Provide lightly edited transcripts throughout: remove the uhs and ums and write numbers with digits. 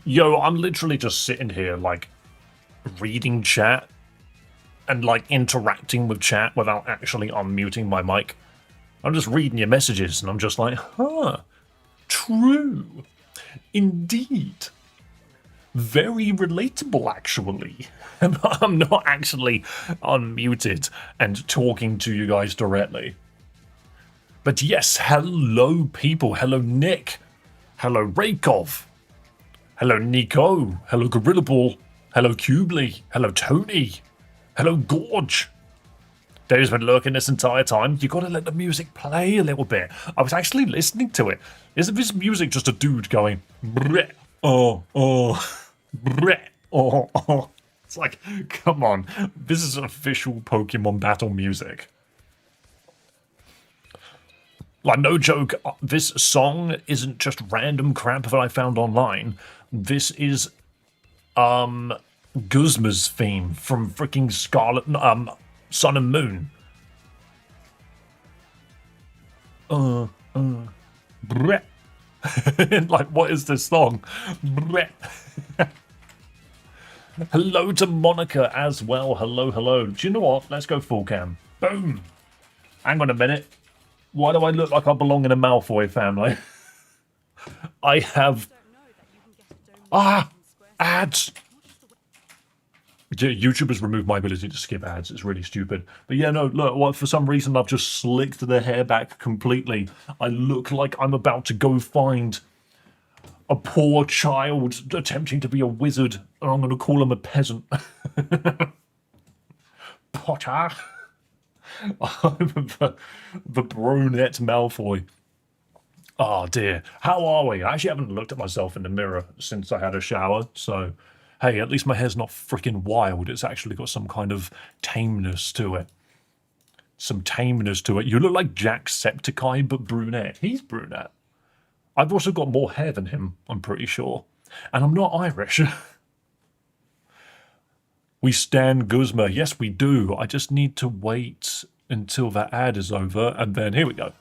Yo, I'm literally just sitting here, like, reading chat and, like, interacting with chat without actually unmuting my mic. I'm just reading your messages and I'm just like, huh, true. Indeed. Very relatable, actually. I'm not actually unmuted and talking to you guys directly. But yes, hello, people. Hello, Nick. Hello, Rakov. Hello, Nico. Hello, Gorilla Ball. Hello, Cubely. Hello, Tony. Hello, Gorge. Dave's been lurking this entire time. You gotta let the music play a little bit. I was actually listening to it. Isn't this music just a dude going, bleh, oh, bleh, oh. It's like, come on. This is official Pokemon battle music. Like, no joke, this song isn't just random crap that I found online. This is, Guzma's theme from freaking Sun and Moon. Bleh. Like, what is this song? Bleh. Hello to Monica as well. Hello, hello. Do you know what? Let's go full cam. Boom. Hang on a minute. Why do I look like I belong in a Malfoy family? I have... ads! YouTube has removed my ability to skip ads. It's really stupid. But yeah, no, look, well, for some reason I've just slicked the hair back completely. I look like I'm about to go find a poor child attempting to be a wizard, and I'm going to call him a peasant. Potter. I'm the brunette Malfoy. Oh dear. How are we? I actually haven't looked at myself in the mirror since I had a shower, so hey, at least my hair's not freaking wild. It's actually got some kind of tameness to it. Some tameness to it. You look like Jacksepticeye, but brunette. He's brunette. I've also got more hair than him, I'm pretty sure. And I'm not Irish. We stand Guzma. Yes, we do. I just need to wait until that ad is over, and then here we go.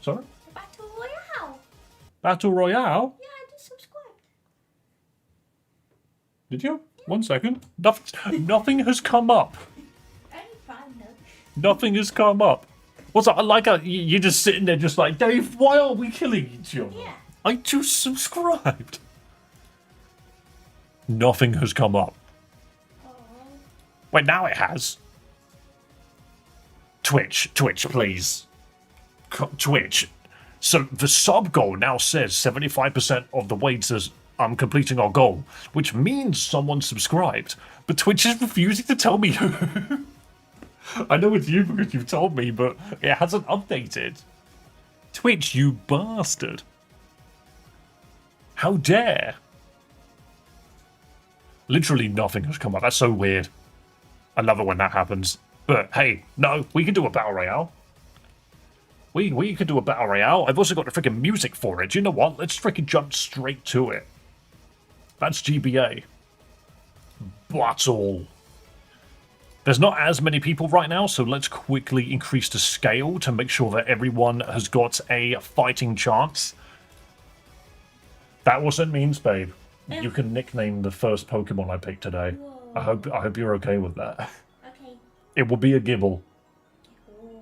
Sorry? Battle Royale. Battle Royale? Yeah, I just subscribed. Did you? Yeah. 1 second. Nothing has come up. Only 5 notes. Nothing has come up. What's that? I like how you're just sitting there just like, Dave, why are we killing each other? Yeah. I just subscribed. Nothing has come up. Oh. Wait, now it has. Twitch, please. Twitch. So the sub goal now says 75% of the way to completing our goal, which means someone subscribed. But Twitch is refusing to tell me who. I know it's you because you've told me, but it hasn't updated. Twitch, you bastard. How dare. Literally nothing has come up. That's so weird. I love it when that happens. But hey, no, we can do a battle royale. We can do a battle royale. I've also got the freaking music for it. Do you know what? Let's freaking jump straight to it. That's GBA. Battle. There's not as many people right now, so let's quickly increase the scale to make sure that everyone has got a fighting chance. That wasn't means, babe. You can nickname the first Pokemon I picked today. Whoa. I hope you're okay with that. Okay. It will be a Gibble.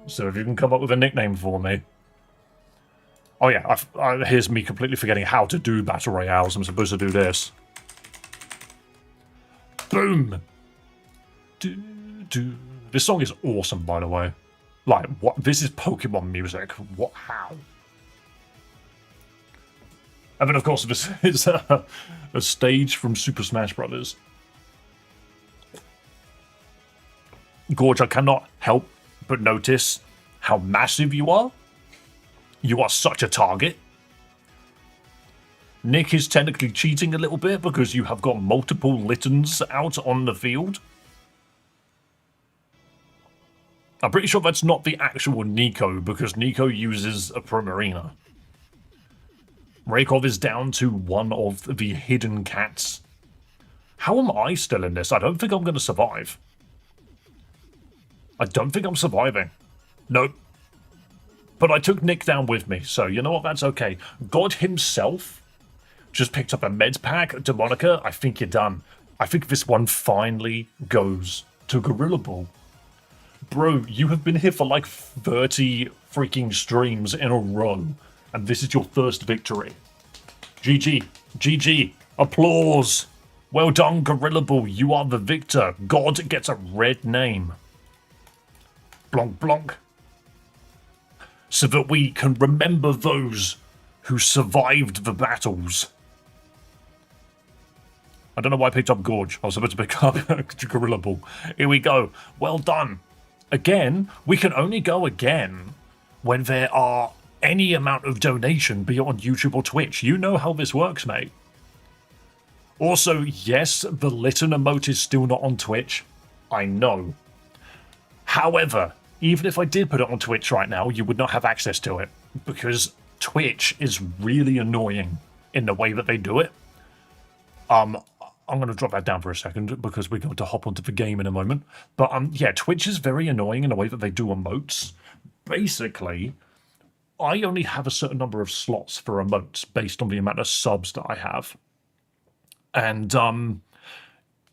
So if you can come up with a nickname for me. Oh yeah, here's me completely forgetting how to do battle royales. I'm supposed to do this. Boom. This song is awesome, by the way. Like, what? This is Pokemon music. What? How? And then, of course, this is a stage from Super Smash Brothers. Gorge, I cannot help but notice how massive you are. You are such a target. Nick is technically cheating a little bit because you have got multiple Littens out on the field. I'm pretty sure that's not the actual Nico, because Nico uses a Primarina. Rakov is down to one of the hidden cats. How am I still in this? I don't think I'm going to survive. I don't think I'm surviving. Nope. But I took Nick down with me, so you know what? That's okay. God himself just picked up a med pack. Demonica, I think you're done. I think this one finally goes to Gorilla Ball. Bro, you have been here for like 30 freaking streams in a row, and this is your first victory. GG. GG. Applause. Well done, Gorilla Ball. You are the victor. God gets a red name. Blonk, blonk. So that we can remember those who survived the battles. I don't know why I picked up Gorge. I was about to pick up Gorilla Ball. Here we go. Well done. Again, we can only go again when there are any amount of donation, be it on YouTube or Twitch. You know how this works, mate. Also, yes, the Litten emote is still not on Twitch. I know. However, even if I did put it on Twitch right now, you would not have access to it, because Twitch is really annoying in the way that they do it. I'm going to drop that down for a second because we're going to hop onto the game in a moment. But yeah, Twitch is very annoying in the way that they do emotes. Basically, I only have a certain number of slots for emotes based on the amount of subs that I have. And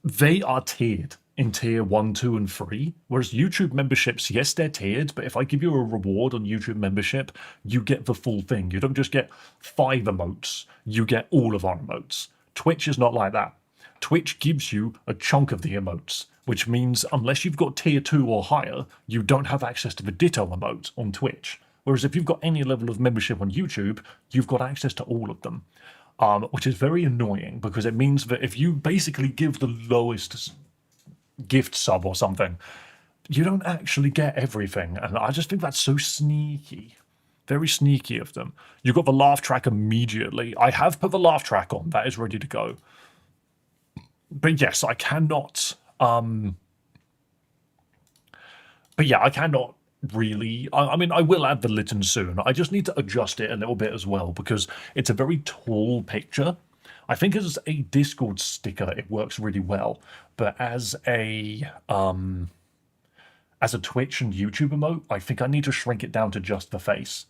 they are tiered in tier 1, 2, and 3. Whereas YouTube memberships, yes, they're tiered, but if I give you a reward on YouTube membership, you get the full thing. You don't just get 5 emotes, you get all of our emotes. Twitch is not like that. Twitch gives you a chunk of the emotes, which means unless you've got tier 2 or higher, you don't have access to the Ditto emote on Twitch. Whereas if you've got any level of membership on YouTube, you've got access to all of them. Which is very annoying because it means that if you basically give the lowest gift sub or something, you don't actually get everything. And I just think that's so sneaky. Very sneaky of them. You got the laugh track immediately. I have put the laugh track on. That is ready to go. But yes, I cannot... But yeah, I cannot really... I mean, I will add the Litten soon. I just need to adjust it a little bit as well because it's a very tall picture. I think as a Discord sticker, it works really well. But as a Twitch and YouTube emote, I think I need to shrink it down to just the face.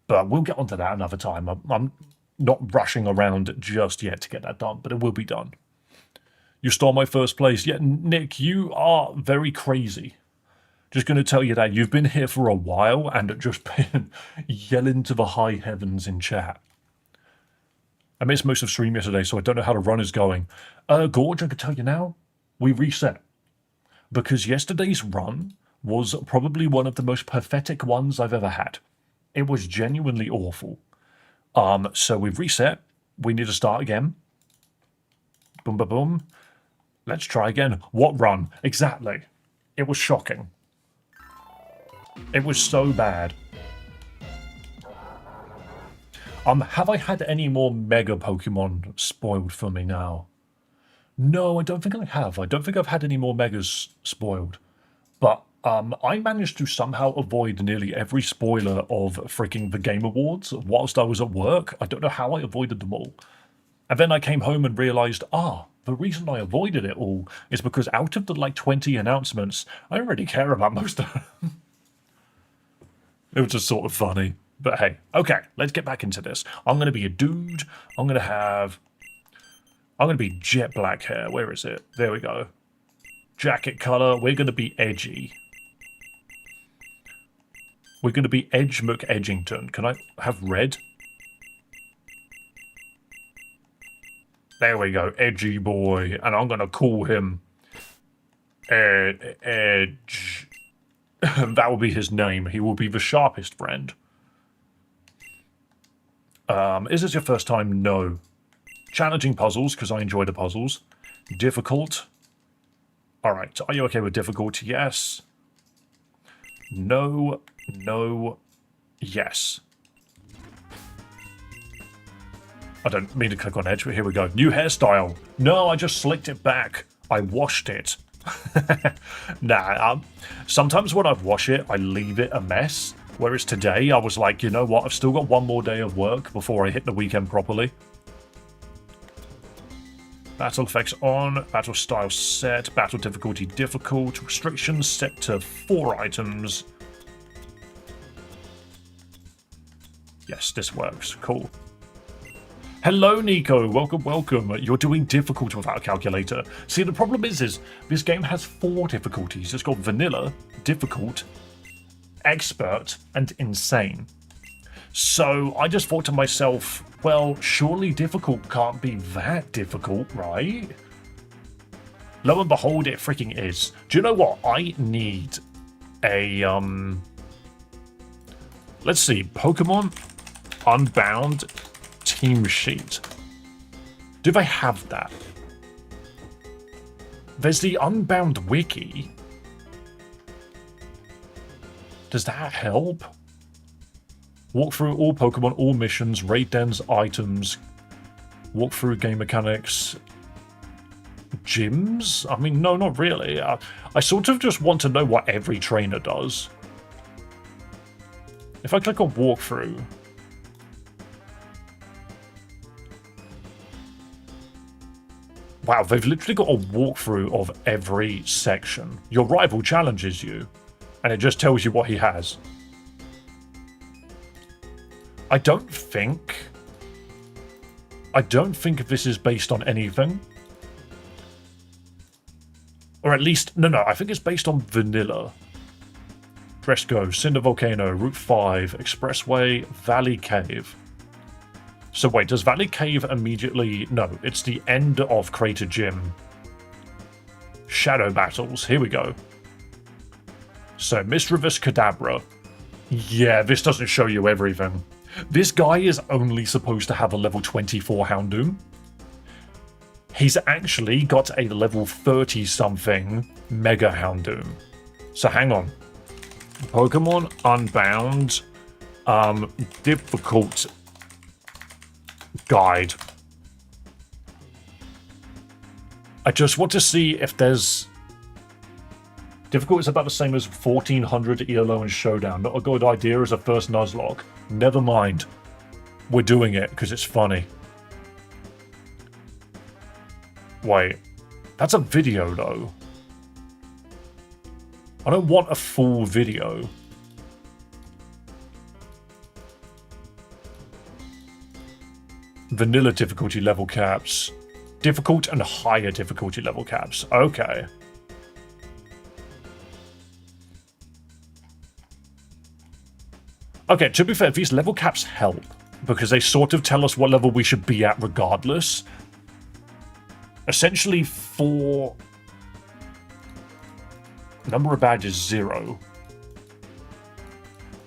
But we'll get onto that another time. I'm not rushing around just yet to get that done, but it will be done. You stole my first place. Yeah, Nick, you are very crazy. Just going to tell you that you've been here for a while and just been yelling to the high heavens in chat. I missed most of stream yesterday, so I don't know how the run is going. Gorge, I can tell you now, we reset. Because yesterday's run was probably one of the most pathetic ones I've ever had. It was genuinely awful. So we've reset. We need to start again. Boom, boom, boom. Let's try again. What run? Exactly. It was shocking. It was so bad. Have I had any more Mega Pokemon spoiled for me now? No, I don't think I have. I don't think I've had any more Megas spoiled. But I managed to somehow avoid nearly every spoiler of freaking the Game Awards whilst I was at work. I don't know how I avoided them all. And then I came home and realised, the reason I avoided it all is because out of the, 20 announcements, I don't really care about most of them. It was just sort of funny. But hey, okay, let's get back into this. I'm going to be a dude. I'm going to be jet black hair. Where is it? There we go. Jacket color. We're going to be edgy. We're going to be Edge McEdgington. Can I have red? There we go. Edgy boy. And I'm going to call him Edge. That will be his name. He will be the sharpest friend. Is this your first time? No. Challenging puzzles, because I enjoy the puzzles. Difficult. Alright, are you okay with difficult? Yes. No. No. Yes. I don't mean to click on edge, but here we go. New hairstyle. No, I just slicked it back. I washed it. Sometimes when I wash it, I leave it a mess. Whereas today, I was like, you know what? I've still got one more day of work before I hit the weekend properly. Battle effects on. Battle style set. Battle difficulty difficult. Restrictions set to 4 items. Yes, this works. Cool. Hello, Nico. Welcome, welcome. You're doing difficult without a calculator. See, the problem is this game has 4 difficulties. It's got vanilla, difficult, expert, and insane. So I just thought to myself, well, surely difficult can't be that difficult, right? Lo and behold, it freaking is. Do you know what? I need a, let's see, Pokemon Unbound team sheet. Do they have that? There's the Unbound wiki. Does that help? Walk through all Pokemon, all missions, raid dens, items, walk through game mechanics, gyms? I mean, no, not really. I sort of just want to know what every trainer does. If I click on walkthrough, wow, they've literally got a walkthrough of every section. Your rival challenges you, and it just tells you what he has. I don't think this is based on anything. Or at least, no, I think it's based on vanilla. Press go, Cinder Volcano, Route 5, Expressway, Valley Cave. So wait, does Valley Cave immediately... No, it's the end of Crater Gym. Shadow Battles, here we go. So, Mischievous Kadabra. Yeah, this doesn't show you everything. This guy is only supposed to have a level 24 Houndoom. He's actually got a level 30-something Mega Houndoom. So hang on. Pokemon Unbound difficult guide. I just want to see if there's... Difficult is about the same as 1400 ELO and Showdown. Not a good idea as a first Nuzlocke. Never mind. We're doing it because it's funny. Wait. That's a video though. I don't want a full video. Vanilla difficulty level caps. Difficult and higher difficulty level caps. Okay. Okay, to be fair, these level caps help, because they sort of tell us what level we should be at regardless. Essentially, for number of badges 0.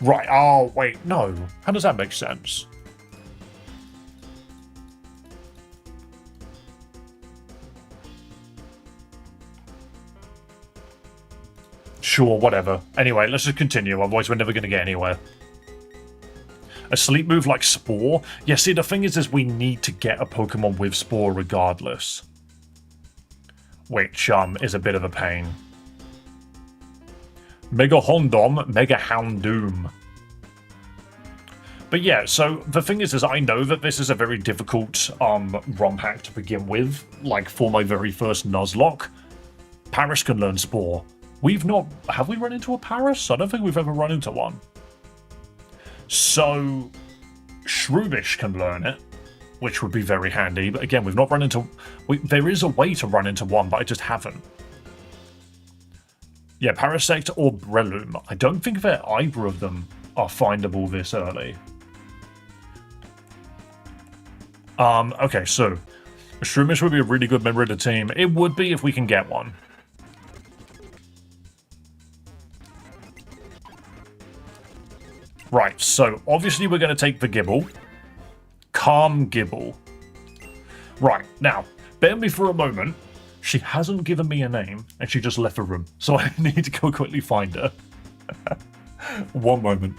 Right, oh, wait, no. How does that make sense? Sure, whatever. Anyway, let's just continue, otherwise we're never going to get anywhere. A sleep move like Spore? Yeah, see, the thing is we need to get a Pokemon with Spore regardless. Which, is a bit of a pain. Mega Hondom, Mega Houndoom. But yeah, so the thing is I know that this is a very difficult ROM hack to begin with, like for my very first Nuzlocke. Paris can learn Spore. Have we run into a Paris? I don't think we've ever run into one. So, Shroomish can learn it, which would be very handy. But again, we've not run into... there is a way to run into one, but I just haven't. Yeah, Parasect or Breloom. I don't think that either of them are findable this early. Okay, so... Shroomish would be a really good member of the team. It would be if we can get one. Right, so obviously we're going to take the Gibble. Calm Gibble. Right, now, bear me for a moment. She hasn't given me a name, and she just left the room. So I need to go quickly find her. One moment.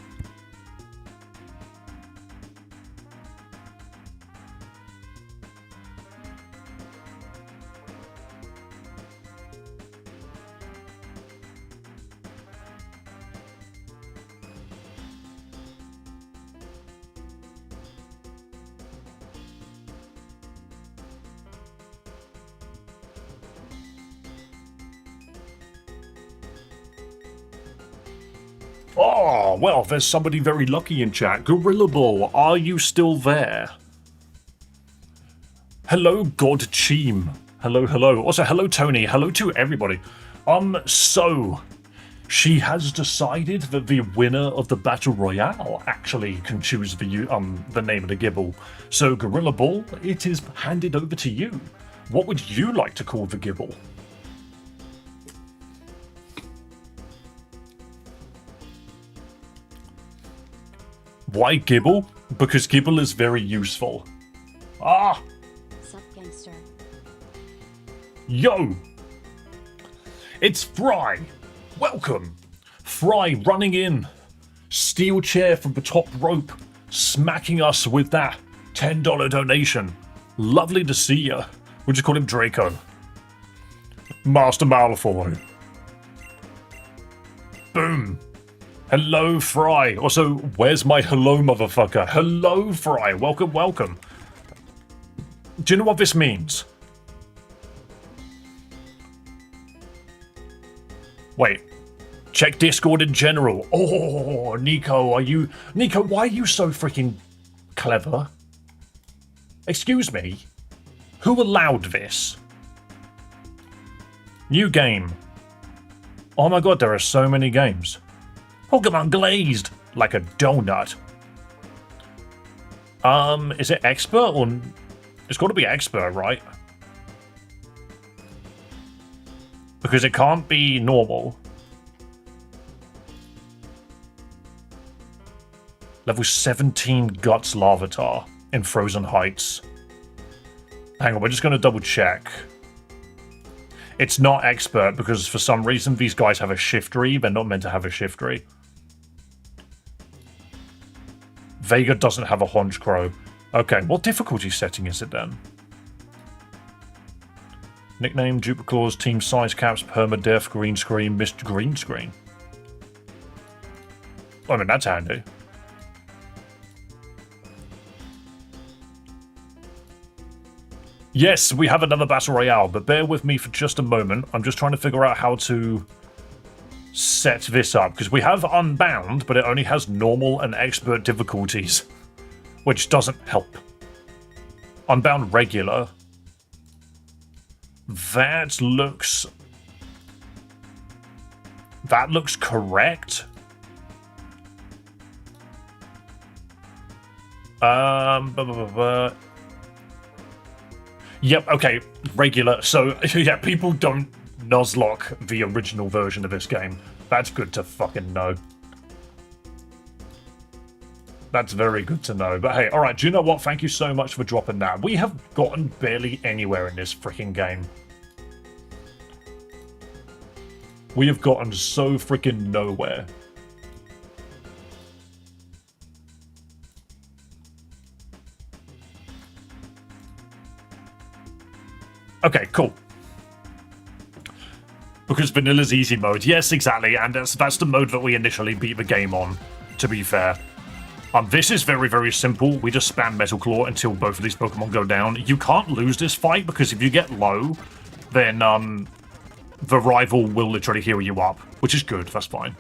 Oh, well, there's somebody very lucky in chat. Gorilla Ball, are you still there? Hello, God Cheem. Hello, hello. Also, hello, Tony. Hello to everybody. So, she has decided that the winner of the Battle Royale actually can choose the name of the Gibble. So, Gorilla Ball, it is handed over to you. What would you like to call the Gibble? Why Gibble? Because Gibble is very useful. Ah! Sup, gangster? Yo! It's Fry! Welcome! Fry running in. Steel chair from the top rope. Smacking us with that $10 donation. Lovely to see ya. We'll just call him Draco. Master Malfoy. Boom. Hello, Fry. Also, where's my hello, motherfucker? Hello, Fry. Welcome, welcome. Do you know what this means? Wait. Check Discord in general. Oh, Nico, Nico, why are you so freaking clever? Excuse me? Who allowed this? New game. Oh my god, there are so many games. Pokemon glazed like a donut. Is it expert or... It's got to be expert, right? Because it can't be normal. Level 17 Guts Larvitar in Frozen Heights. Hang on, we're just going to double check. It's not expert because for some reason these guys have a shiftry. They're not meant to have a shiftry. Vega doesn't have a Honchkrow. Okay, what difficulty setting is it then? Nickname, Dupliclaws, team size caps, permadeath, green screen, missed green screen. I mean, that's handy. Yes, we have another Battle Royale, but bear with me for just a moment. I'm just trying to figure out how to set this up, because we have Unbound, but it only has normal and expert difficulties, which doesn't help. Unbound regular. That looks correct. Yep, okay, regular. So, yeah, people don't Nuzlocke the original version of this game. That's good to fucking know. That's very good to know. But hey, alright, do you know what? Thank you so much for dropping that. We have gotten barely anywhere in this freaking game. We have gotten so freaking nowhere. Okay, cool. Because Vanilla's easy mode. Yes, exactly, and that's the mode that we initially beat the game on, to be fair. This is very, very simple. We just spam Metal Claw until both of these Pokemon go down. You can't lose this fight, because if you get low, then the rival will literally heal you up, which is good, that's fine.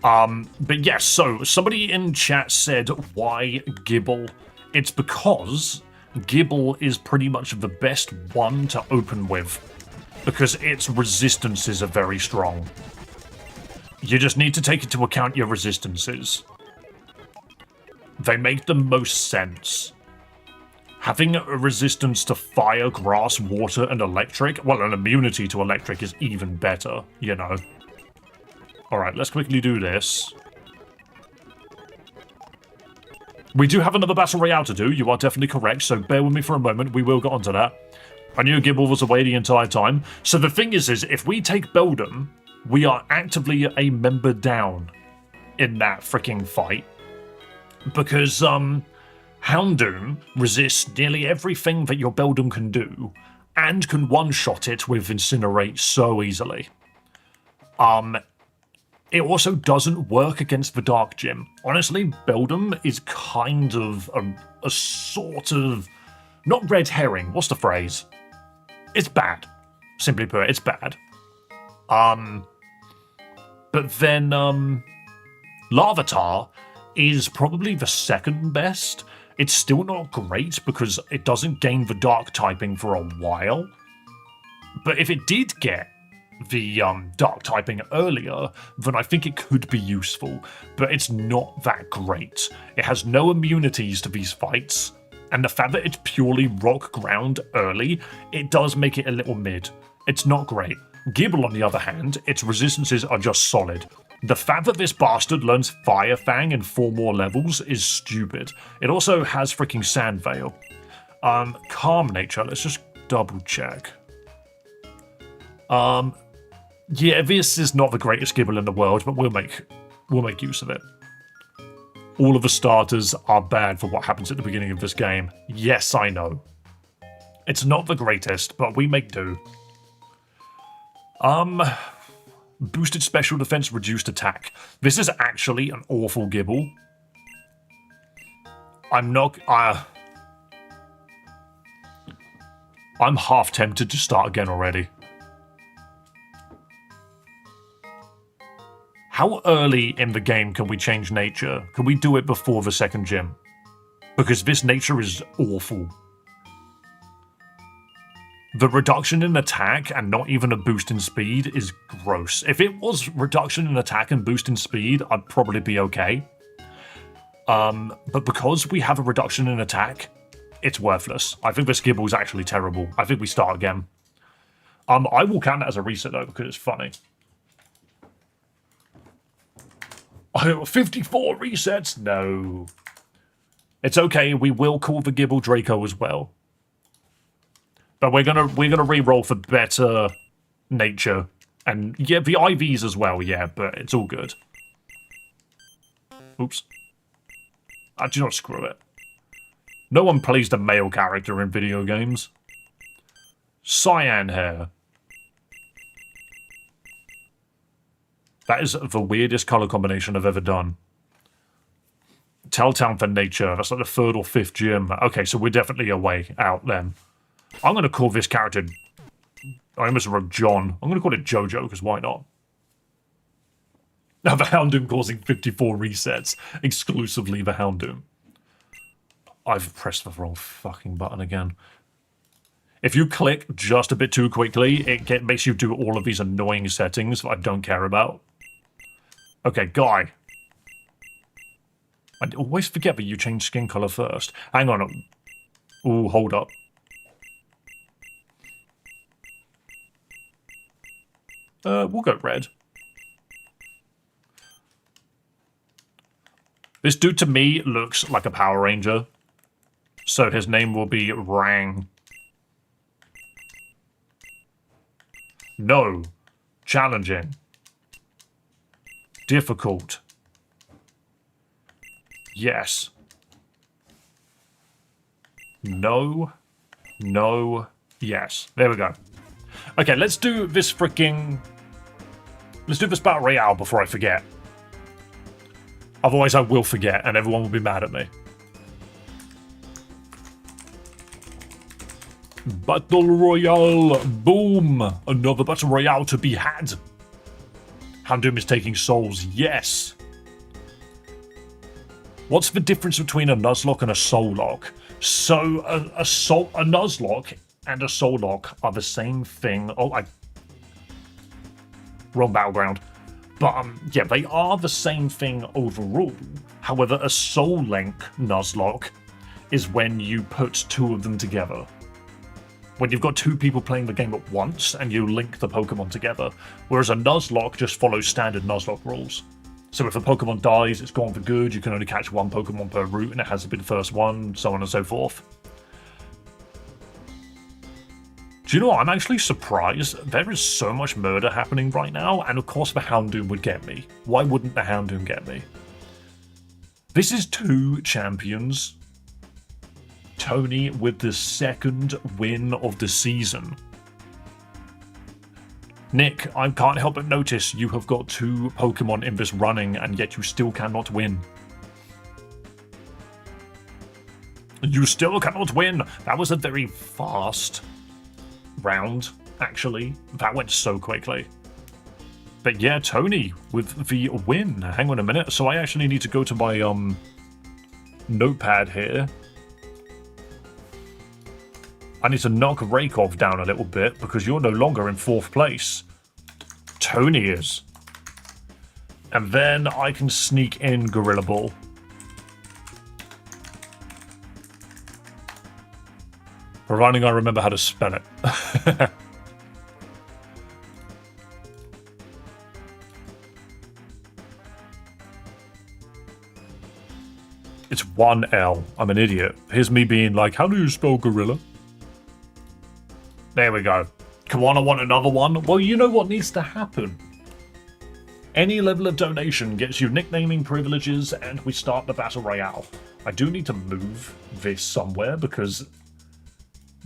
But yes, so somebody in chat said, why Gibble? It's because Gibble is pretty much the best one to open with, because its resistances are very strong. You just need to take into account your resistances. They make the most sense. Having a resistance to fire, grass, water, and electric, well, an immunity to electric is even better, you know. Alright, let's quickly do this. We do have another Battle Royale to do, you are definitely correct, so bear with me for a moment, we will get onto that. I knew Gibble was away the entire time. So the thing is if we take Beldum, we are actively a member down in that freaking fight. Because, Houndoom resists nearly everything that your Beldum can do, and can one-shot it with Incinerate so easily. It also doesn't work against the Dark Gym. Honestly, Beldum is kind of a sort of... Not red herring, what's the phrase? It's bad. Simply put, it's bad. But But then Larvitar is probably the second best. It's still not great because it doesn't gain the dark typing for a while. But if it did get the dark typing earlier, then I think it could be useful. But it's not that great. It has no immunities to these fights. And the fact that it's purely rock ground early, it does make it a little mid. It's not great. Gibble, on the other hand, its resistances are just solid. The fact that this bastard learns Fire Fang in 4 more levels is stupid. It also has freaking Sand Veil. Calm Nature, let's just double check. Yeah, this is not the greatest Gibble in the world, but we'll make use of it. All of the starters are bad for what happens at the beginning of this game. Yes, I know. It's not the greatest, but we make do. Boosted special defense, reduced attack. This is actually an awful Gibble. I'm half tempted to start again already. How early in the game can we change nature? Can we do it before the second gym? Because this nature is awful. The reduction in attack and not even a boost in speed is gross. If it was reduction in attack and boost in speed, I'd probably be okay. But because we have a reduction in attack, it's worthless. I think this Gibble is actually terrible. I think we start again. I will count it as a reset though because it's funny. 54 resets? No. It's okay, we will call the Gibble Draco as well. But we're gonna re-roll for better nature. And yeah, the IVs as well, yeah, but it's all good. Oops. Do not screw it. No one plays the male character in video games. Cyan hair. That is the weirdest colour combination I've ever done. Telltown for nature. That's like the 3rd or 5th gym. Okay, so we're definitely out then. I'm going to call this character... I almost wrote John. I'm going to call it Jojo, because why not? Now the Houndoom causing 54 resets. Exclusively the Houndoom. I've pressed the wrong fucking button again. If you click just a bit too quickly, it makes you do all of these annoying settings that I don't care about. Okay, Guy. I always forget that you change skin color first. Hang on. Ooh, hold up. We'll go red. This dude to me looks like a Power Ranger. So his name will be Rang. No. Challenging. Difficult. Yes. No. No. Yes. There we go. Okay, let's do this freaking... Let's do this Battle Royale before I forget. Otherwise I will forget and everyone will be mad at me. Battle Royale. Boom. Another Battle Royale to be had. Houndoom is taking souls. Yes. What's the difference between a Nuzlocke and a Soul Lock? So, a Nuzlocke and a Soul Lock are the same thing. Oh, wrong battleground. But, yeah, they are the same thing overall. However, a Soul Link Nuzlocke is when you put 2 of them together. When you've got 2 people playing the game at once and you link the Pokemon together. Whereas a Nuzlocke just follows standard Nuzlocke rules. So if a Pokemon dies, it's gone for good, you can only catch 1 Pokemon per route and it has to be the first one, so on and so forth. Do you know what? I'm actually surprised. There is so much murder happening right now, and of course the Houndoom would get me. Why wouldn't the Houndoom get me? This is 2 champions. Tony with the 2nd win of the season. Nick, I can't help but notice you have got 2 Pokemon in this running, and yet you still cannot win. You still cannot win! That was a very fast round, actually. That went so quickly. But yeah, Tony with the win. Hang on a minute. So I actually need to go to my notepad here. I need to knock Raykov down a little bit because you're no longer in 4th place. Tony is. And then I can sneak in Gorilla Ball. Providing I remember how to spell it. It's 1L. I'm an idiot. Here's me being like, how do you spell gorilla? There we go. Come on, I want another one. Well, you know what needs to happen. Any level of donation gets you nicknaming privileges, and we start the Battle Royale. I do need to move this somewhere because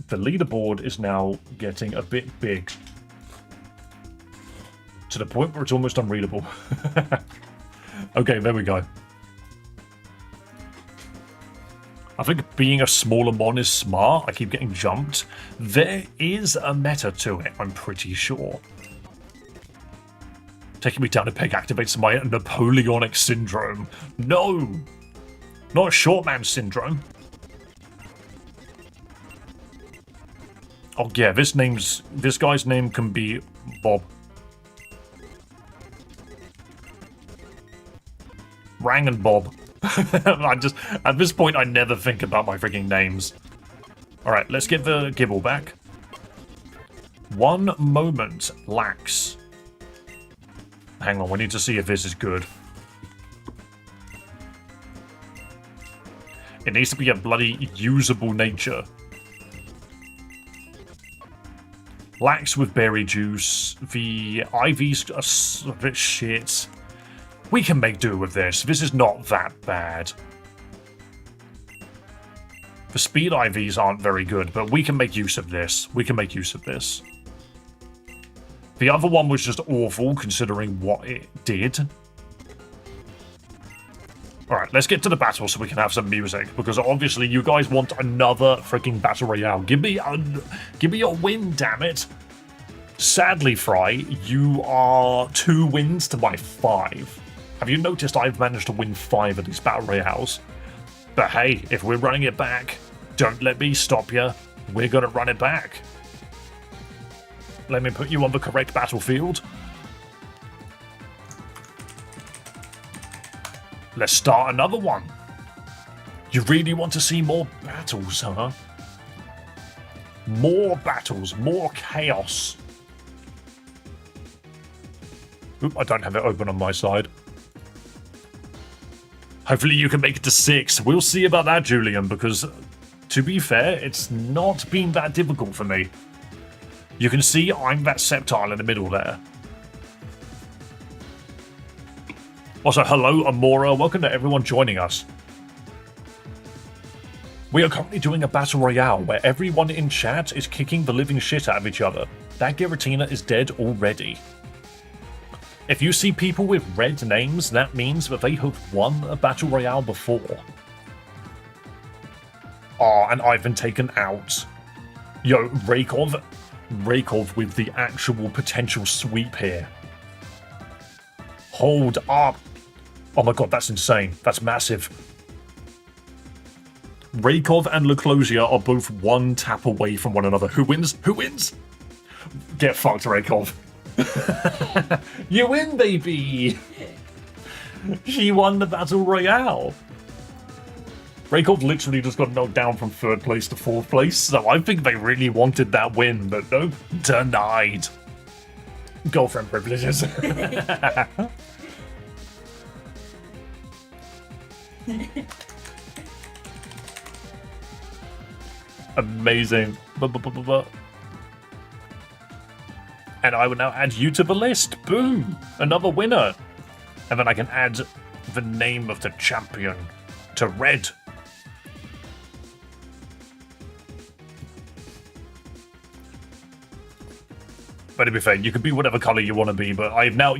the leaderboard is now getting a bit big. To the point where it's almost unreadable. Okay, there we go. I think being a smaller mon is smart. I keep getting jumped. There is a meta to it, I'm pretty sure. Taking me down a peg activates my Napoleonic syndrome. No! Not short man syndrome. Oh yeah, this guy's name can be Bob. Rang and Bob. At this point, I never think about my freaking names. Alright, let's get the Gibble back. 1 moment lacks. Hang on, we need to see if this is good. It needs to be a bloody usable nature. Lacks with berry juice. The IVs are a bit shit. We can make do with this. This is not that bad. The speed IVs aren't very good, but we can make use of this. We can make use of this. The other one was just awful, considering what it did. Alright, let's get to the battle so we can have some music, because obviously you guys want another freaking Battle Royale. Give me a win, damn it. Sadly, Fry, you are 2 wins to my 5. Have you noticed I've managed to win 5 of these Battle Royales? But hey, if we're running it back, don't let me stop you. We're gonna run it back. Let me put you on the correct battlefield. Let's start another one. You really want to see more battles, huh? More battles, more chaos. Oop, I don't have it open on my side. Hopefully you can make it to 6. We'll see about that, Julian, because to be fair, it's not been that difficult for me. You can see I'm that septile in the middle there. Also, hello, Amora. Welcome to everyone joining us. We are currently doing a battle royale where everyone in chat is kicking the living shit out of each other. That Giratina is dead already. If you see people with red names, that means that they have won a battle royale before. Ah, and I've been taken out. Yo, Raykov with the actual potential sweep here. Hold up. Oh my god, that's insane. That's massive. Raykov and Leclosia are both 1 tap away from one another. Who wins? Who wins? Get fucked, Raykov. You win, baby! She won the Battle Royale. Raykov literally just got knocked down from 3rd place to 4th place, so I think they really wanted that win, but nope, denied. Girlfriend privileges. Amazing. And I will now add you to the list. Boom! Another winner. And then I can add the name of the champion to red. But to be fair, you can be whatever color you want to be, but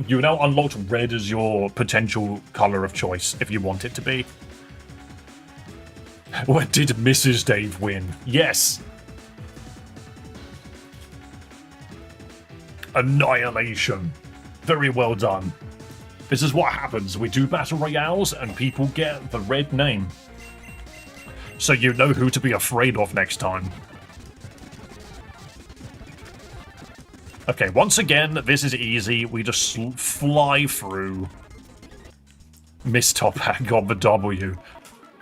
you've now unlocked red as your potential color of choice if you want it to be. What did Mrs. Dave win? Yes. Annihilation. Very well done. This is what happens. We do battle royales and people get the red name. So you know who to be afraid of next time. Okay, once again, this is easy. We just fly through. Miss Tophat got the W.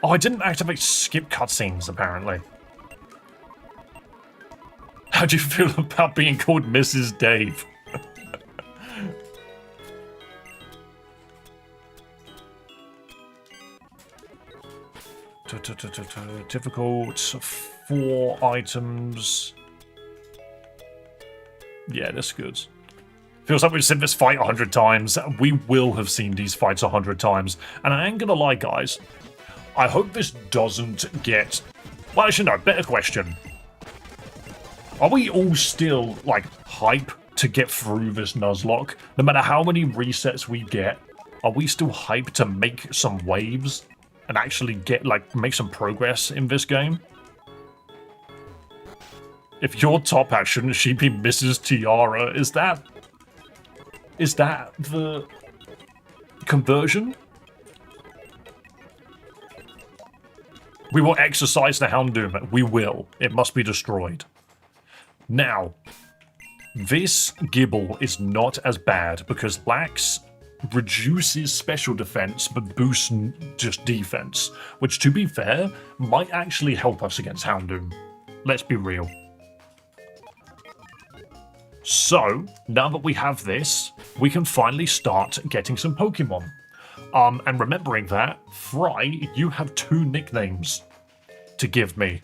Oh, I didn't activate skip cutscenes, apparently. How do you feel about being called Mrs. Dave? Difficult. 4 items. Yeah, that's good. Feels like we've seen this fight 100 times. We will have seen these fights 100 times. And I ain't gonna lie, guys. I hope this doesn't get... Well, actually, no. Better question. Are we all still, like, hype to get through this Nuzlocke? No matter how many resets we get, are we still hyped to make some waves? And actually get, like, make some progress in this game? If you're Tophat, shouldn't she be Mrs. Tiara? Is that the conversion? We will exercise the Houndoom. We will. It must be destroyed. Now, this Gibble is not as bad because Lax reduces special defense but boosts just defense, which, to be fair, might actually help us against Houndoom. Let's be real. So, now that we have this, we can finally start getting some Pokemon. And remembering that, Fry, you have 2 nicknames to give me.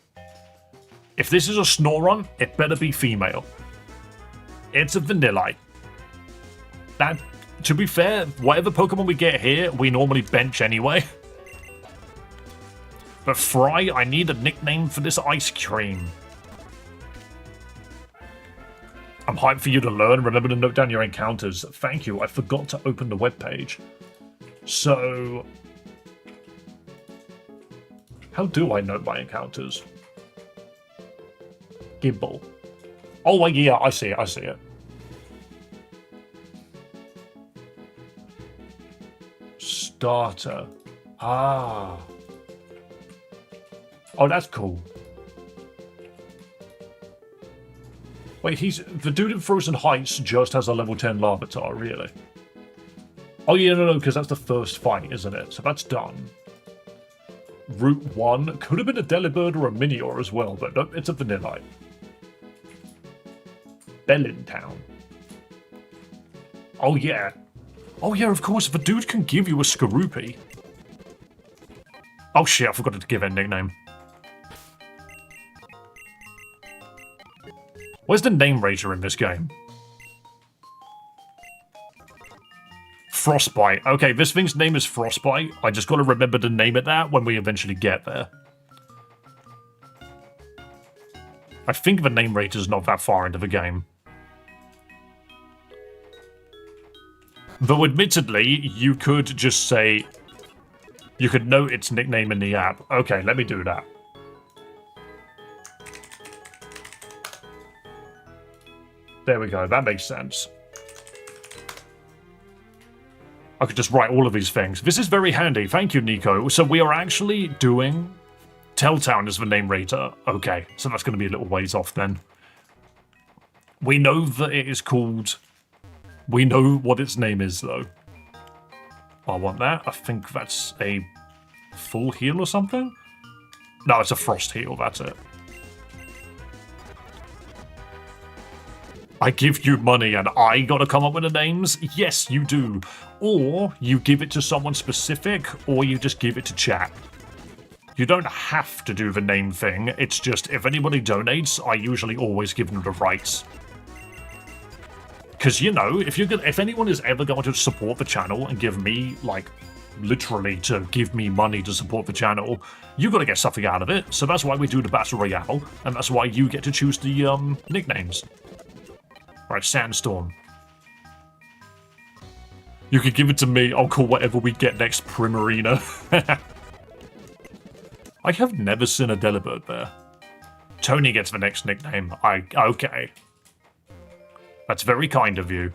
If this is a Snorunt, it better be female. It's a Vanillite. That, to be fair, whatever Pokemon we get here, we normally bench anyway. But Fry, I need a nickname for this ice cream. I'm hyped for you to learn. Remember to note down your encounters. Thank you. I forgot to open the webpage. So, how do I note my encounters? Gibble. Oh, yeah, I see it. I see it. Starter. Ah. Oh, that's cool. Wait, the dude in Frozen Heights just has a level 10 Larvitar, really? Oh, yeah, no, because that's the first fight, isn't it? So that's done. Route 1 could have been a Delibird or a Minior as well, but nope, it's a Vanillite. Bellintown. Oh, yeah. Oh, yeah, of course, if a dude can give you a Skorupi. Oh, shit, I forgot to give it a nickname. Where's the name rater in this game? Frostbite. Okay, this thing's name is Frostbite. I just gotta remember to name it that when we eventually get there. I think the name rater's not that far into the game. Though admittedly, you could just say... You could note its nickname in the app. Okay, let me do that. There we go, that makes sense. I could just write all of these things. This is very handy, thank you, Nico. So we are actually doing Telltown as the name rater. Okay, so that's going to be a little ways off then. We know that it is called... We know what its name is, though. I want that. I think that's a full heal or something? No, it's a frost heal, that's it. I give you money and I gotta come up with the names? Yes, you do. Or you give it to someone specific, or you just give it to chat. You don't have to do the name thing, it's just if anybody donates, I usually always give them the rights. Because, you know, if anyone is ever going to support the channel and give me, like, literally to give me money to support the channel, you gotta get something out of it. So that's why we do the Battle Royale, and that's why you get to choose the, nicknames. Right, Sandstorm. You can give it to me, I'll call whatever we get next Primarina. I have never seen a Delibird there. Tony gets the next nickname. Okay. That's very kind of you.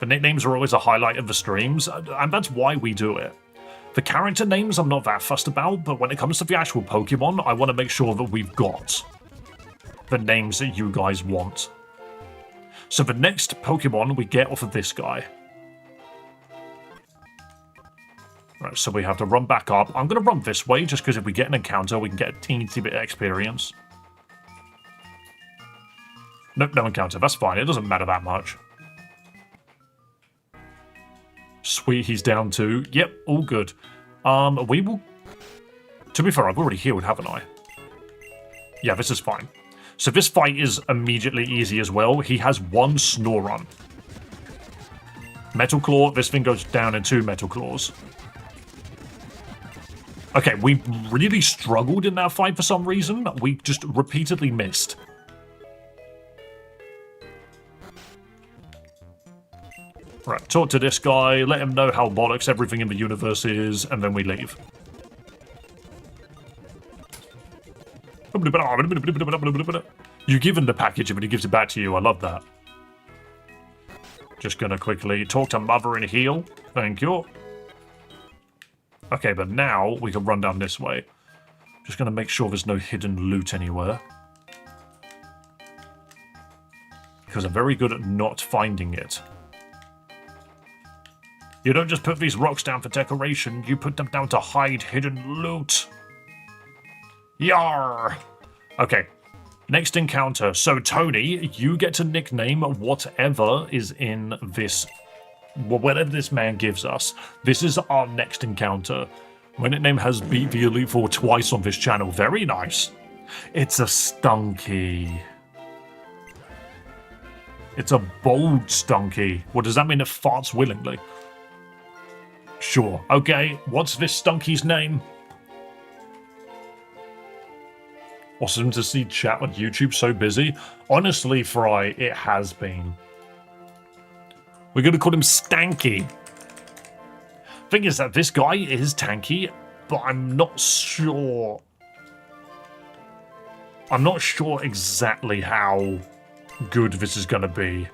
The nicknames are always a highlight of the streams, and that's why we do it. The character names I'm not that fussed about, but when it comes to the actual Pokemon, I want to make sure that we've got the names that you guys want. So the next Pokemon we get off of this guy. Right, so we have to run back up. I'm going to run this way, just because if we get an encounter, we can get a teeny bit of experience. Nope, no encounter. That's fine. It doesn't matter that much. Sweet, he's down too. Yep, all good. We will... To be fair, I've already healed, haven't I? Yeah, this is fine. So this fight is immediately easy as well. He has one Snorunt. Metal Claw, this thing goes down in 2 Metal Claws. Okay, we really struggled in that fight for some reason. We just repeatedly missed. Right, talk to this guy, let him know how bollocks everything in the universe is, and then we leave. You give him the package and he gives it back to you. I love that. Just gonna quickly talk to Mother and heal. Thank you. Okay, but now we can run down this way. Just gonna make sure there's no hidden loot anywhere. Because I'm very good at not finding it. You don't just put these rocks down for decoration, you put them down to hide hidden loot. Yarr! Okay, next encounter. So, Tony, you get to nickname whatever is in this... whatever this man gives us. This is our next encounter. My nickname has beat the Elite Four twice on this channel. Very nice. It's a Stunky. It's a bold Stunky. What does that mean? It farts willingly. Sure. Okay, what's this Stunky's name? Awesome to see chat on YouTube so busy. Honestly, Fry, it has been. We're going to call him Stanky. Thing is that this guy is tanky, but I'm not sure. I'm not sure exactly how good this is going to be.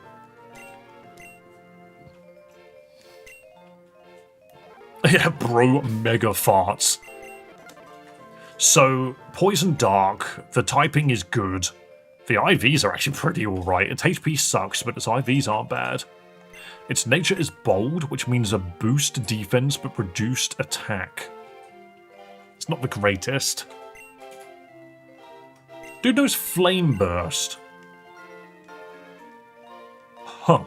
Yeah, bro, mega farts. So, Poison Dark, the typing is good. The IVs are actually pretty alright. Its HP sucks, but its IVs aren't bad. Its nature is bold, which means a boost defense but reduced attack. It's not the greatest. Dude knows Flame Burst. Huh.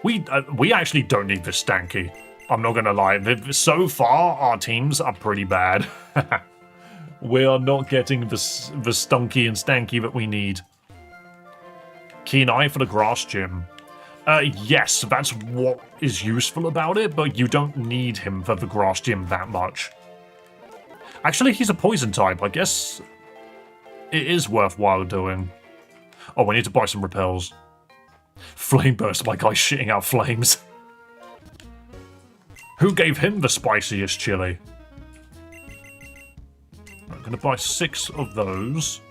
We actually don't need this Stanky. I'm not gonna lie. So far, our teams are pretty bad. We are not getting the Stunky and Stanky that we need. Keen Eye for the Grass Gym. Yes, that's what is useful about it, but you don't need him for the Grass Gym that much. Actually, he's a Poison type. I guess it is worthwhile doing. Oh, we need to buy some repels. Flame Burst, my guy's shitting out flames. Who gave him the spiciest chili? I'm going to buy 6 of those.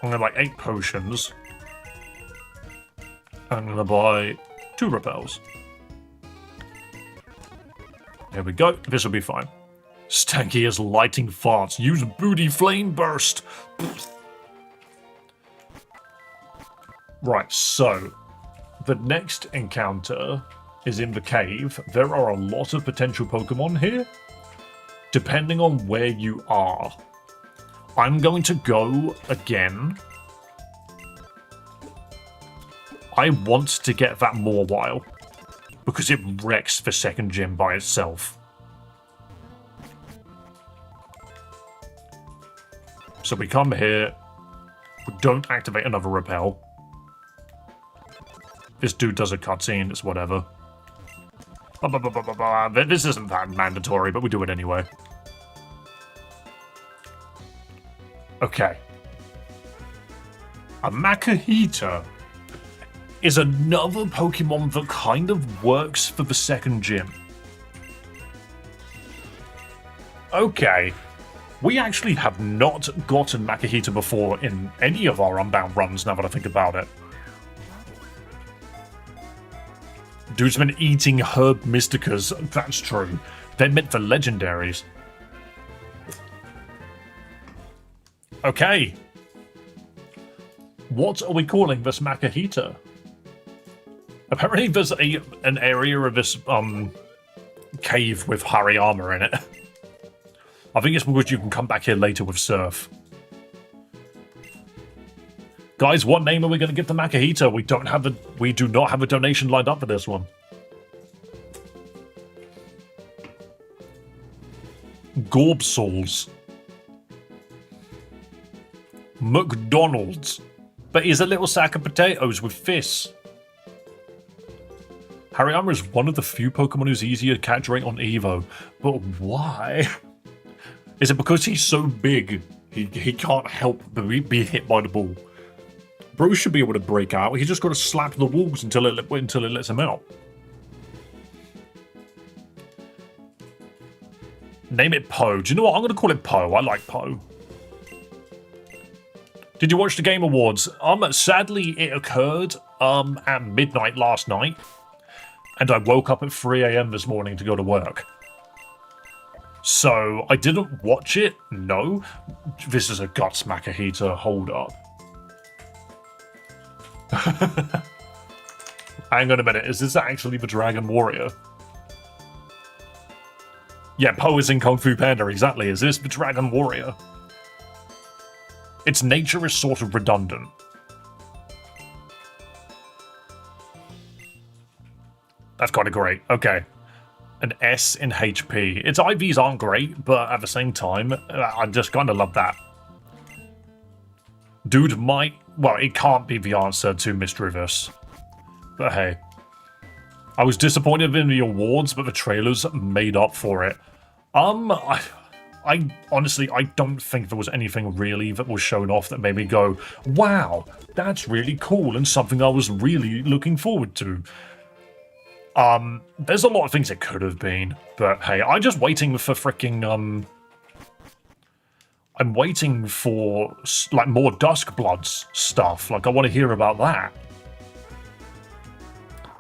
I'm going to buy 8 potions. I'm going to buy 2 repels. There we go. This will be fine. Stanky is lighting farts. Use booty flame burst. Right, so the next encounter is in the cave. There are a lot of potential Pokemon here, depending on where you are. I'm going to go again. I want to get that Mawile, because it wrecks the second gym by itself. So we come here, we don't activate another repel. This dude does a cutscene, it's whatever. This isn't that mandatory, but we do it anyway. Okay. A Makahita is another Pokemon that kind of works for the second gym. Okay. We actually have not gotten Makahita before in any of our Unbound runs, now that I think about it. Dude's been eating herb mysticas. That's true. They're meant for legendaries. Okay. What are we calling this Makahita? Apparently there's an area of this cave with Hariyama in it. I think it's because you can come back here later with Surf. Guys, what name are we going to give the Makahita? We do not have a donation lined up for this one. Gorbsals. McDonald's. But he's a little sack of potatoes with fists. Hariyama is one of the few Pokemon who's easier to catch rate on Evo. But why? Is it because he's so big, he can't help but be hit by the ball? Bro should be able to break out. He just got to slap the walls until it lets him out. Name it Poe. Do you know what? I'm going to call it Poe. I like Poe. Did you watch the Game Awards? Sadly, it occurred at midnight last night. And I woke up at 3 a.m. this morning to go to work. So, I didn't watch it. No. This is a Guts Makahita. Hold up. Hang on a minute. Is this actually the Dragon Warrior? Yeah, Poe is in Kung Fu Panda. Exactly. Is this the Dragon Warrior? Its nature is sort of redundant. That's kind of great. Okay. An S in HP. Its IVs aren't great, but at the same time, I just kind of love that. Dude might... Well, it can't be the answer to Misdreavus. But hey. I was disappointed in the awards, but the trailers made up for it. I honestly, I don't think there was anything really that was shown off that made me go, wow, that's really cool and something I was really looking forward to. There's a lot of things it could have been, but hey, I'm just waiting for freaking, I'm waiting for, like, more Duskbloods stuff. Like, I want to hear about that.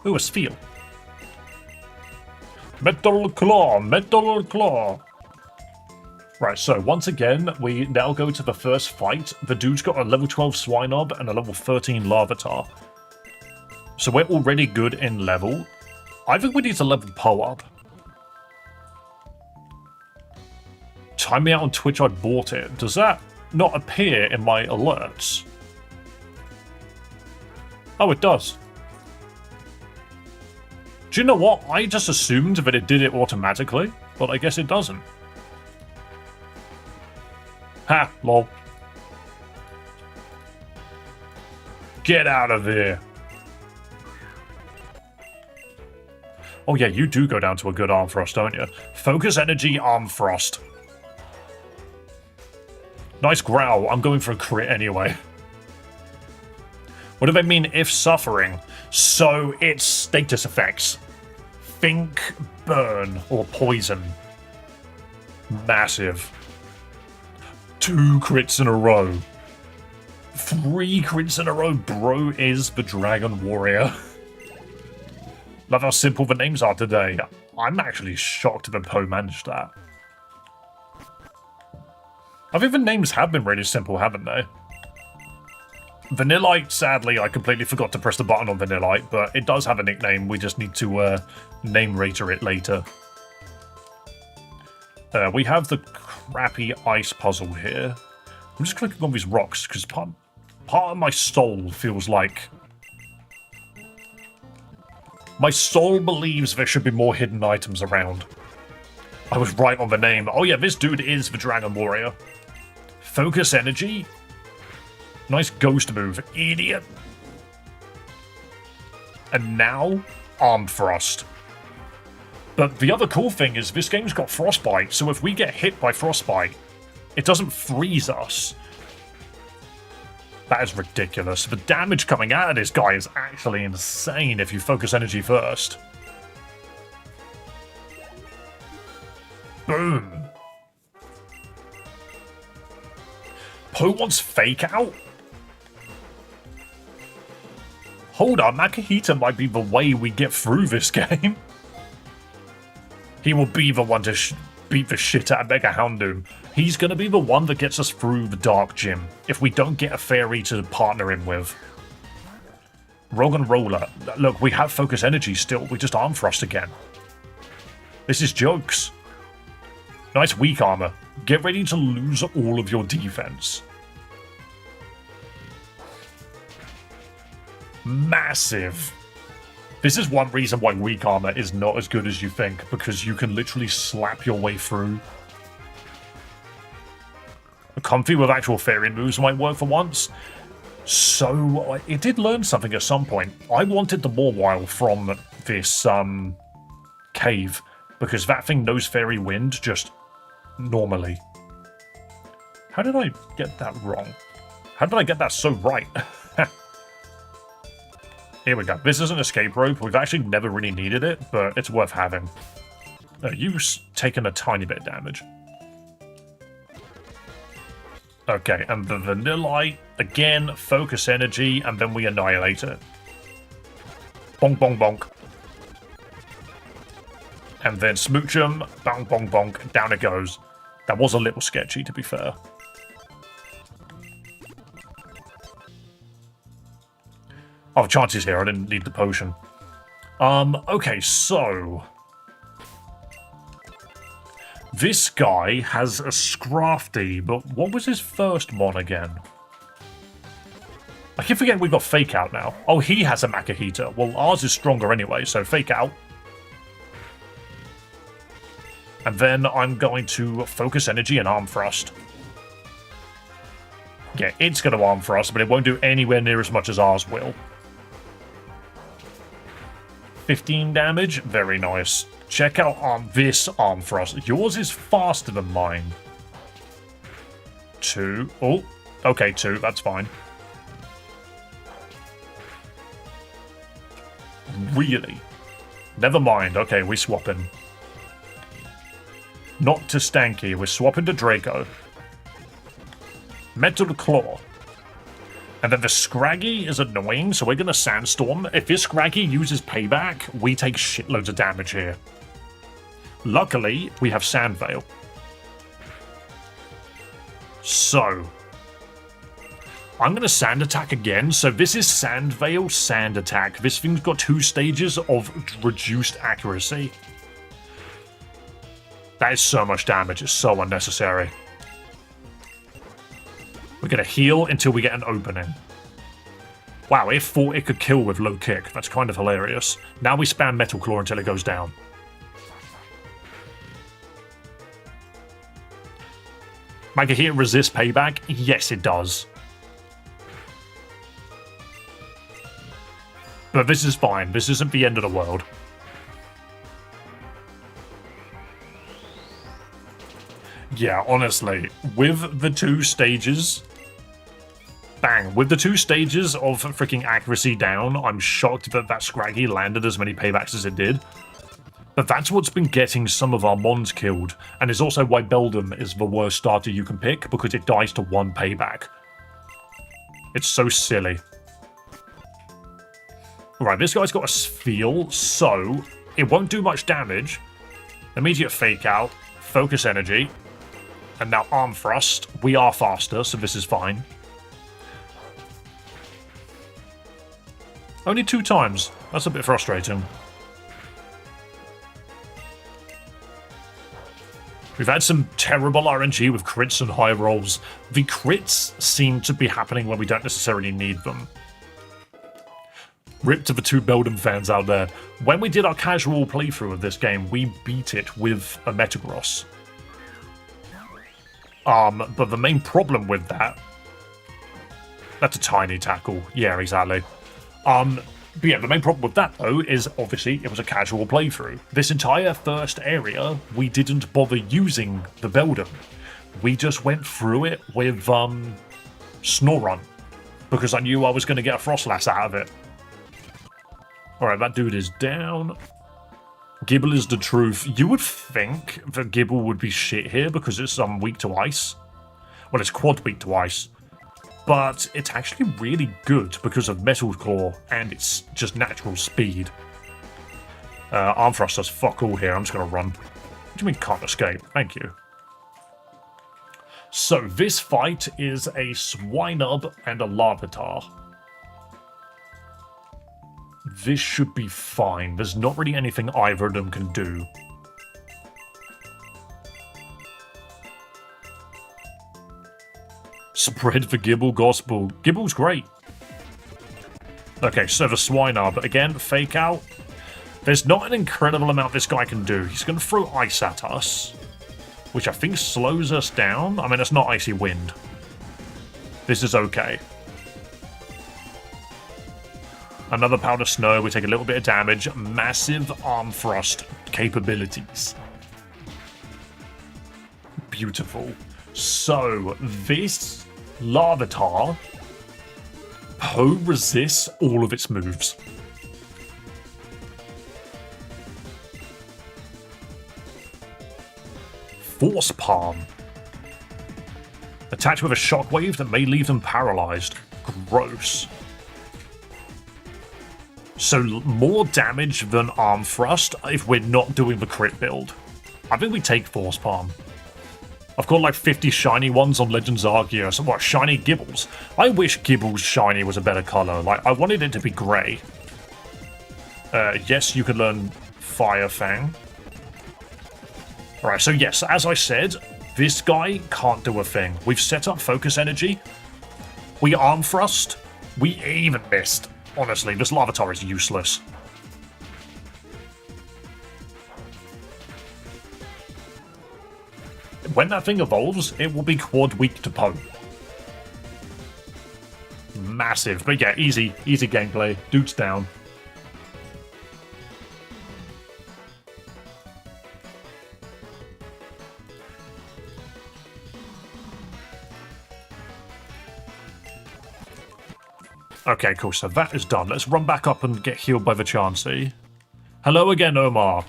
Ooh, a Sphere. Metal Claw, Metal Claw. Right, so once again, we now go to the first fight. The dude's got a level 12 Swinub and a level 13 Larvitar. So we're already good in level. I think we need to level Poe up. Time me out on Twitch, I bought it. Does that not appear in my alerts? Oh, it does. Do you know what? I just assumed that it did it automatically, but I guess it doesn't. Ha, lol. Get out of here. Oh yeah, you do go down to a good Arm Frost, don't you? Focus Energy, Arm Frost. Nice growl. I'm going for a crit anyway. What do they mean if suffering? So it's status effects. Think, burn, or poison. Massive. 2 crits in a row. 3 crits in a row. Bro is the Dragon Warrior. Love how simple the names are today. I'm actually shocked that Poe managed that. I think the names have been really simple, haven't they? Vanillite, sadly, I completely forgot to press the button on Vanillite, but it does have a nickname. We just need to name rater it later. We have the crappy ice puzzle here. I'm just clicking on these rocks because part of my soul feels like... My soul believes there should be more hidden items around. I was right on the name. Oh yeah, this dude is the Dragon Warrior. Focus Energy. Nice ghost move, idiot. And now, Arm Frost. But the other cool thing is this game's got Frostbite, so if we get hit by Frostbite, it doesn't freeze us. That is ridiculous. The damage coming out of this guy is actually insane if you focus energy first. Boom. Who wants fake out? Hold on, Makahita might be the way we get through this game. He will be the one to beat the shit out of Mega Houndoom. He's going to be the one that gets us through the Dark Gym if we don't get a fairy to partner him with. Rogan Roller. Look, we have focus energy still. We just arm thrust again. This is jokes. Nice weak armor. Get ready to lose all of your defense. Massive. This is one reason why weak armor is not as good as you think, because you can literally slap your way through. Comfy with actual fairy moves might work for once. So, it did learn something at some point. I wanted the Mawile from this cave, because that thing knows fairy wind just normally. How did I get that wrong? How did I get that so right? Here we go. This is an escape rope. We've actually never really needed it, but it's worth having. You've taken a tiny bit of damage. Okay, and the Vanillite, again, focus energy, and then we annihilate it. Bonk, bonk, bonk. And then smooch him, bonk, bonk, bonk, down it goes. That was a little sketchy, to be fair. Oh, chances here, I didn't need the potion. Okay, so... This guy has a Scrafty, but what was his first mon again? I keep forgetting we've got Fake Out now. Oh, he has a Makahita. Well, ours is stronger anyway, so Fake Out. And then I'm going to Focus Energy and Arm Thrust. Yeah, it's going to Arm Thrust, but it won't do anywhere near as much as ours will. 15 damage, very nice. Check out this Arm Thrust. Yours is faster than mine. 2. Oh, okay, 2, that's fine. Really? Never mind, okay, we're swapping. Not to Stanky, we're swapping to Draco. Metal Claw. And then the Scraggy is annoying, so we're going to Sandstorm. If this Scraggy uses Payback, we take shitloads of damage here. Luckily, we have Sand Veil. So, I'm going to Sand Attack again. So this is Sand Veil, Sand Attack. This thing's got 2 stages of reduced accuracy. That is so much damage, it's so unnecessary. We're going to heal until we get an opening. Wow, it thought it could kill with low kick. That's kind of hilarious. Now we spam Metal Claw until it goes down. Makahita resist payback? Yes, it does. But this is fine. This isn't the end of the world. Yeah, honestly, with the 2 stages... Bang. With the 2 stages of freaking accuracy down, I'm shocked that that Scraggy landed as many paybacks as it did. But that's what's been getting some of our mons killed, and is also why Beldum is the worst starter you can pick, because it dies to 1 payback. It's so silly. Right, this guy's got a Spheal, so it won't do much damage. Immediate Fake Out, Focus Energy, and now Arm Thrust. We are faster, so this is fine. Only 2 times. That's a bit frustrating. We've had some terrible RNG with crits and high rolls. The crits seem to be happening when we don't necessarily need them. Rip to the 2 Beldum fans out there. When we did our casual playthrough of this game, we beat it with a Metagross. But the main problem with that... That's a tiny tackle. Yeah, exactly. But yeah, the main problem with that, though, is obviously it was a casual playthrough. This entire first area, we didn't bother using the Beldum. We just went through it with Snorunt, because I knew I was going to get a Frostlass out of it. Alright, that dude is down. Gibble is the truth. You would think that Gibble would be shit here because it's weak to ice. Well, it's quad weak to ice. but it's actually really good because of Metal Claw and its just natural speed. Arm Thrust does fuck all here. I'm just going to run. What do you mean can't escape? Thank you. So this fight is a Swinub and a Larvitar. This should be fine. There's not really anything either of them can do. Spread the Gibble Gospel. Gibble's great. Okay, so the Swinub. Again, fake out. There's not an incredible amount this guy can do. He's going to throw ice at us, which I think slows us down. I mean, it's not Icy Wind. This is okay. Another Powder Snow. We take a little bit of damage. Massive Arm Thrust capabilities. Beautiful. So, this Larvitar resists all of its moves. Force Palm. Attach with a shockwave that may leave them paralyzed. Gross. So more damage than Arm Thrust if we're not doing the crit build. I think we take Force Palm. I've got like 50 shiny ones on Legends Arceus. What, shiny Gibbles? I wish Gibbles shiny was a better color. Like, I wanted it to be grey. Yes, you can learn Fire Fang. Alright, so yes, as I said, this guy can't do a thing. We've set up Focus Energy. We Arm Thrust. We even missed. Honestly, this Larvitar is useless. When that thing evolves, it will be quad weak to Poe. Massive. But yeah, easy gameplay. Dude's down. Okay, cool. So that is done. Let's run back up and get healed by the Chansey. Hello again, Omar.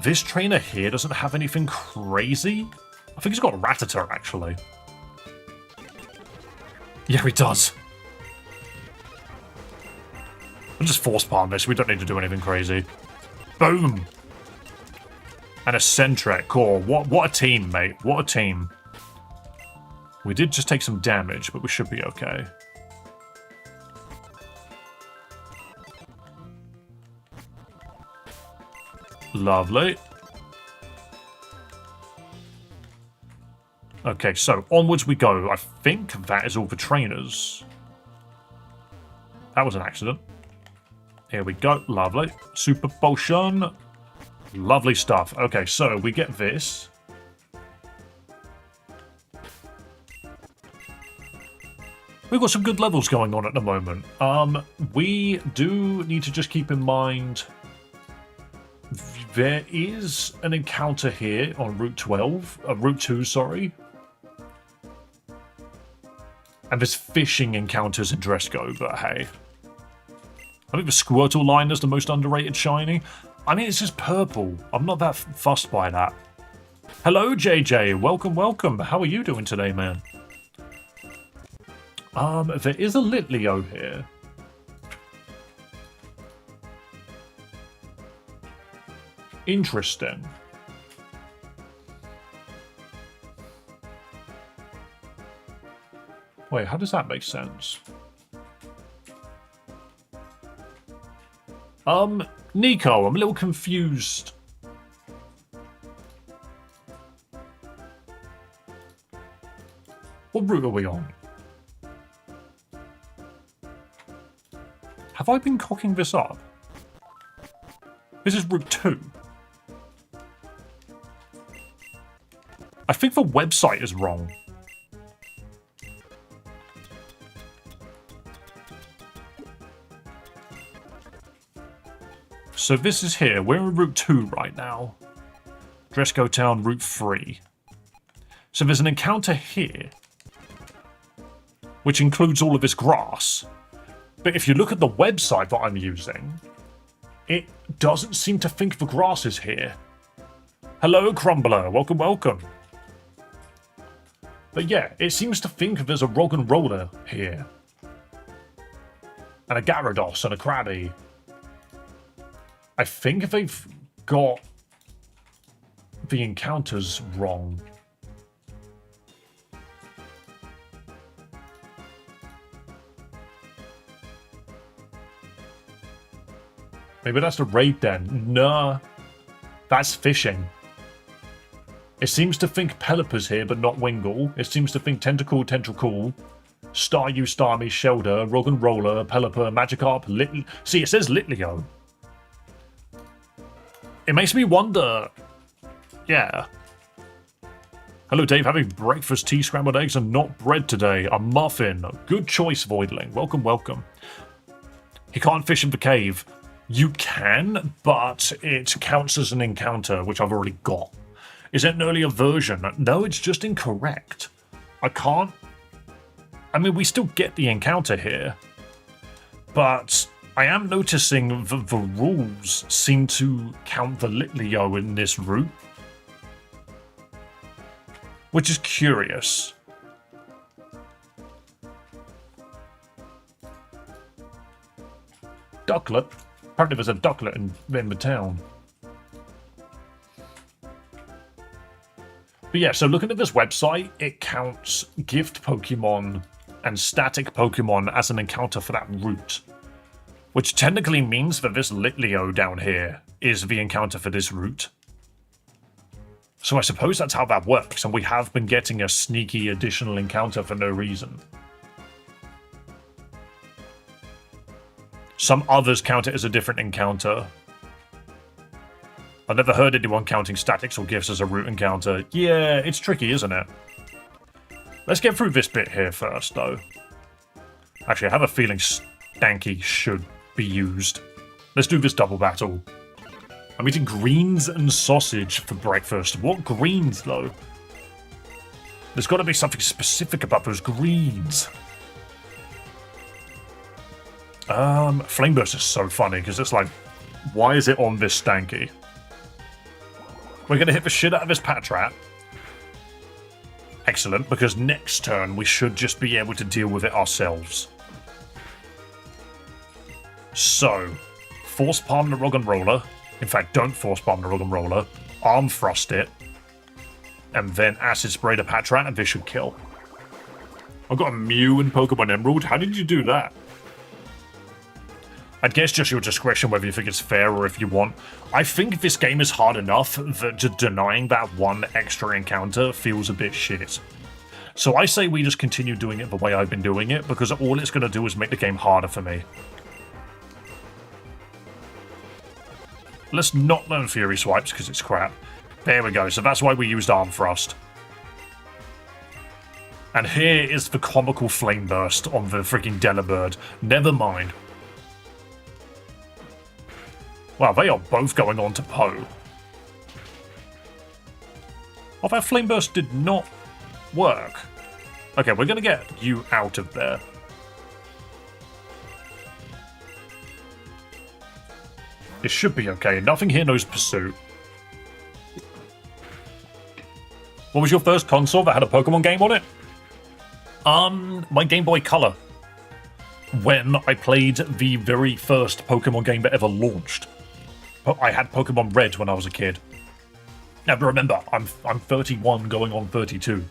This trainer here doesn't have anything crazy. I think he's got Rattata, actually. Yeah, he does. We'll just force palm this. We don't need to do anything crazy. Boom! And a Sentret core. What a team, mate. What a team. We did just take some damage, but we should be okay. Lovely. Okay, so onwards we go. I think that is all the trainers. That was an accident. Here we go. Lovely. Super Potion. Lovely stuff. Okay, so we get this. We've got some good levels going on at the moment. We do need to just keep in mind there is an encounter here on Route 12, Route 2, sorry. And there's fishing encounters in Dresco, but hey. I think the Squirtle line is the most underrated shiny. I mean, it's just purple. I'm not that fussed by that. Hello, JJ. Welcome, welcome. How are you doing today, man? There is a Litleo here. Interesting. Wait, how does that make sense? Nico, I'm a little confused. What route are we on? Have I been cocking this up? This is Route 2. I think the website is wrong. So this is here. We're in Route 2 right now. Dresco Town, Route 3. So there's an encounter here, which includes all of this grass. But if you look at the website that I'm using, it doesn't seem to think the grass is here. Hello, Crumbler. Welcome, welcome. But yeah, it seems to think there's a Rock and Roller here. And a Gyarados and a Krabby. I think they've got the encounters wrong. Maybe that's the raid then. Nah, that's fishing. It seems to think Pelipper's here, but not Wingull. It seems to think Tentacool, Staryu, Starmie, Shelder, Rock and Roller, Pelipper, Magikarp, See, it says Litleo. It makes me wonder. Yeah. Hello, Dave. Having breakfast, tea, scrambled eggs, and not bread today. A muffin. Good choice, Voidling. Welcome, welcome. He can't fish in the cave. You can, but it counts as an encounter, which I've already got. Is it an earlier version? No, it's just incorrect. I can't... I mean, we still get the encounter here. But I am noticing the rules seem to count the Litleo in this route. Which is curious. Ducklet? Apparently there's a Ducklet in the town. But yeah, so looking at this website, it counts gift Pokemon and static Pokemon as an encounter for that route. Which technically means that this Litleo down here is the encounter for this route. So I suppose that's how that works, and we have been getting a sneaky additional encounter for no reason. Some others count it as a different encounter. I've never heard anyone counting statics or gifts as a route encounter. Yeah, it's tricky, isn't it? Let's get through this bit here first, though. Actually, I have a feeling Stanky should be used. Let's do this double battle. I'm eating greens and sausage for breakfast. What greens, though? There's got to be something specific about those greens. Flameburst is so funny, because it's like, why is it on this Stanky? We're going to hit the shit out of this Patrat. Excellent, because next turn we should just be able to deal with it ourselves. So, Force Palm the Rock and Roller. In fact, don't Force Palm the Rock and Roller. Arm Thrust it. And then Acid Spray the Patrat, and this should kill. I've got a Mew in Pokemon Emerald. How did you do that? I guess just your discretion whether you think it's fair or if you want. I think this game is hard enough that just denying that one extra encounter feels a bit shit. So I say we just continue doing it the way I've been doing it, because all it's going to do is make the game harder for me. Let's not learn Fury Swipes because it's crap. There we go, so that's why we used Arm Thrust. And here is the comical Flame Burst on the freaking Delibird. Never mind. Wow, they are both going on to Poe. Oh, that Flame Burst did not work. Okay, we're going to get you out of there. It should be okay. Nothing here knows Pursuit. What was your first console that had a Pokemon game on it? My Game Boy Color. When I played the very first Pokemon game that ever launched. I had Pokemon Red when I was a kid. Now remember, I'm 31 going on 32.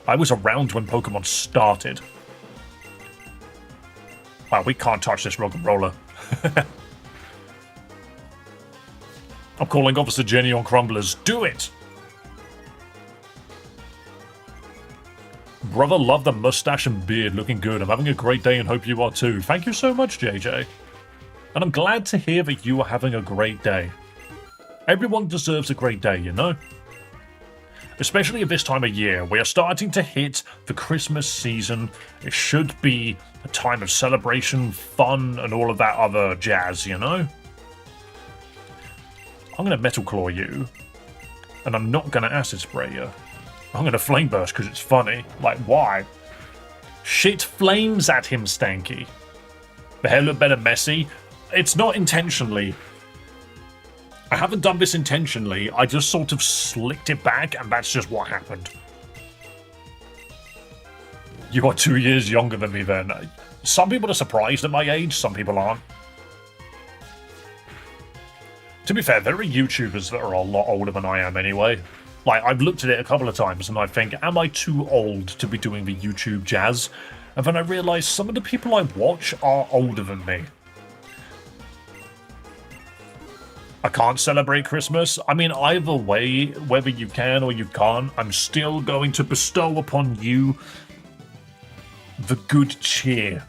I was around when Pokemon started. Wow, we can't touch this Rock and Roller. I'm calling Officer Jenny on Crumblers. Do it! Brother, love the mustache and beard. Looking good. I'm having a great day and hope you are too. Thank you so much, JJ. And I'm glad to hear that you are having a great day. Everyone deserves a great day, you know? Especially at this time of year. We are starting to hit the Christmas season. It should be a time of celebration, fun, and all of that other jazz, you know? I'm going to Metal Claw you. And I'm not going to Acid Spray you. I'm going to Flame Burst because it's funny. Like, why? Shit flames at him, Stanky. The hair look better messy. It's not intentionally. I haven't done this intentionally. I just sort of slicked it back, and that's just what happened. You are 2 years younger than me then. Some people are surprised at my age, some people aren't. To be fair, there are YouTubers that are a lot older than I am anyway. Like, I've looked at it a couple of times and I think, am I too old to be doing the YouTube jazz? And then I realise some of the people I watch are older than me. I can't celebrate Christmas. I mean, either way, whether you can or you can't, I'm still going to bestow upon you the good cheer,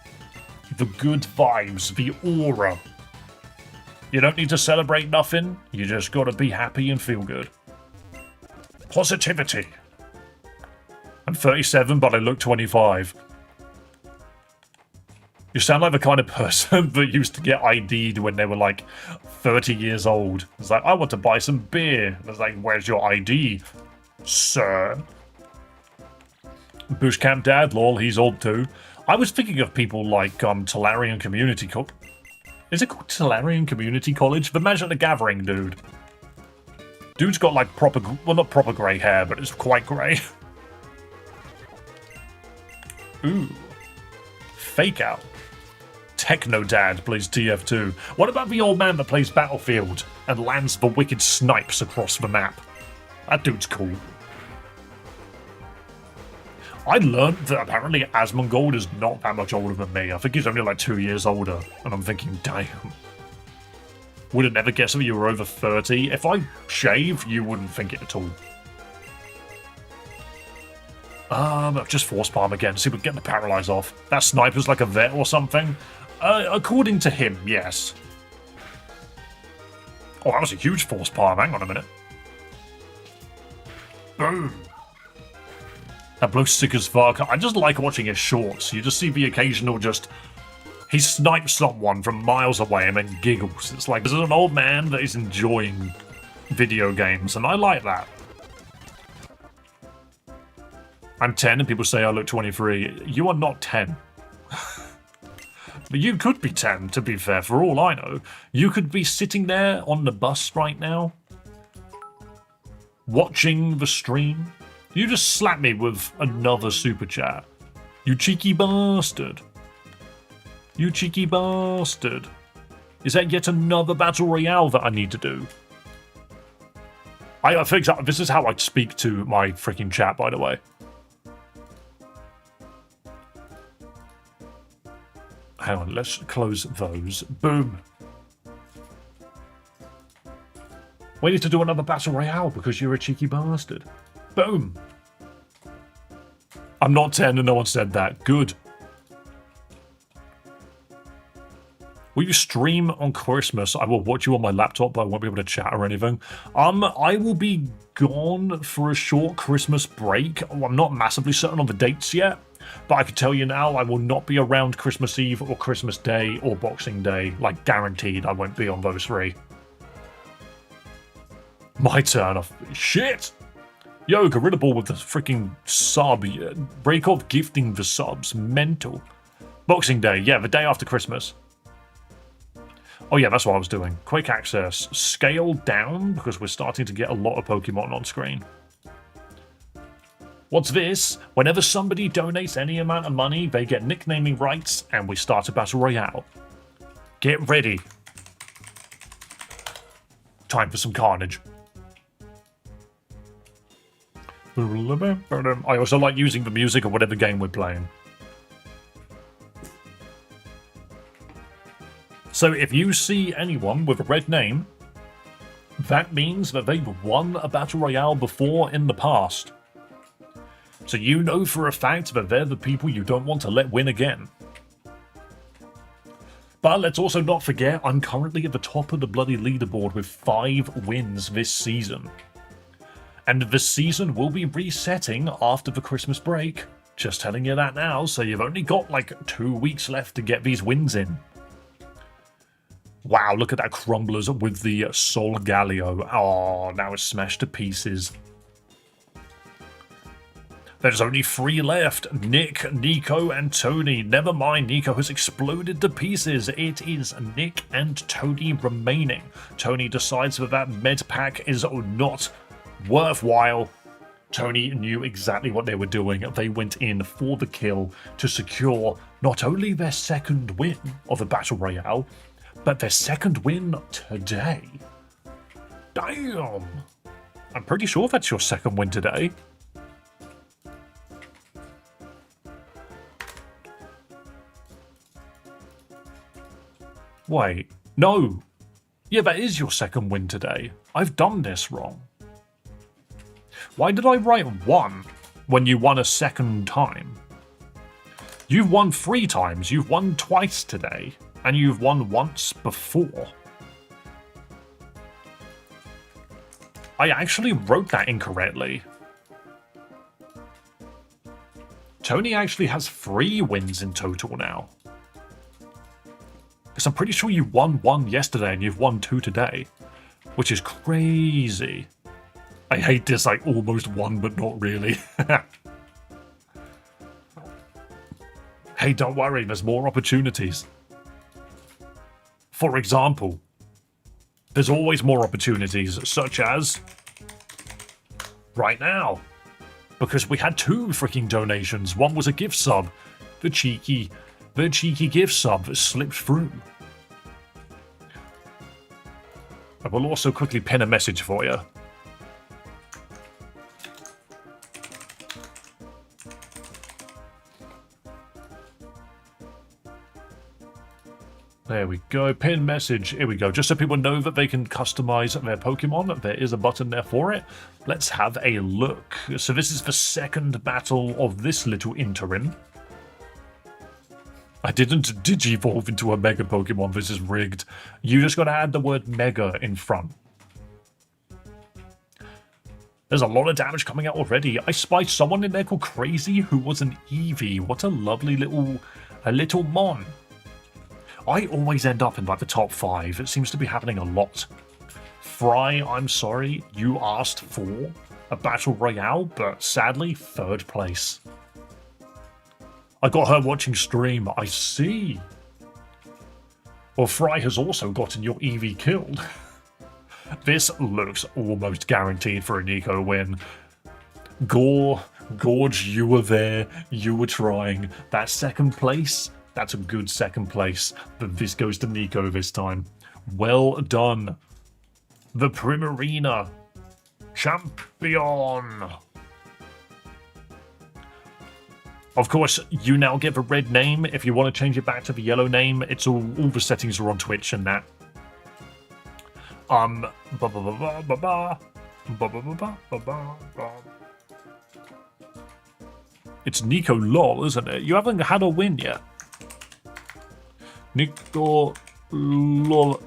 the good vibes, the aura. You don't need to celebrate nothing, you just gotta be happy and feel good. Positivity. I'm 37, but I look 25. You sound like the kind of person that used to get ID'd when they were like 30 years old. It's like, I want to buy some beer. And it's like, where's your ID, sir? Bush Camp Dad, lol, he's old too. I was thinking of people like Talarian Community College. Is it called Talarian Community College? The Magic the Gathering dude. Dude's got like proper, well, not proper grey hair, but it's quite grey. Ooh. Fake out. Techno Dad plays TF2. What about the old man that plays Battlefield and lands the wicked snipes across the map? That dude's cool. I learned that apparently Asmongold is not that much older than me. I think he's only like 2 years older. And I'm thinking, damn. Would have never guessed that you were over 30. If I shave, you wouldn't think it at all. Just force palm again, see if we can get the paralyze off. That sniper's like a vet or something. According to him, yes. Oh, that was a huge force palm. Hang on a minute. Boom. That bloke's sick as fuck. I just like watching his shorts. You just see the occasional just... He snipes someone from miles away and then giggles. It's like, this is an old man that is enjoying video games, and I like that. I'm 10 and people say I look 23. You are not 10. But you could be 10, to be fair, for all I know. You could be sitting there on the bus right now, watching the stream. You just slap me with another super chat. You cheeky bastard. You cheeky bastard. Is that yet another battle royale that I need to do? For example, this is how I speak to my freaking chat, by the way. Hang on, let's close those. Boom. We need to do another battle royale because you're a cheeky bastard. Boom. I'm not 10 and no one said that. Good. Will you stream on Christmas? I will watch you on my laptop, but I won't be able to chat or anything. I will be gone for a short Christmas break. I'm not massively certain on the dates yet, but I can tell you now I will not be around Christmas Eve or Christmas Day or Boxing Day. Like, guaranteed I won't be on those three. My turn. Shit! Yo, Gorilla Ball with the freaking sub. Break off gifting the subs. Mental. Boxing Day. Yeah, the day after Christmas. Oh yeah, that's what I was doing. Quick access. Scale down because we're starting to get a lot of Pokemon on screen. What's this? Whenever somebody donates any amount of money, they get nicknaming rights and we start a battle royale. Get ready. Time for some carnage. I also like using the music of whatever game we're playing. So if you see anyone with a red name, that means that they've won a battle royale before in the past. So you know for a fact that they're the people you don't want to let win again. But let's also not forget, I'm currently at the top of the bloody leaderboard with 5 wins this season. And the season will be resetting after the Christmas break. Just telling you that now, so you've only got like 2 weeks left to get these wins in. Wow, look at that Crumblers with the Sol Galio. Oh, now it's smashed to pieces. There's only 3 left. Nick, Nico, and Tony. Never mind, Nico has exploded to pieces. It is Nick and Tony remaining. Tony decides that med pack is not worthwhile. Tony knew exactly what they were doing. They went in for the kill to secure not only their second win of the Battle Royale, but their second win today. Damn! I'm pretty sure that's your second win today. Wait, no. Yeah, that is your second win today. I've done this wrong. Why did I write 1 when you won a second time? You've won 3 times, you've won twice today, and you've won once before. I actually wrote that incorrectly. Tony actually has 3 wins in total now. Because I'm pretty sure you won 1 yesterday and you've won 2 today. Which is crazy. I hate this, like, almost won, but not really. Hey, don't worry, there's more opportunities. For example, there's always more opportunities, such as right now. Because we had 2 freaking donations. One was a gift sub. The cheeky gift sub that slipped through. I will also quickly pin a message for you. There we go, pin message, here we go. Just so people know that they can customize their Pokemon, there is a button there for it. Let's have a look. So this is the second battle of this little interim. I didn't digivolve into a Mega Pokemon, this is rigged. You just gotta add the word Mega in front. There's a lot of damage coming out already. I spied someone in there called Crazy who was an Eevee. What a lovely little mon. I always end up in like the top 5. It seems to be happening a lot. Fry, I'm sorry, you asked for a Battle Royale, but sadly, 3rd place. I got her watching stream, I see. Well, Fry has also gotten your Eevee killed. This looks almost guaranteed for a Nico win. Gorge, you were there, you were trying. That 2nd place, that's a good 2nd place, but this goes to Nico this time. Well done. The Primarina champion. Of course, you now get the red name. If you want to change it back to the yellow name, it's all the settings are on Twitch and that. It's Nico LOL, isn't it? You haven't had a win yet. Nico LOL.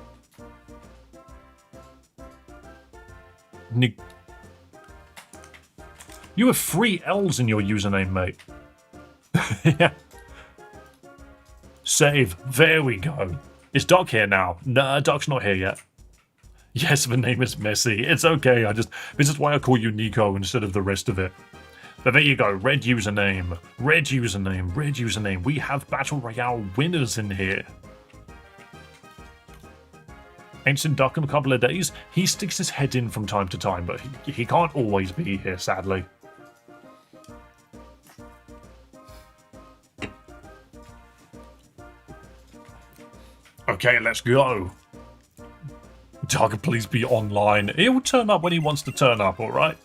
You have 3 L's in your username, mate. Yeah. Save. There we go. Is Doc here now? Nah, Doc's not here yet. Yes, the name is messy. It's okay. This is why I call you Nico instead of the rest of it. But there you go. Red username. Red username. Red username. We have Battle Royale winners in here. Ancient Duck in a couple of days. He sticks his head in from time to time, but he can't always be here, sadly. Okay, let's go. Doug, please be online. He'll turn up when he wants to turn up, alright?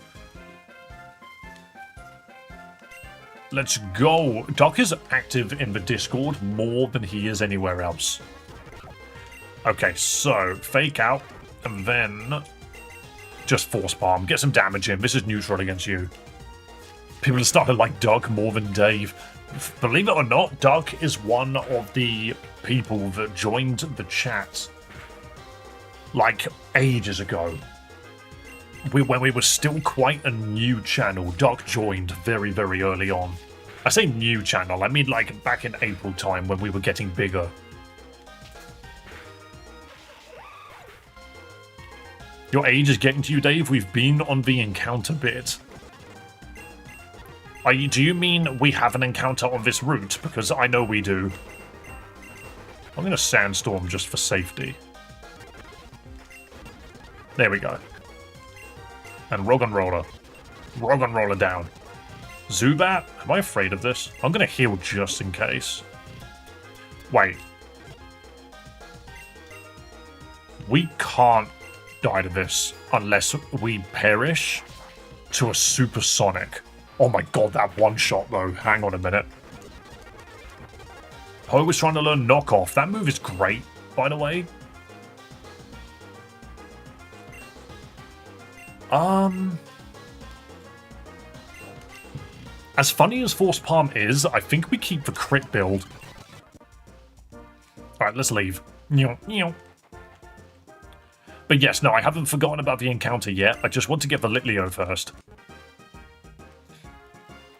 Let's go. Doc is active in the Discord more than he is anywhere else. Okay, so fake out and then just force palm. Get some damage in. This is neutral against you. People have started like Doug more than Dave. Believe it or not, Doug is one of the people that joined the chat like ages ago. When we were still quite a new channel, Doc joined very, very early on. I say new channel, I mean like back in April time when we were getting bigger. Your age is getting to you, Dave. We've been on the encounter bit. Do you mean we have an encounter on this route? Because I know we do. I'm going to sandstorm just for safety. There we go. And Rogan Roller. We're gonna roll it down. Zubat? Am I afraid of this? I'm gonna heal just in case. Wait. We can't die to this unless we perish to a supersonic. Oh my god, that one shot though. Hang on a minute. Poe was trying to learn knockoff. That move is great, by the way. As funny as Force Palm is, I think we keep the crit build. Alright, let's leave. But yes, no, I haven't forgotten about the encounter yet. I just want to get the Litleo first.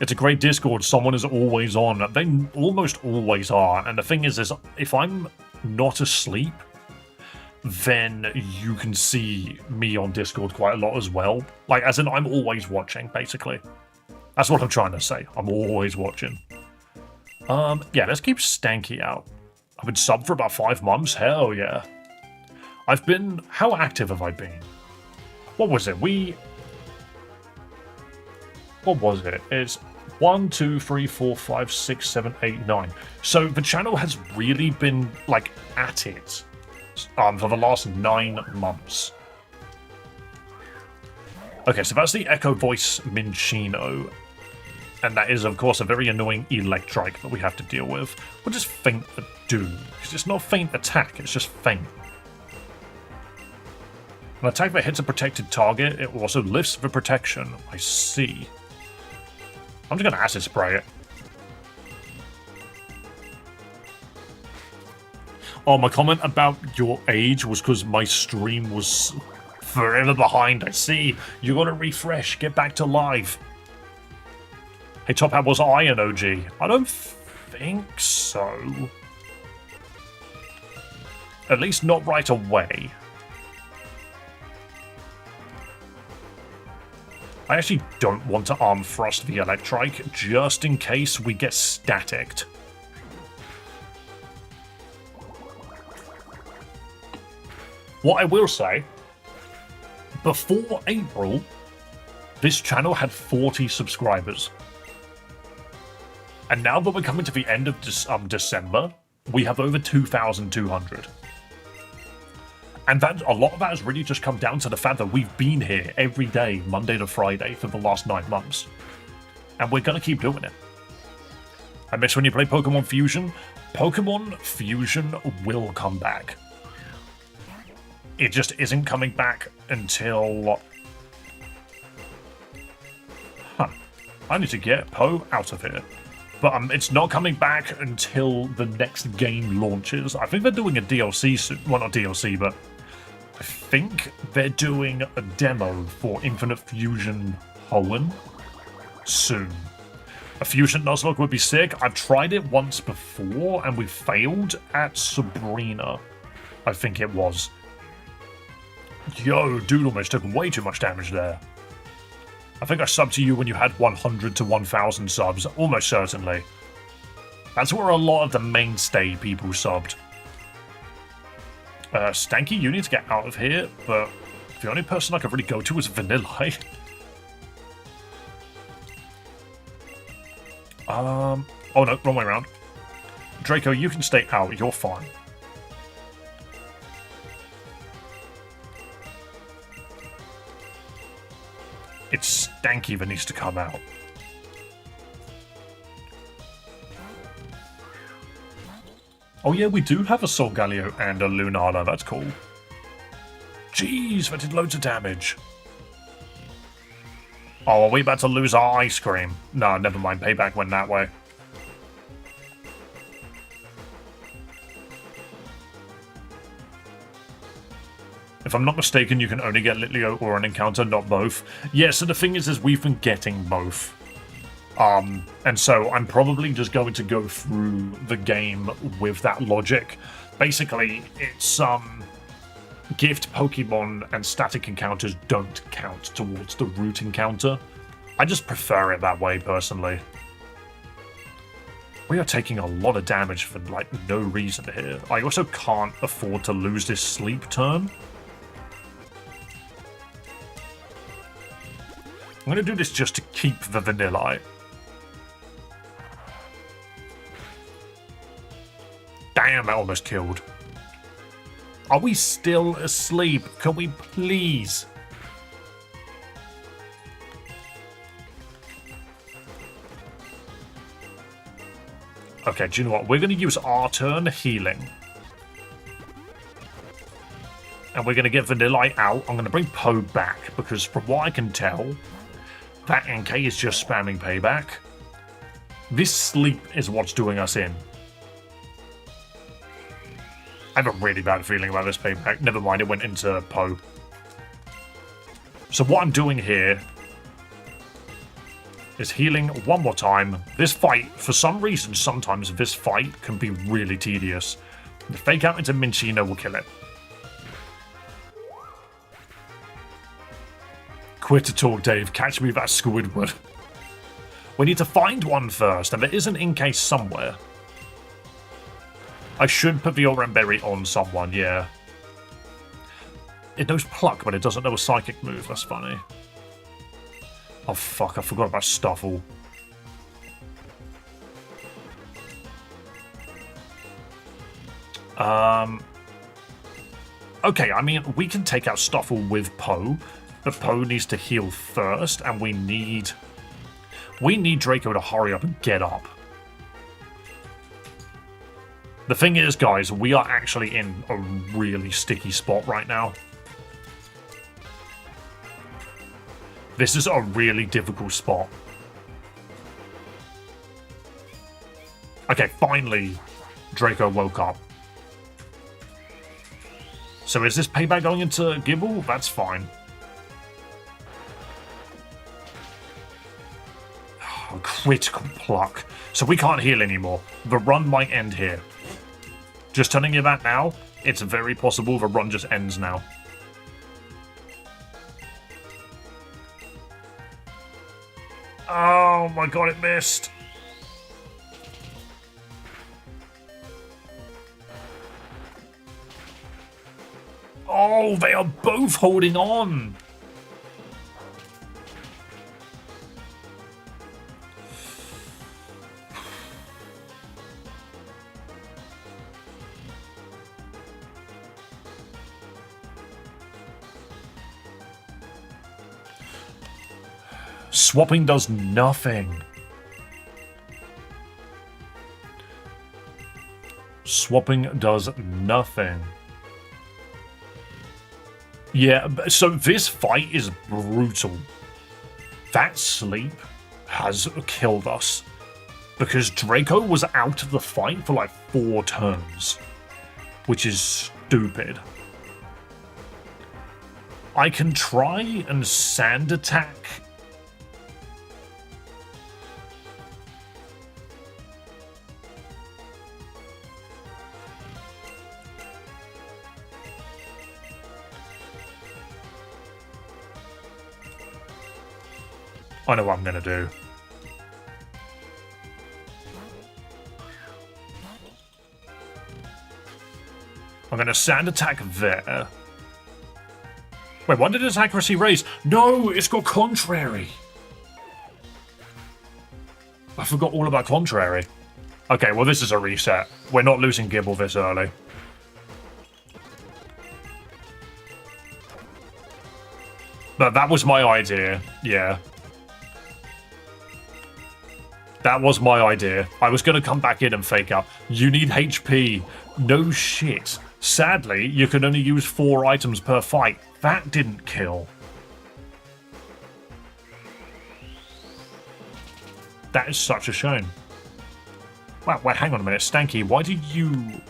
It's a great Discord. Someone is always on. They almost always are. And the thing is if I'm not asleep, then you can see me on Discord quite a lot as well. Like, as in, I'm always watching, basically. That's what I'm trying to say. I'm always watching. Yeah, let's keep Stanky out. I've been subbed for about 5 months. Hell yeah. I've been... How active have I been? What was it? What was it? It's 1, 2, 3, 4, 5, 6, 7, 8, 9. So the channel has really been, like, at it for the last 9 months. Okay, so that's the Echo Voice Minccino. And that is, of course, a very annoying Electrike that we have to deal with. What does Feint do? Because it's not Feint Attack, it's just Feint. An attack that hits a protected target, it also lifts the protection. I see. I'm just going to Acid Spray it. Oh, my comment about your age was because my stream was forever behind. I see. You got to refresh. Get back to live. Hey, Tophat, was I an OG? I don't think so. At least not right away. I actually don't want to Arm Frost the Electrike, just in case we get staticked. What I will say, before April, this channel had 40 subscribers. And now that we're coming to the end of December, we have over 2,200. And a lot of that has really just come down to the fact that we've been here every day, Monday to Friday, for the last 9 months. And we're going to keep doing it. I miss when you play Pokemon Fusion. Pokemon Fusion will come back. It just isn't coming back until... I need to get Poe out of here. But it's not coming back until the next game launches. I think they're doing a DLC soon. Well, not DLC, but I think they're doing a demo for Infinite Fusion Hoenn soon. A Fusion Nuzlocke would be sick. I've tried it once before, and we failed at Sabrina, I think it was. Yo, dude almost took way too much damage there. I think I subbed to you when you had 100 to 1,000 subs, almost certainly. That's where a lot of the mainstay people subbed. Stanky, you need to get out of here, but the only person I could really go to is Vanilla. Oh no, wrong way around. Draco, you can stay out, you're fine. It's Stanky that needs to come out. Oh yeah, we do have a Solgaleo and a Lunala, that's cool. Jeez, that did loads of damage. Oh, are we about to lose our ice cream? No, never mind, payback went that way. If I'm not mistaken, you can only get Litleo or an encounter, not both. Yeah, so the thing is we've been getting both. And so I'm probably just going to go through the game with that logic. Basically, it's, gift Pokemon and static encounters don't count towards the root encounter. I just prefer it that way, personally. We are taking a lot of damage for, like, no reason here. I also can't afford to lose this sleep turn. I'm going to do this just to keep the vanilla. Damn, that almost killed. Are we still asleep? Can we please? Okay, do you know what? We're going to use our turn healing. And we're going to get Vanilla out. I'm going to bring Poe back, because from what I can tell, that NK is just spamming payback. This sleep is what's doing us in. I have a really bad feeling about this payback. Never mind, it went into Poe. So what I'm doing here is healing one more time. This fight, for some reason, sometimes this fight can be really tedious. The fake out into Minchino will kill it. Quit to talk, Dave. Catch me that Squidward. We need to find one first, and there is an NK somewhere. I should put the Oran Berry on someone, yeah. It knows Pluck, but it doesn't know a Psychic move. That's funny. Oh, fuck. I forgot about Stuffle. Okay, I mean, we can take out Stuffle with Poe, but Poe needs to heal first, and we need Draco to hurry up and get up. The thing is, guys, we are actually in a really sticky spot right now. This is a really difficult spot. Okay, finally, Draco woke up. So is this payback going into Gibble? That's fine. Oh, critical pluck. So we can't heal anymore. The run might end here. Just telling you that now, it's very possible the run just ends now. Oh my god, it missed. Oh, they are both holding on. Swapping does nothing. Swapping does nothing. Yeah, so this fight is brutal. That sleep has killed us. Because Draco was out of the fight for like 4 turns. Which is stupid. I can try and sand attack. I know what I'm going to do. I'm going to sand attack there. Wait, why did its accuracy raise? No, it's got contrary. I forgot all about contrary. Okay, well, this is a reset. We're not losing Gibble this early. But that was my idea, yeah. That was my idea. I was going to come back in and fake out. You need HP. No shit. Sadly, you can only use 4 items per fight. That didn't kill. That is such a shame. Wow, wait, hang on a minute. Stanky, why did you...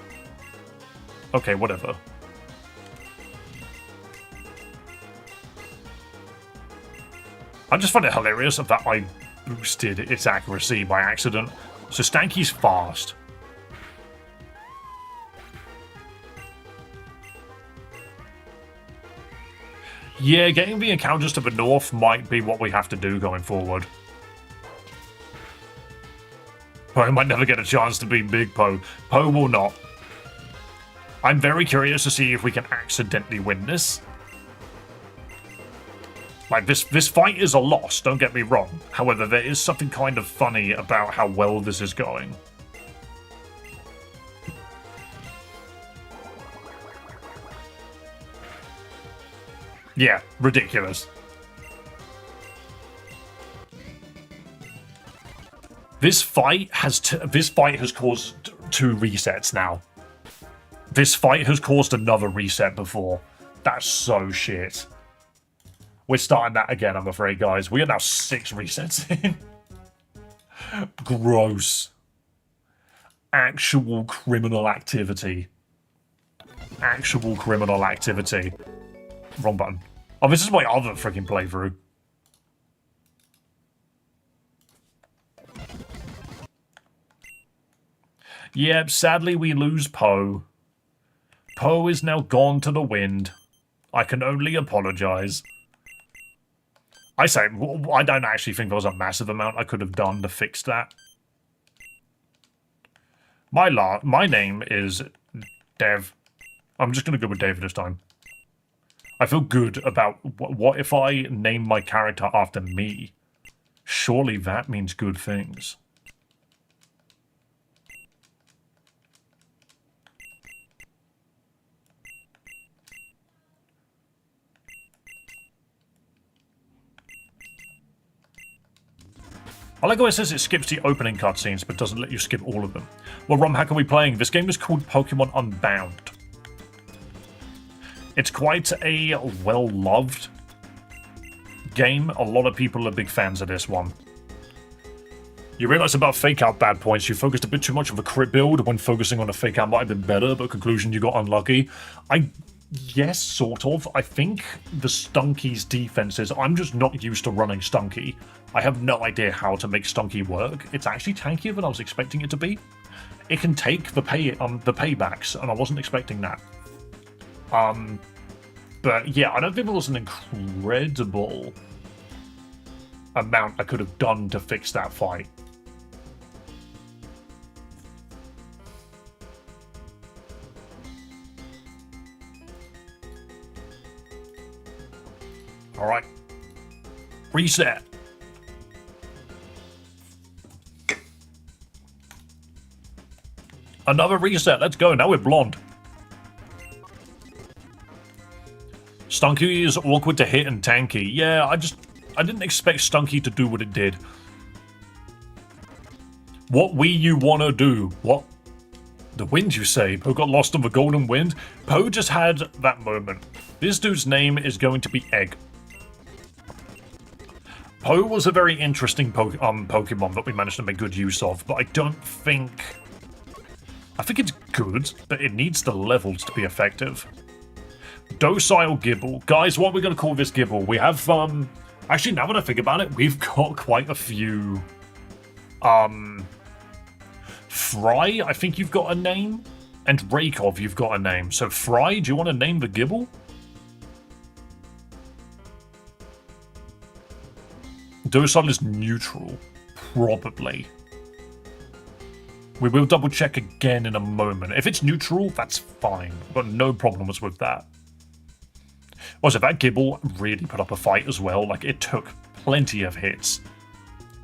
Okay, whatever. I just find it hilarious that I boosted its accuracy by accident. So Stanky's fast. Yeah, getting the encounters to the north might be what we have to do going forward. Poe might never get a chance to beat Big Poe. Poe will not. I'm very curious to see if we can accidentally win this. Like, this fight is a loss, don't get me wrong. However, there is something kind of funny about how well this is going. Yeah, ridiculous. This fight has caused 2 resets now. This fight has caused another reset before. That's so shit. We're starting that again, I'm afraid, guys. We are now 6 resets in. Gross. Actual criminal activity. Actual criminal activity. Wrong button. Oh, this is my other freaking playthrough. Yep, sadly we lose Poe. Poe is now gone to the wind. I can only apologize. I say, I don't actually think there was a massive amount I could have done to fix that. My name is Dev. I'm just going to go with Dave this time. I feel good about what if I name my character after me? Surely that means good things. I like how it says it skips the opening cutscenes, but doesn't let you skip all of them. What ROM hack are we playing? This game is called Pokemon Unbound. It's quite a well-loved game. A lot of people are big fans of this one. You realise about fake-out bad points, you focused a bit too much on the crit build when focusing on a fake-out might have been better, but conclusion you got unlucky. Yes, sort of. I think the Stunky's defenses, I'm just not used to running Stunky. I have no idea how to make Stunky work. It's actually tankier than I was expecting it to be. It can take the paybacks, and I wasn't expecting that. But yeah, I don't think there was an incredible amount I could have done to fix that fight. Alright. Reset. Another reset, let's go, now we're blonde. Stunky is awkward to hit and tanky. Yeah, I didn't expect Stunky to do what it did. What you wanna do? What? The wind, you say? Poe got lost on the golden wind? Poe just had that moment. This dude's name is going to be Egg. Poe was a very interesting Pokemon that we managed to make good use of, but I think it's good, but it needs the levels to be effective. Docile Gibble. Guys, what are we going to call this Gibble? We have, actually, now that I think about it, we've got quite a few, Fry, I think you've got a name, and Rakov, you've got a name. So, Fry, do you want to name the Gibble? Docile is neutral, probably. We will double check again in a moment. If it's neutral, that's fine. I've got no problems with that. Also, that Gibble really put up a fight as well. Like, it took plenty of hits.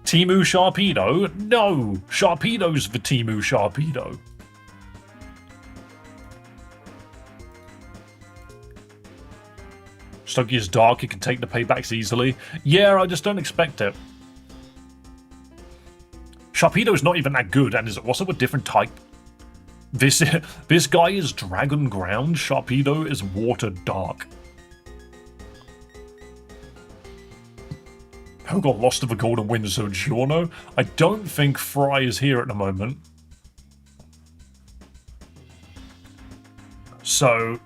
Timu Sharpedo? No! Sharpedo's the Timu Sharpedo. Stunky is dark, it can take the paybacks easily. Yeah, I just don't expect it. Sharpedo's not even that good, and is also a different type. This guy is Dragon Ground, Sharpedo is Water Dark. Who got lost to the Golden Wind Sojourner? I don't think Fry is here at the moment. So,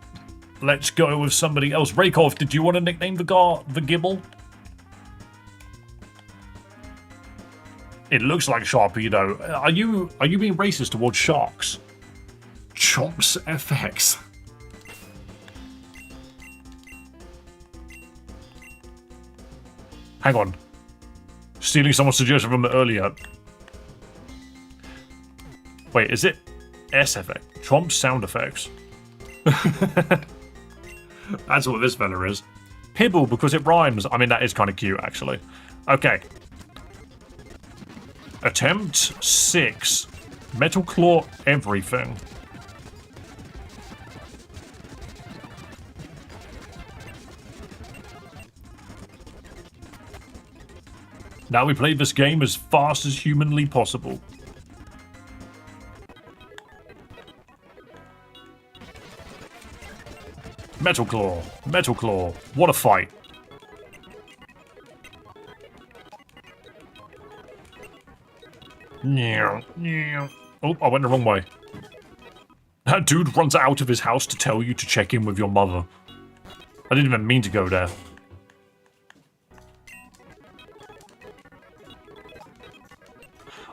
let's go with somebody else. Rakov, did you want to nickname the Gibble? It looks like Sharpedo. Are you being racist towards sharks? Chomps FX. Hang on. Stealing someone's suggestion from earlier. Wait, is it SFX? Chomp sound effects. That's what this fella is. Pibble, because it rhymes. I mean, that is kind of cute, actually. Okay. Attempt 6. Metal Claw everything. Now we play this game as fast as humanly possible. Metal Claw. Metal Claw. What a fight. Oh, I went the wrong way. That dude runs out of his house to tell you to check in with your mother. I didn't even mean to go there.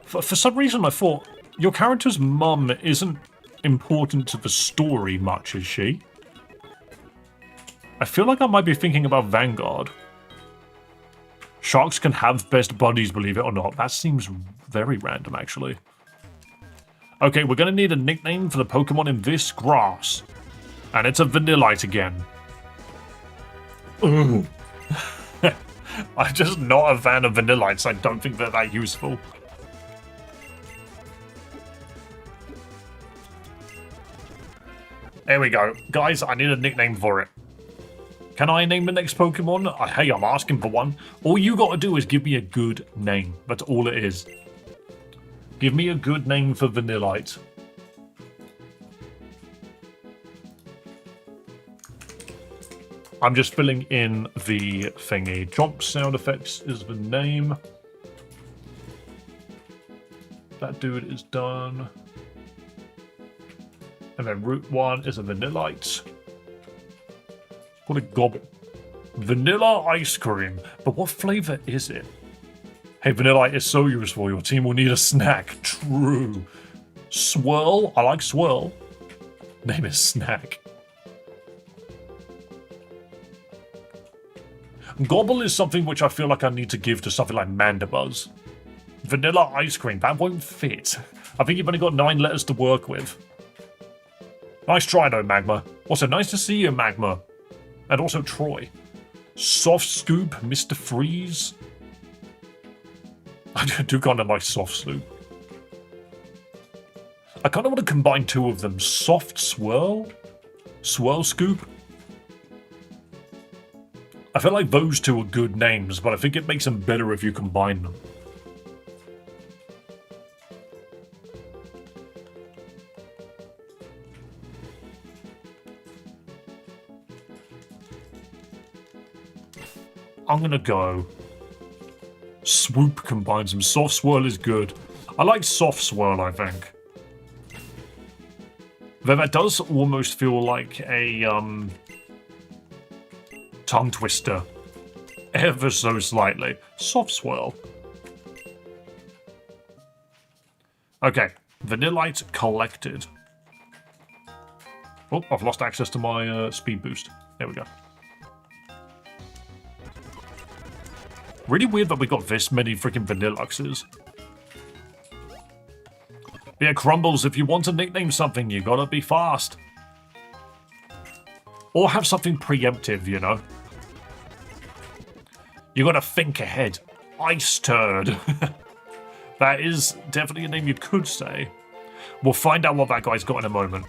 For some reason I thought, your character's mum isn't important to the story much, is she? I feel like I might be thinking about Vanguard. Sharks can have best buddies, believe it or not. That seems very random, actually. Okay, we're going to need a nickname for the Pokemon in this grass. And it's a Vanillite again. Ooh. I'm just not a fan of Vanillites. I don't think they're that useful. There we go. Guys, I need a nickname for it. Can I name the next Pokemon? Hey, I'm asking for one. All you gotta do is give me a good name. That's all it is. Give me a good name for Vanillite. I'm just filling in the thingy. Jump sound effects is the name. That dude is done. And then Route 1 is a Vanillite. What a gobble. Vanilla ice cream. But what flavor is it? Hey, Vanillite is so useful. Your team will need a snack. True. Swirl. I like Swirl. Name is Snack. Gobble is something which I feel like I need to give to something like Mandibuzz. Vanilla ice cream. That won't fit. I think you've only got 9 letters to work with. Nice try though, Magma. Also, nice to see you, Magma. And also Troy. Soft Scoop, Mr. Freeze. I do kind of like Soft Scoop. I kind of want to combine 2 of them. Soft Swirl? Swirl Scoop? I feel like those 2 are good names, but I think it makes them better if you combine them. I'm gonna go Swoop combines them. Soft Swirl is good. I like Soft Swirl, I think. Though that does almost feel like a tongue twister. Ever so slightly. Soft Swirl. Okay. Vanillite collected. Oh, I've lost access to my speed boost. There we go. Really weird that we got this many freaking Vaniluxes. Yeah, Crumbles, if you want to nickname something, you gotta be fast. Or have something preemptive, you know? You gotta think ahead. Ice Turd. That is definitely a name you could say. We'll find out what that guy's got in a moment.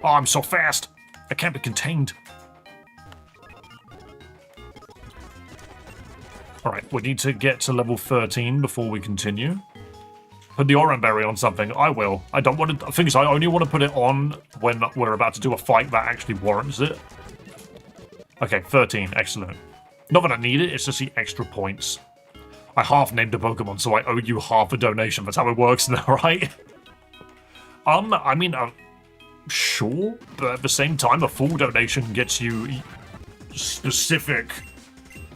Oh, I'm so fast. I can't be contained. Alright, we need to get to level 13 before we continue. Put the Oran Berry on something. I will. I don't want to... The thing is, I only want to put it on when we're about to do a fight that actually warrants it. Okay, 13. Excellent. Not that I need it, it's just the extra points. I half-named a Pokemon, so I owe you half a donation. That's how it works now, right? I mean, sure, but at the same time, a full donation gets you specific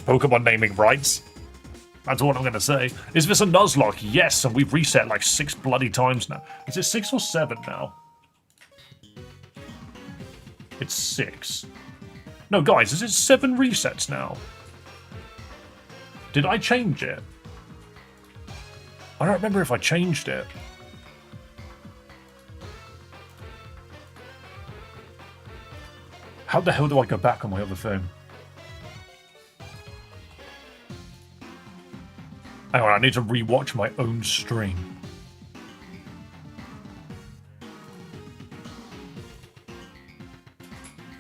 Pokemon naming rights. That's what I'm going to say. Is this a Nuzlocke? Yes, and we've reset like 6 bloody times now. Is it 6 or 7 now? It's 6. No, guys, is it 7 resets now? Did I change it? I don't remember if I changed it. How the hell do I go back on my other thing? Hang on, I need to rewatch my own stream.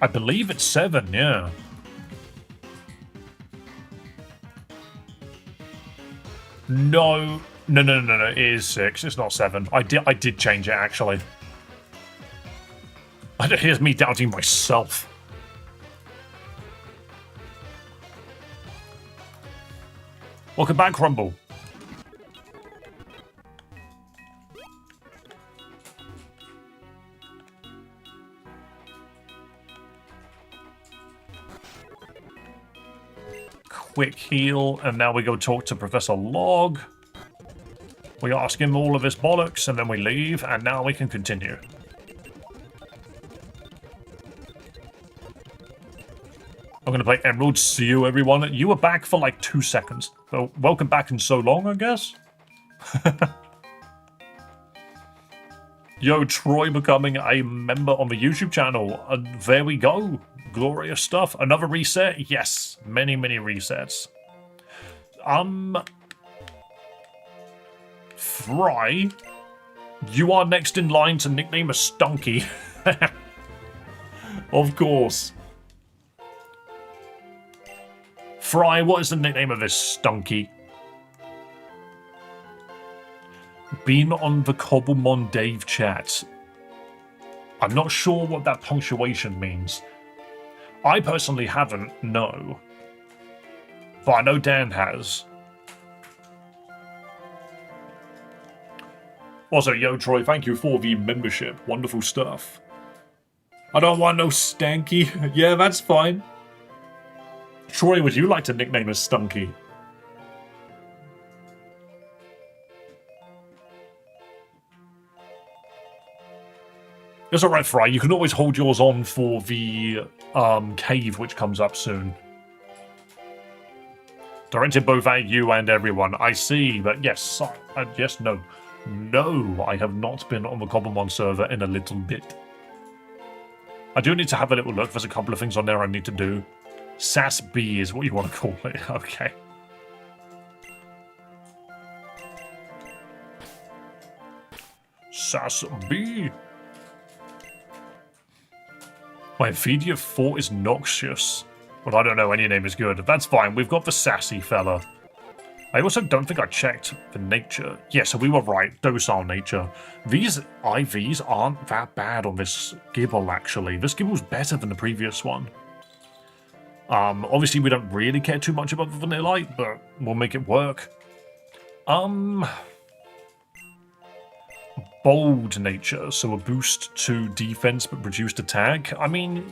I believe it's 7, yeah. No, it is 6. It's not 7. I did change it, actually. Here's me doubting myself. Welcome back, Crumble. Quick heal, and now we go talk to Professor Log. We ask him all of his bollocks, and then we leave, and now we can continue. I'm going to play Emerald. See you, everyone. You were back for like 2 seconds. So, welcome back in so long, I guess? Yo, Troy becoming a member on the YouTube channel. There we go. Glorious stuff. Another reset? Yes. Many, many resets. Fry, you are next in line to nickname a Stunky. Of course. Fry, what is the nickname of this Stunky? Been on the Cobblemon Dave chat. I'm not sure what that punctuation means. I personally haven't, no. But I know Dan has. Also, yo, Troy, thank you for the membership. Wonderful stuff. I don't want no Stanky. Yeah, that's fine. Troy, would you like to nickname us Stunky? It's alright, Fry. You can always hold yours on for the cave, which comes up soon. Directed both at you and everyone. I see, but yes, yes, no. No, I have not been on the Cobblemon server in a little bit. I do need to have a little look. There's a couple of things on there I need to do. Sass B is what you want to call it. Okay. Sass B. My Ophedia 4 is noxious. Well, I don't know, any name is good. That's fine, we've got the sassy fella. I also don't think I checked the nature. Yeah, so we were right, docile nature. These IVs aren't that bad on this Gibble, actually. This Gibble's better than the previous one. Obviously we don't really care too much about the Vanillite, but we'll make it work. Bold nature, so a boost to defense but reduced attack. I mean,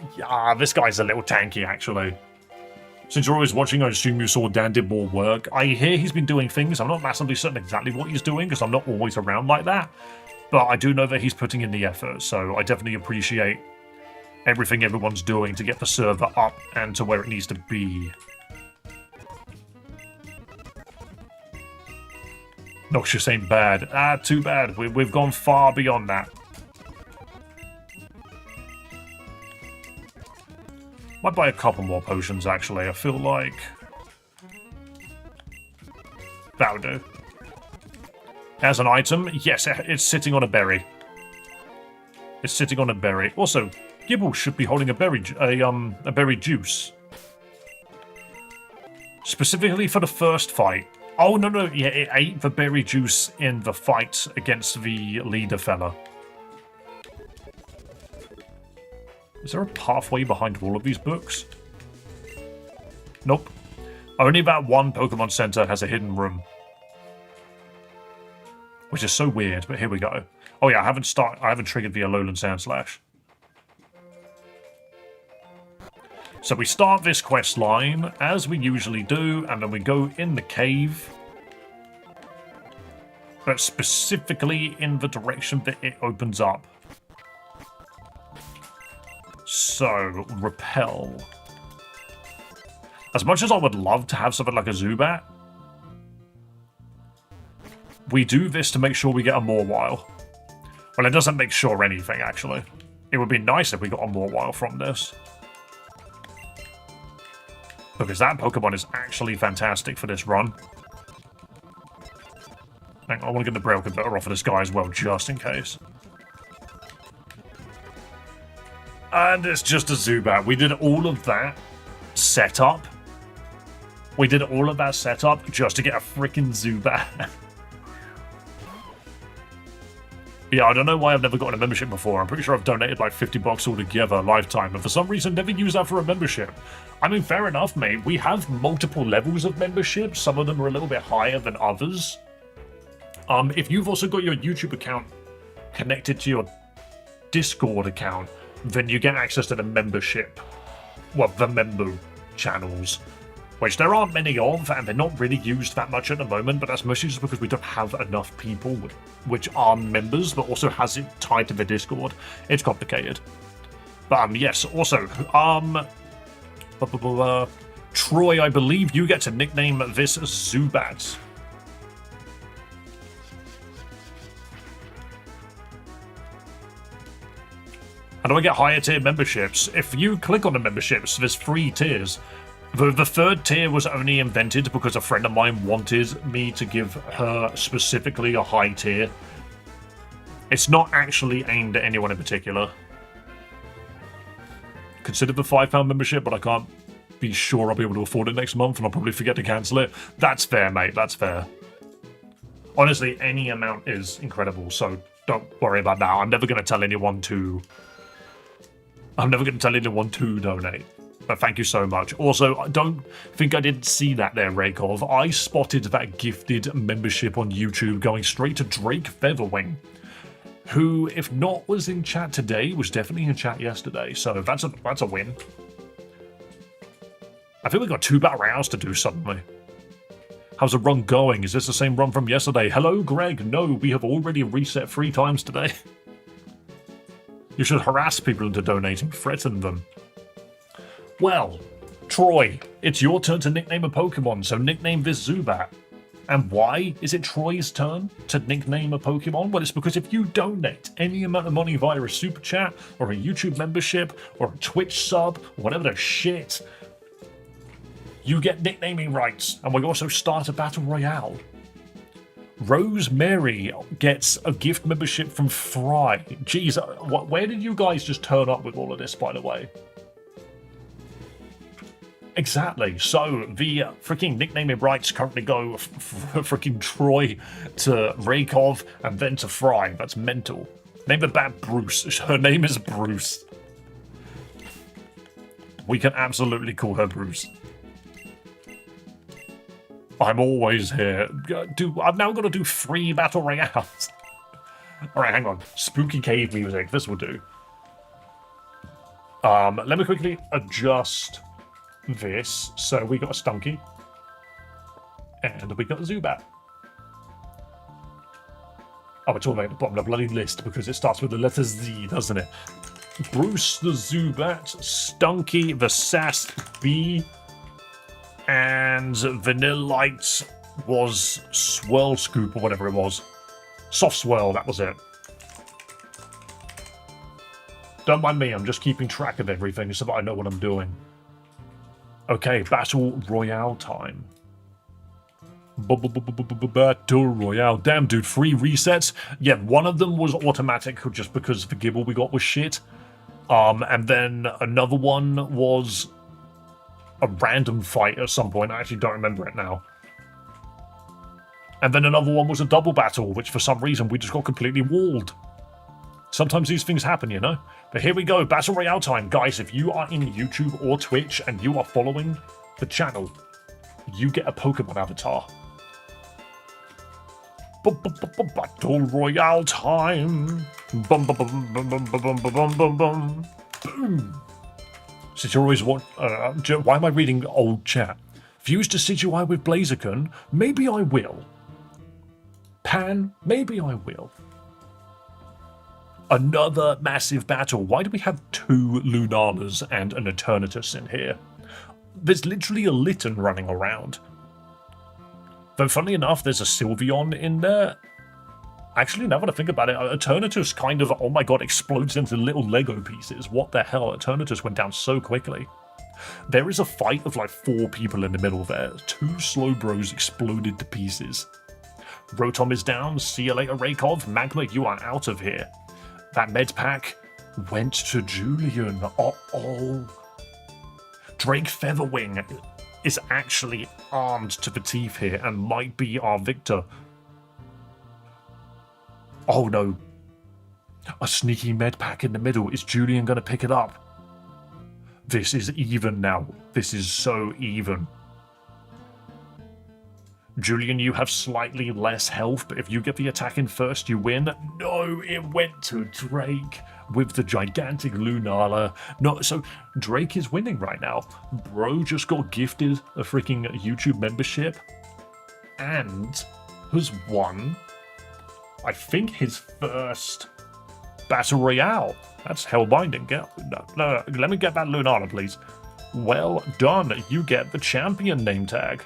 this guy's a little tanky, actually. Since you're always watching, I assume you saw Dan did more work. I hear he's been doing things. I'm not massively certain exactly what he's doing, because I'm not always around like that. But I do know that he's putting in the effort, so I definitely appreciate everything everyone's doing to get the server up and to where it needs to be. Noxious ain't bad. Too bad. We've gone far beyond that. Might buy a couple more potions, actually. I feel like that'll do. As an item, yes, it's sitting on a berry. It's sitting on a berry. Also, Gibble should be holding a berry juice. Specifically for the first fight. Oh, no, yeah, it ate the berry juice in the fight against the leader fella. Is there a pathway behind all of these books? Nope. Only that one Pokemon Center has a hidden room. Which is so weird, but here we go. Oh yeah, I haven't triggered the Alolan Sandslash. So we start this quest line, as we usually do, and then we go in the cave. But specifically in the direction that it opens up. So, repel. As much as I would love to have something like a Zubat, we do this to make sure we get a Mawile. Well, it doesn't make sure anything, actually. It would be nice if we got a Mawile from this. Because that Pokemon is actually fantastic for this run. Hang on, I want to get the Braille Converter off of this guy as well, just in case. And it's just a Zubat. We did all of that setup. We did all of that setup just to get a freaking Zubat. Yeah, I don't know why I've never gotten a membership before. I'm pretty sure I've donated like $50 altogether lifetime, and for some reason never used that for a membership. I mean, fair enough, mate. We have multiple levels of membership. Some of them are a little bit higher than others. If you've also got your YouTube account connected to your Discord account, then you get access to the membership. Well, the member channels. Which there aren't many of, and they're not really used that much at the moment, but that's mostly just because we don't have enough people which are members, but also has it tied to the Discord. It's complicated. But yes, also, Troy, I believe you get to nickname this Zubat. How do I get higher tier memberships? If you click on the memberships, there's 3 tiers. The third tier was only invented because a friend of mine wanted me to give her specifically a high tier. It's not actually aimed at anyone in particular. Consider the £5 membership, but I can't be sure I'll be able to afford it next month, and I'll probably forget to cancel it. That's fair, mate. That's fair. Honestly, any amount is incredible, so don't worry about that. I'm never going to tell anyone to donate. But thank you so much. Also, I don't think I didn't see that there, Rakov. I spotted that gifted membership on YouTube going straight to Drake Featherwing, who, if not was in chat today, was definitely in chat yesterday. So that's a win. I think we've got 2 battle rounds to do suddenly. How's the run going? Is this the same run from yesterday? Hello, Greg. No, we have already reset 3 times today. You should harass people into donating, threaten them. Well, Troy, it's your turn to nickname a Pokemon, so nickname this Zubat. And why is it Troy's turn to nickname a Pokemon? Well, it's because if you donate any amount of money via a Super Chat, or a YouTube membership, or a Twitch sub, or whatever the shit, you get nicknaming rights, and we also start a Battle Royale. Rosemary gets a gift membership from Fry. Jeez, where did you guys just turn up with all of this, by the way? Exactly. So the freaking nicknaming rights currently go freaking Troy to Rakov and then to Fry. That's mental. Name the bat Bruce. Her name is Bruce. We can absolutely call her Bruce. I'm always here. I've now got to do 3 battle royales. Alright, hang on. Spooky cave music. This will do. Let me quickly adjust this. So we got a Stunky. And we got a Zubat. Oh, it's all at the bottom of the bloody list because it starts with the letter Z, doesn't it? Bruce the Zubat, Stunky the Sass Bee, and Vanillite was Swirl Scoop or whatever it was. Soft Swirl, that was it. Don't mind me, I'm just keeping track of everything so that I know what I'm doing. Okay, Battle Royale time. Battle Royale. Damn, dude, 3 resets. Yeah, one of them was automatic just because the Gibble we got was shit. And then another one was a random fight at some point. I actually don't remember it now. And then another one was a double battle, which for some reason we just got completely walled. Sometimes these things happen, you know? But here we go, Battle Royale time. Guys, if you are in YouTube or Twitch and you are following the channel, you get a Pokemon avatar. Battle Royale time. Boom. Since you're always why am I reading old chat? Fuse Decidueye with Blaziken? Maybe I will. Pan? Maybe I will. Another massive battle. Why do we have 2 Lunalas and an Eternatus in here? There's literally a Litten running around. Though, funnily enough, there's a Sylveon in there. Actually, now that I think about it, Eternatus kind of, oh my god, explodes into little Lego pieces. What the hell? Eternatus went down so quickly. There is a fight of like 4 people in the middle there. 2 slow bros exploded to pieces. Rotom is down. See you later, Raykov. Magma, you are out of here. That med pack went to Julian. Uh-oh. Drake Featherwing is actually armed to the teeth here and might be our victor. Oh no. A sneaky med pack in the middle. Is Julian going to pick it up? This is even now. This is so even. Julian, you have slightly less health, but if you get the attack in first, you win. No, it went to Drake with the gigantic Lunala. No, so Drake is winning right now. Bro just got gifted a freaking YouTube membership and has won, I think, his first Battle Royale. That's hellbinding. No, let me get that Lunala, please. Well done. You get the champion name tag.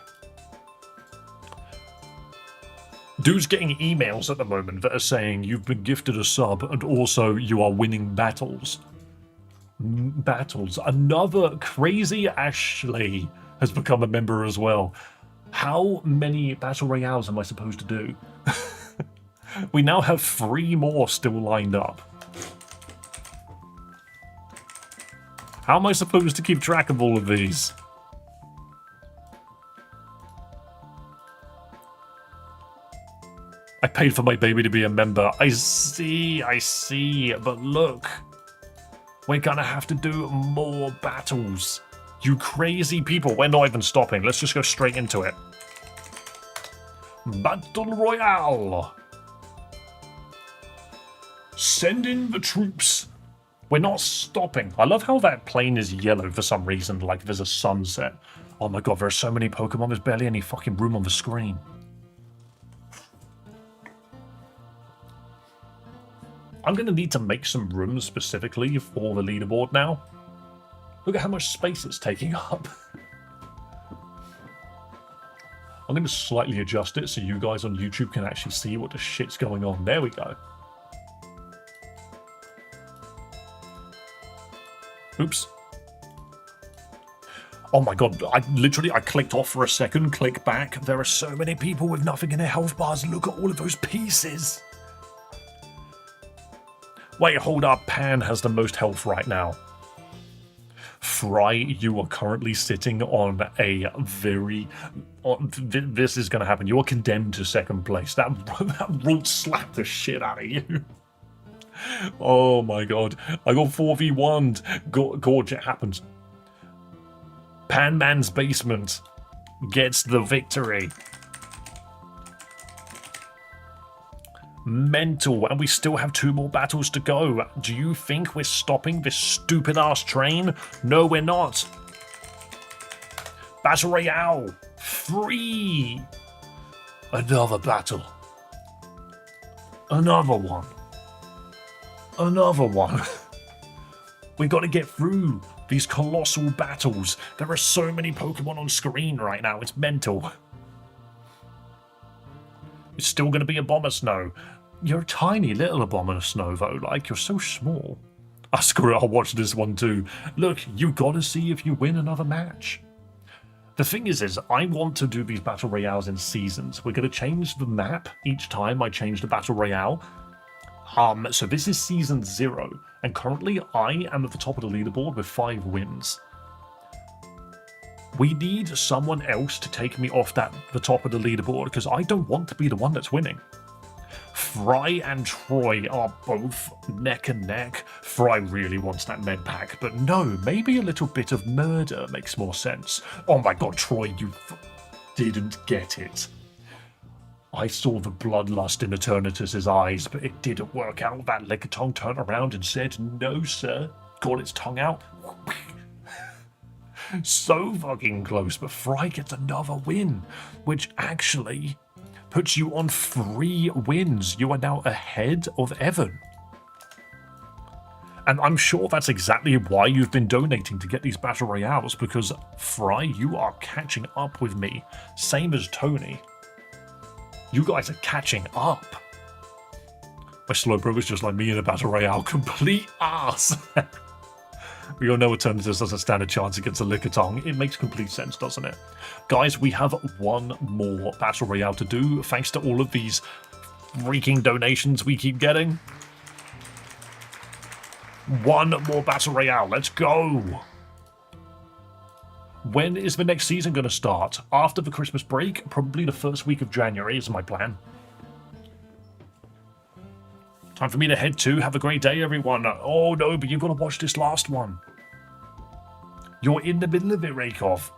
Dude's getting emails at the moment that are saying you've been gifted a sub and also you are winning battles. Another crazy Ashley has become a member as well. How many battle royales am I supposed to do? We now have 3 more still lined up. How am I supposed to keep track of all of these? I paid for my baby to be a member. I see, but look. We're gonna have to do more battles. You crazy people, we're not even stopping. Let's just go straight into it. Battle Royale. Send in the troops. We're not stopping. I love how that plane is yellow for some reason, like there's a sunset. Oh my god, there are so many Pokemon, there's barely any fucking room on the screen. I'm going to need to make some rooms specifically for the leaderboard now. Look at how much space it's taking up. I'm going to slightly adjust it so you guys on YouTube can actually see what the shit's going on. There we go. Oops. Oh my god, I clicked off for a second, click back. There are so many people with nothing in their health bars. Look at all of those pieces. Wait, hold up. Pan has the most health right now. Fry, you are currently sitting on a very... this is going to happen. You are condemned to second place. That Root slapped the shit out of you. Oh my god. I got 4v1'd. Gorge, it happens. Pan Man's Basement gets the victory. Mental, and we still have 2 more battles to go. Do you think we're stopping this stupid ass train? No, we're not. Battle Royale 3. Another battle. Another one. Another one. We got to get through these colossal battles. There are so many Pokemon on screen right now. It's mental. It's still going to be a Bomber Snow. You're a tiny little Bomber Snow, though. Like, you're so small. Ah, screw it. I'll watch this one, too. Look, you got to see if you win another match. The thing is I want to do these Battle Royales in seasons. We're going to change the map each time I change the Battle Royale. So this is Season 0. And currently, I am at the top of the leaderboard with 5 wins. We need someone else to take me off the top of the leaderboard, because I don't want to be the one that's winning. Fry and Troy are both neck and neck. Fry really wants that med pack, but no, maybe a little bit of murder makes more sense. Oh my god, Troy, you didn't get it. I saw the bloodlust in Eternatus's eyes, but it didn't work out. That Lickitung turned around and said, "No, sir." Got its tongue out. So fucking close, but Fry gets another win, which actually puts you on 3 wins. You are now ahead of Evan. And I'm sure that's exactly why you've been donating to get these Battle Royales, because Fry, you are catching up with me. Same as Tony. You guys are catching up. My Slowbro is just like me in a Battle Royale. Complete ass. We all know Eternatus doesn't stand a chance against a Lickitung. It makes complete sense, doesn't it? Guys, we have one more Battle Royale to do, thanks to all of these freaking donations we keep getting. One more Battle Royale, let's go! When is the next season going to start? After the Christmas break? Probably the first week of January is my plan. Time for me to head to. Have a great day, everyone. Oh no, but you've got to watch this last one. You're in the middle of it, Rakoff.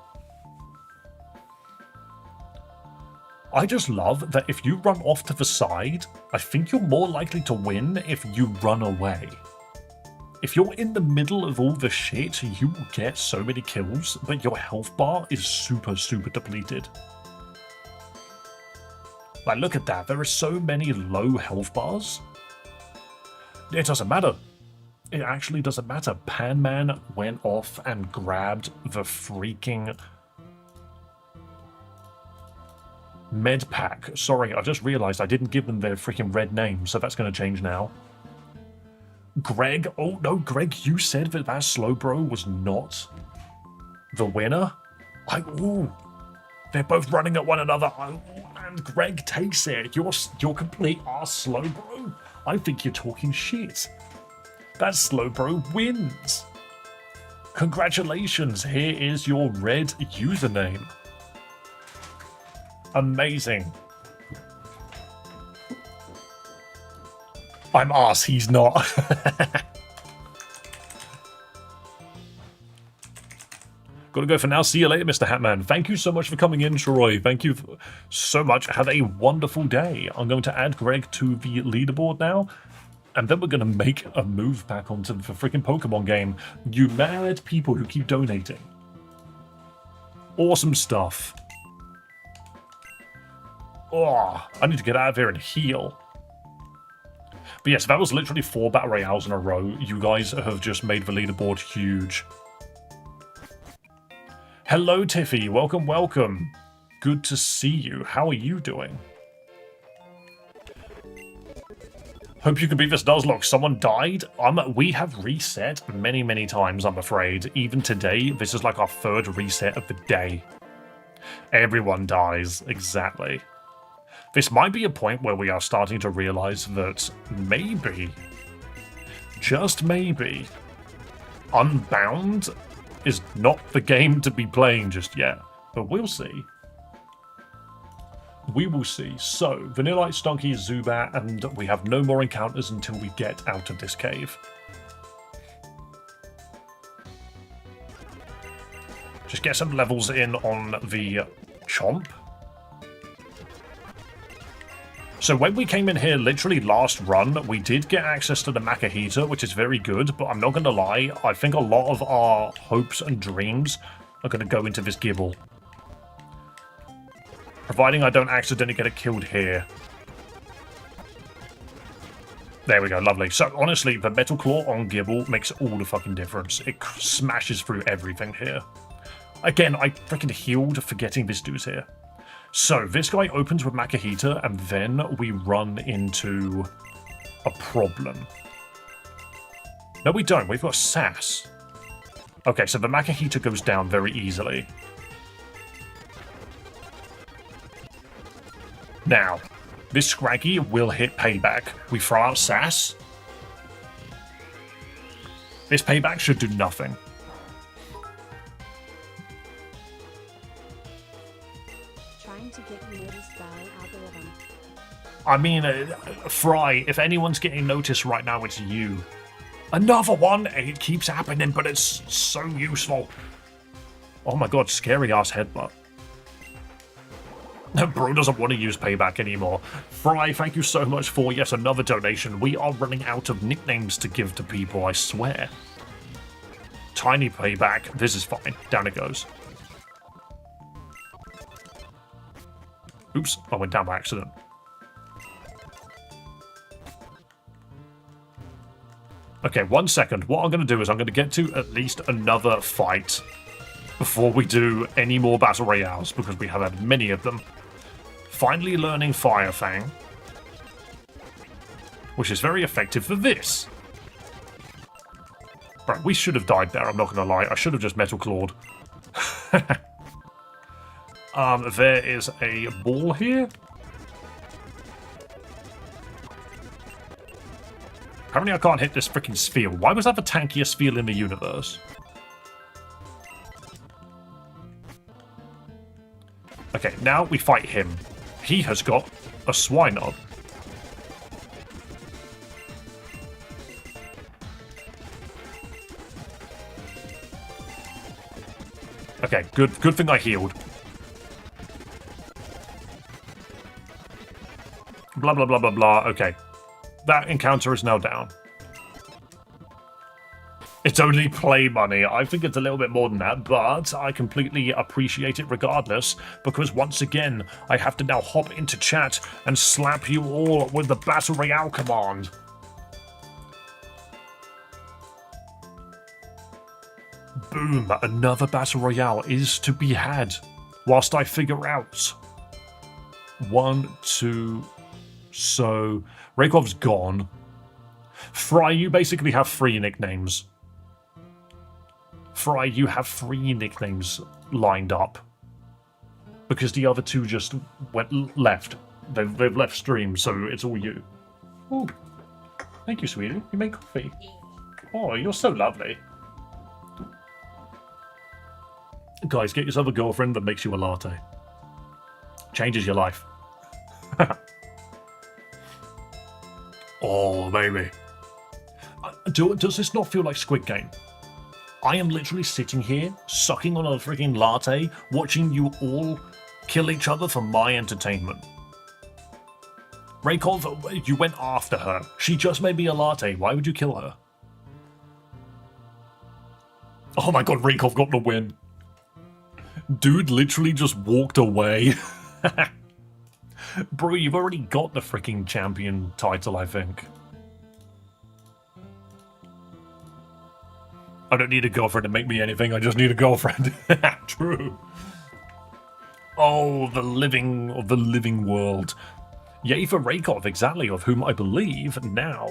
I just love that if you run off to the side, I think you're more likely to win if you run away. If you're in the middle of all the shit, you will get so many kills, but your health bar is super, super depleted. Like, look at that. There are so many low health bars. It doesn't matter. It actually doesn't matter. Panman went off and grabbed the freaking med pack. Sorry, I just realized I didn't give them their freaking red name, so that's going to change now. Greg, oh no, Greg, you said that that Slowbro was not the winner? Ooh, they're both running at one another, and Greg takes it. You're complete ass Slowbro. I think you're talking shit. That Slowbro wins. Congratulations, here is your red username. Amazing. I'm ass, he's not. Gotta go for now. See you later, Mr. Hatman. Thank you so much for coming in, Troy. Thank you so much. Have a wonderful day. I'm going to add Greg to the leaderboard now, and then we're going to make a move back onto the freaking Pokemon game. You mad people who keep donating. Awesome stuff. Oh, I need to get out of here and heal. But yes, that was literally 4 Battle Royales in a row. You guys have just made the leaderboard huge. Hello, Tiffy. Welcome, welcome. Good to see you. How are you doing? Hope you can beat this Nuzlocke. Someone died? We have reset many, many times, I'm afraid. Even today, this is like our 3rd reset of the day. Everyone dies. Exactly. This might be a point where we are starting to realize that maybe, just maybe, Unbound is not the game to be playing just yet. But we'll see. We will see. So, Vanillite, Stunky, Zubat, and we have no more encounters until we get out of this cave. Just get some levels in on the Chomp. So when we came in here, literally last run, we did get access to the Makahita, which is very good, but I'm not going to lie, I think a lot of our hopes and dreams are going to go into this Gibble. Providing I don't accidentally get it killed here. There we go, lovely. So honestly, the Metal Claw on Gibble makes all the fucking difference. It smashes through everything here. Again, I freaking healed forgetting this dude's here. So, this guy opens with Makahita, and then we run into a problem. No, we don't. We've got Sass. Okay, so the Makahita goes down very easily. Now, this Scraggy will hit Payback. We throw out Sass. This Payback should do nothing. To get noticed by algorithm. I mean, Fry, if anyone's getting noticed right now, it's you. Another one! It keeps happening, but it's so useful. Oh my god, scary ass headbutt. Bro doesn't want to use Payback anymore. Fry, thank you so much for yet another donation. We are running out of nicknames to give to people, I swear. Tiny Payback, this is fine. Down it goes. Oops, I went down by accident. Okay, 1 second. What I'm going to do is I'm going to get to at least another fight before we do any more Battle Royales, because we have had many of them. Finally learning Fire Fang, which is very effective for this. Bro, we should have died there, I'm not gonna lie. I should have just metal clawed. There is a ball here. Apparently I can't hit this freaking sphere. Why was that the tankiest sphere in the universe? Okay, now we fight him. He has got a swine up. Okay, good thing I healed. Blah, blah, blah, blah, blah. Okay. That encounter is now down. It's only play money. I think it's a little bit more than that, but I completely appreciate it regardless, because once again, I have to now hop into chat and slap you all with the Battle Royale command. Boom, another Battle Royale is to be had, whilst I figure out. 1, 2... So, Raykov's gone. Fry, you basically have 3 nicknames. Fry, you have 3 nicknames lined up. Because the other 2 just left. They've left stream, so it's all you. Oh, thank you, sweetie. You made coffee. Oh, you're so lovely. Guys, get yourself a girlfriend that makes you a latte. Changes your life. Oh, baby. Does this not feel like Squid Game? I am literally sitting here, sucking on a freaking latte, watching you all kill each other for my entertainment. Raykov, you went after her. She just made me a latte. Why would you kill her? Oh my god, Raykov got the win. Dude literally just walked away. Bro, you've already got the freaking champion title, I think. I don't need a girlfriend to make me anything, I just need a girlfriend. True. Oh, the living world. Yay for Raykov, exactly, of whom I believe now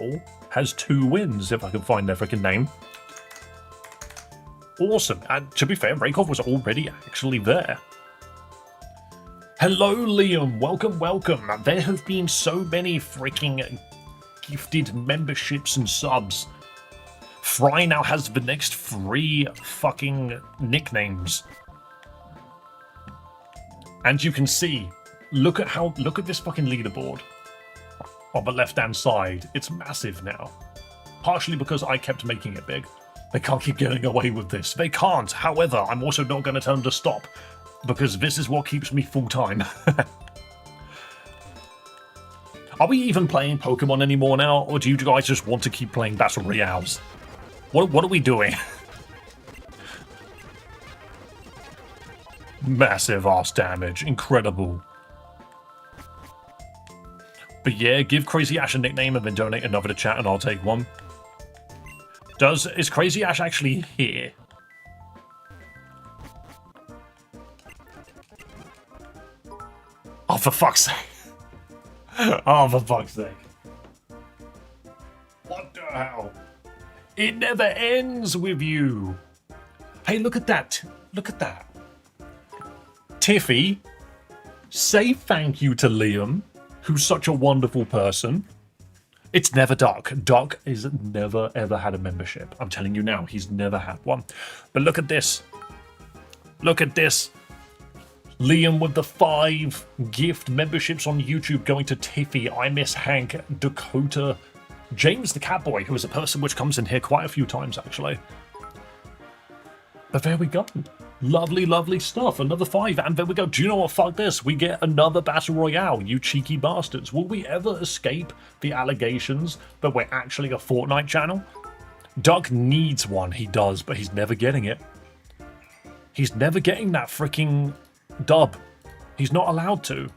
has 2 wins, if I can find their freaking name. Awesome, and to be fair, Raykov was already actually there. Hello, Liam. Welcome, welcome. There have been so many freaking gifted memberships and subs. Fry now has the next 3 fucking nicknames. And you can see, look at this fucking leaderboard on the left-hand side. It's massive now. Partially because I kept making it big. They can't keep getting away with this. They can't. However, I'm also not going to tell them to stop. Because this is what keeps me full-time. Are we even playing Pokemon anymore now? Or do you guys just want to keep playing Battle Royales? What are we doing? Massive ass damage. Incredible. But yeah, give Crazy Ash a nickname and then donate another to chat and I'll take one. Is Crazy Ash actually here? Oh, for fuck's sake. Oh, for fuck's sake. What the hell? It never ends with you. Hey, look at that. Look at that. Tiffy, say thank you to Liam, who's such a wonderful person. It's never Doc. Doc has never, ever had a membership. I'm telling you now, he's never had one. But look at this. Look at this. Liam with the 5 gift memberships on YouTube going to Tiffy, I Miss Hank, Dakota, James the Catboy, who is a person which comes in here quite a few times actually. But there we go. Lovely, lovely stuff. Another 5, and there we go. Do you know what? Fuck this. We get another Battle Royale, you cheeky bastards. Will we ever escape the allegations that we're actually a Fortnite channel? Doug needs one, he does, but he's never getting it. He's never getting that freaking dub. He's not allowed to.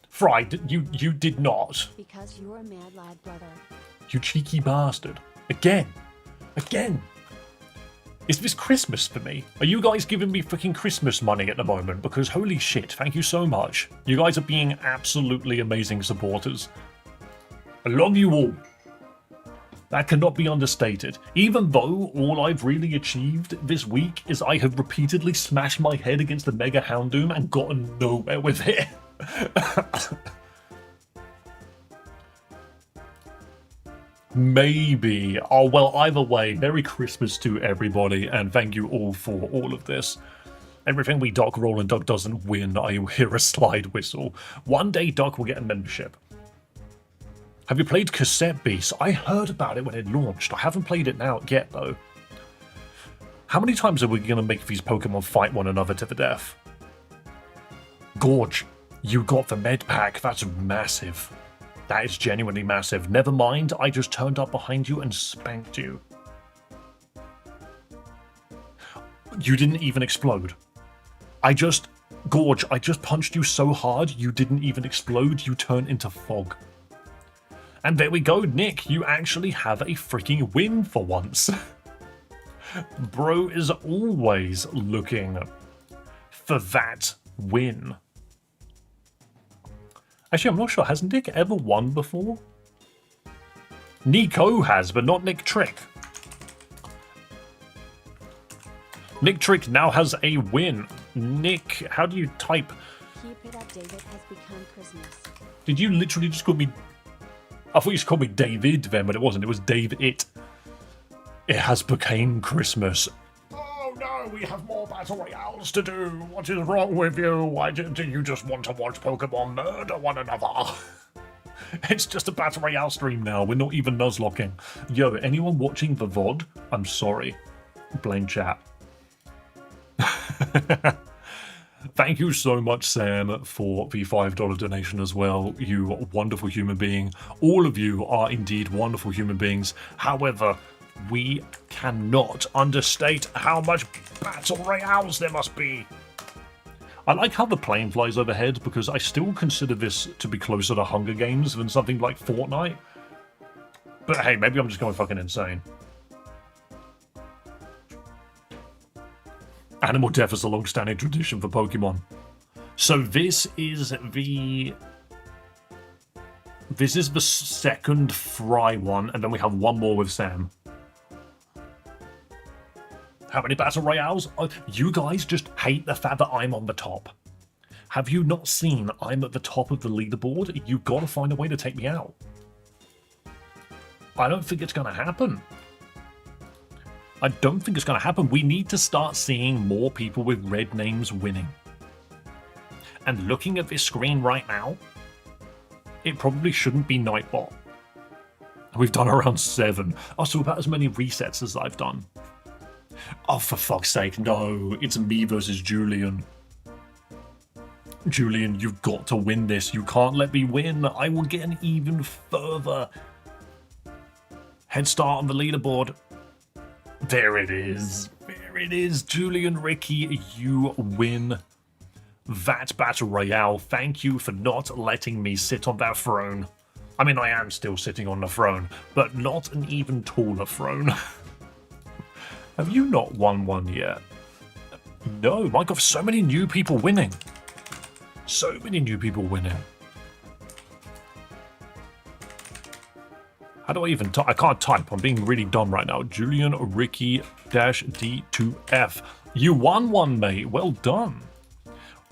Fry, you did not. Because you're a mad lad, brother. You cheeky bastard. Again. Again. Is this Christmas for me? Are you guys giving me freaking Christmas money at the moment? Because holy shit, thank you so much. You guys are being absolutely amazing supporters. I love you all. That cannot be understated. Even though all I've really achieved this week is I have repeatedly smashed my head against the Mega Houndoom and gotten nowhere with it. Maybe. Oh, well, either way, Merry Christmas to everybody, and thank you all for all of this. Everything we Doc roll and Doc doesn't win, I hear a slide whistle. One day Doc will get a membership. Have you played Cassette Beast? I heard about it when it launched. I haven't played it now yet, though. How many times are we going to make these Pokemon fight one another to the death? Gorge, you got the med pack. That's massive. That is genuinely massive. Never mind, I just turned up behind you and spanked you. You didn't even explode. Gorge, I just punched you so hard you didn't even explode. You turned into fog. And there we go, Nick, you actually have a freaking win for once. Bro is always looking for that win. Actually, I'm not sure. Has Nick ever won before? Nico has, but not Nick Trick. Nick Trick now has a win. Nick, how do you type? Keep it up, David has become Christmas. Did you literally just call me... I thought you just called me David then, but it wasn't. It was Dave It. It has become Christmas. Oh no, we have more battle royales to do. What is wrong with you? Why do you just want to watch Pokemon murder one another? It's just a battle royale stream now. We're not even Nuzlocking. Yo, anyone watching the VOD? I'm sorry. Blame chat. Thank you so much, Sam, for the $5 donation as well. You wonderful human being. All of you are indeed wonderful human beings. However, we cannot understate how much battle royales there must be. I like how the plane flies overhead because I still consider this to be closer to Hunger Games than something like Fortnite. But hey, maybe I'm just going fucking insane. Animal death is a long-standing tradition for Pokemon. So this is the second Fry one, and then we have one more with Sam. How many battle royales? You guys just hate the fact that I'm on the top. Have you not seen I'm at the top of the leaderboard? You've got to find a way to take me out. I don't think it's going to happen. I don't think it's going to happen. We need to start seeing more people with red names winning. And looking at this screen right now, it probably shouldn't be Nightbot. We've done around 7. Also, about as many resets as I've done. Oh, for fuck's sake, no. It's me versus Julian. Julian, you've got to win this. You can't let me win. I will get an even further head start on the leaderboard. There it is. There it is. Julian Ricky, you win that battle royale. Thank you for not letting me sit on that throne. I mean, I am still sitting on the throne, but not an even taller throne. Have you not won one yet? No, my God, so many new people winning. So many new people winning. How do I even type? I can't type. I'm being really dumb right now. Julian Ricky-D2F. You won one, mate. Well done.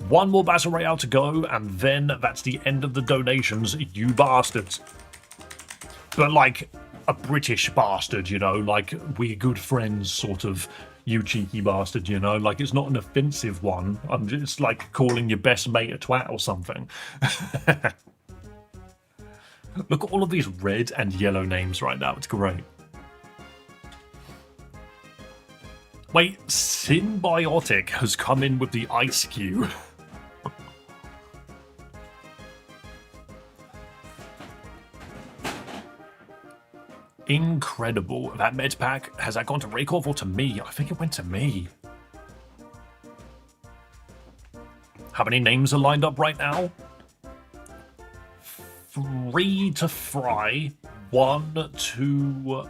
One more battle royale to go, and then that's the end of the donations, you bastards. But like a British bastard, you know, like we're good friends sort of, you cheeky bastard, you know, like it's not an offensive one. I'm just like calling your best mate a twat or something. Look at all of these red and yellow names right now. It's great. Wait, Symbiotic has come in with the Ice Cube. Incredible. That med pack, has that gone to Raykov or to me? I think it went to me. How many names are lined up right now? 3 to Fry, 1 to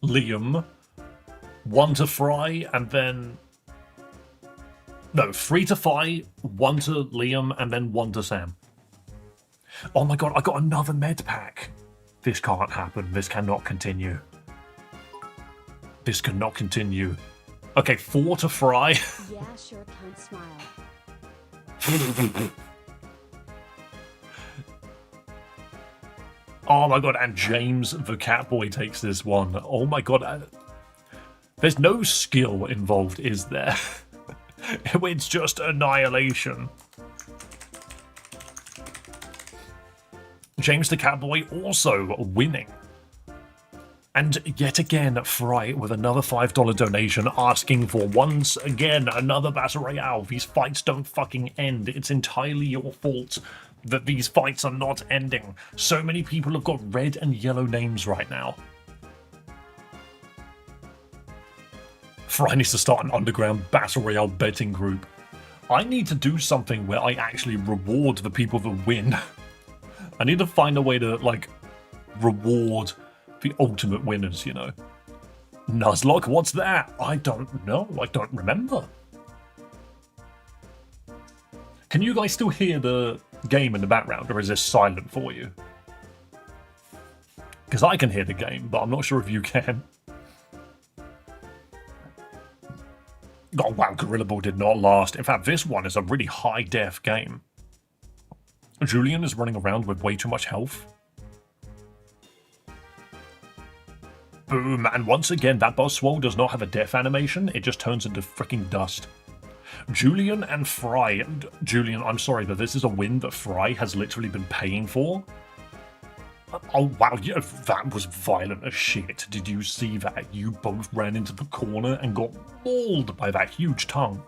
Liam, 1 to Fry, and then... No, 3 to Fry, 1 to Liam, and then 1 to Sam. Oh my god, I got another med pack. This can't happen. This cannot continue. This cannot continue. Okay, 4 to Fry. Yeah, sure, can't smile. Oh my god, and James the Catboy takes this one. Oh my god. There's no skill involved, is there? It's just annihilation. James the Catboy also winning. And yet again, Fry with another $5 donation asking for once again another Battle Royale. These fights don't fucking end. It's entirely your fault that these fights are not ending. So many people have got red and yellow names right now. Fry needs to start an underground Battle Royale betting group. I need to do something where I actually reward the people that win. I need to find a way to, like, reward the ultimate winners, you know. Nuzlocke, what's that? I don't know. I don't remember. Can you guys still hear the game in the background, or is this silent for you? Because I can hear the game, but I'm not sure if you can. Oh wow, Gorilla Ball did not last. In fact, this one is a really high-def game. Julian is running around with way too much health. Boom, and once again, that Buzzswole does not have a death animation, it just turns into freaking dust. Julian and Fry, Julian, I'm sorry, but this is a win that Fry has literally been paying for. Oh wow, yeah, that was violent as shit. Did you see that? You both ran into the corner and got mauled by that huge tongue.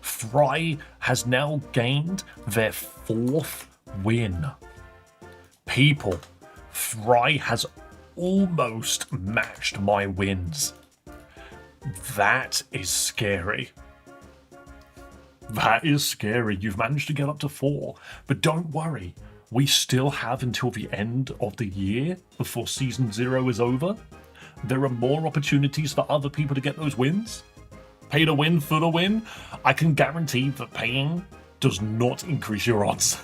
Fry has now gained their 4th win. People, Fry has almost matched my wins. That is scary. That is scary. You've managed to get up to 4. But don't worry. We still have until the end of the year before Season 0 is over. There are more opportunities for other people to get those wins. Pay to win for the win. I can guarantee that paying does not increase your odds.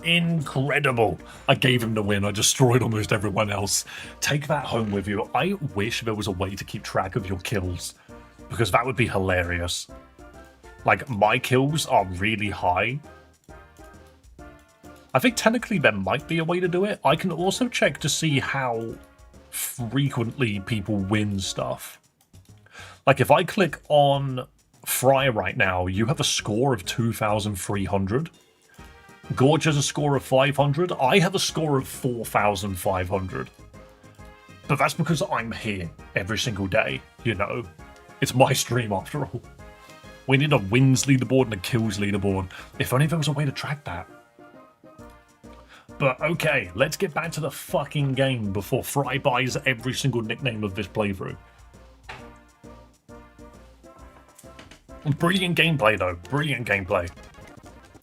Incredible. I gave him the win. I destroyed almost everyone else. Take that home with you. I wish there was a way to keep track of your kills, because that would be hilarious. Like, my kills are really high. I think technically there might be a way to do it. I can also check to see how frequently people win stuff. Like, if I click on Fry right now, you have a score of 2,300. Gorge has a score of 500. I have a score of 4,500. But that's because I'm here every single day, you know. It's my stream after all. We need a wins leaderboard and a kills leaderboard. If only there was a way to track that. But okay, let's get back to the fucking game before Fry buys every single nickname of this playthrough. Brilliant gameplay though, brilliant gameplay.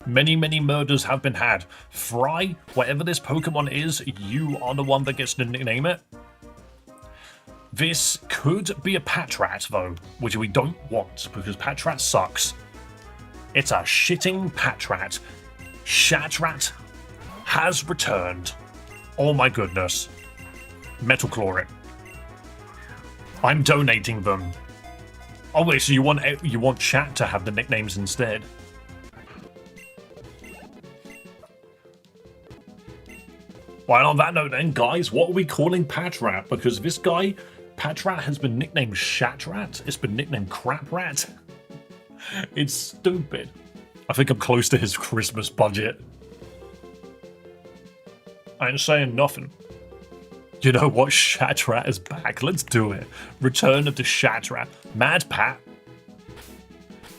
Many, many murders have been had. Fry, whatever this Pokemon is, you are the one that gets to nickname it. This could be a Patrat, though, which we don't want, because Patrat sucks. It's a shitting Patrat. Shatrat has returned. Oh my goodness. Metal Claw it. I'm donating them. Oh wait, so you want chat to have the nicknames instead? Well, on that note then, guys, what are we calling Patrat? Because this guy, Patrat, has been nicknamed Shatrat. It's been nicknamed Craprat. It's stupid. I think I'm close to his Christmas budget. I ain't saying nothing. You know what? Shatrat is back. Let's do it. Return of the Shatrat. Mad Pat.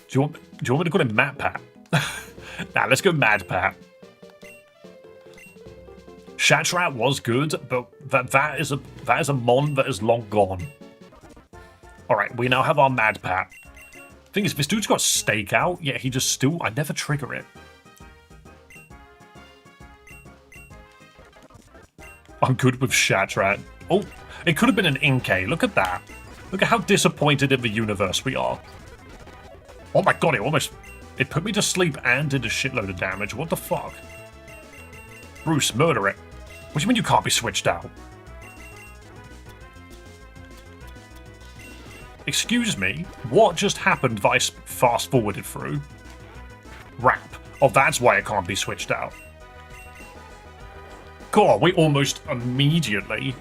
Do you want me to call him Mad Pat? Nah, let's go Mad Pat. Shatrat was good, but that is a mon that is long gone. Alright, we now have our Mad Pat. Thing is, this dude's got Stakeout, yet he just still... I never trigger it. I'm good with Shatrat. Oh, it could have been an Inkay. Look at that. Look at how disappointed in the universe we are. Oh my god, it put me to sleep and did a shitload of damage. What the fuck? Bruce, murder it. What do you mean you can't be switched out? Excuse me, what just happened that I fast forwarded through? Rap. Oh, that's why it can't be switched out. God, we almost immediately...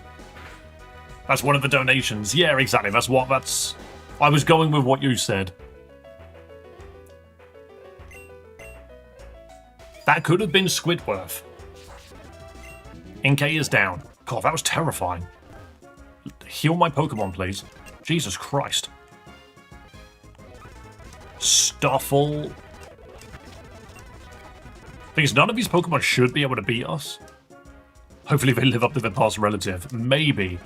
That's one of the donations. Yeah, exactly. That's... I was going with what you said. That could have been Squidworth. Inkay is down. God, that was terrifying. Heal my Pokemon, please. Jesus Christ. Stuffle. Thing is, none of these Pokemon should be able to beat us. Hopefully they live up to their past relative. Maybe.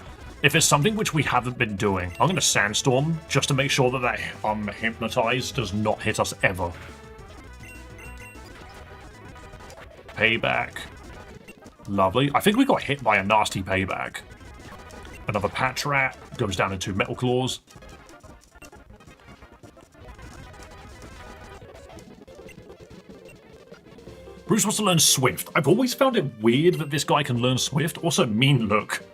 If it's something which we haven't been doing, I'm going to Sandstorm just to make sure that Hypnotize does not hit us ever. Payback. Lovely. I think we got hit by a nasty payback. Another Patrat goes down into Metal Claws. Bruce wants to learn Swift. I've always found it weird that this guy can learn Swift. Also, Mean Look.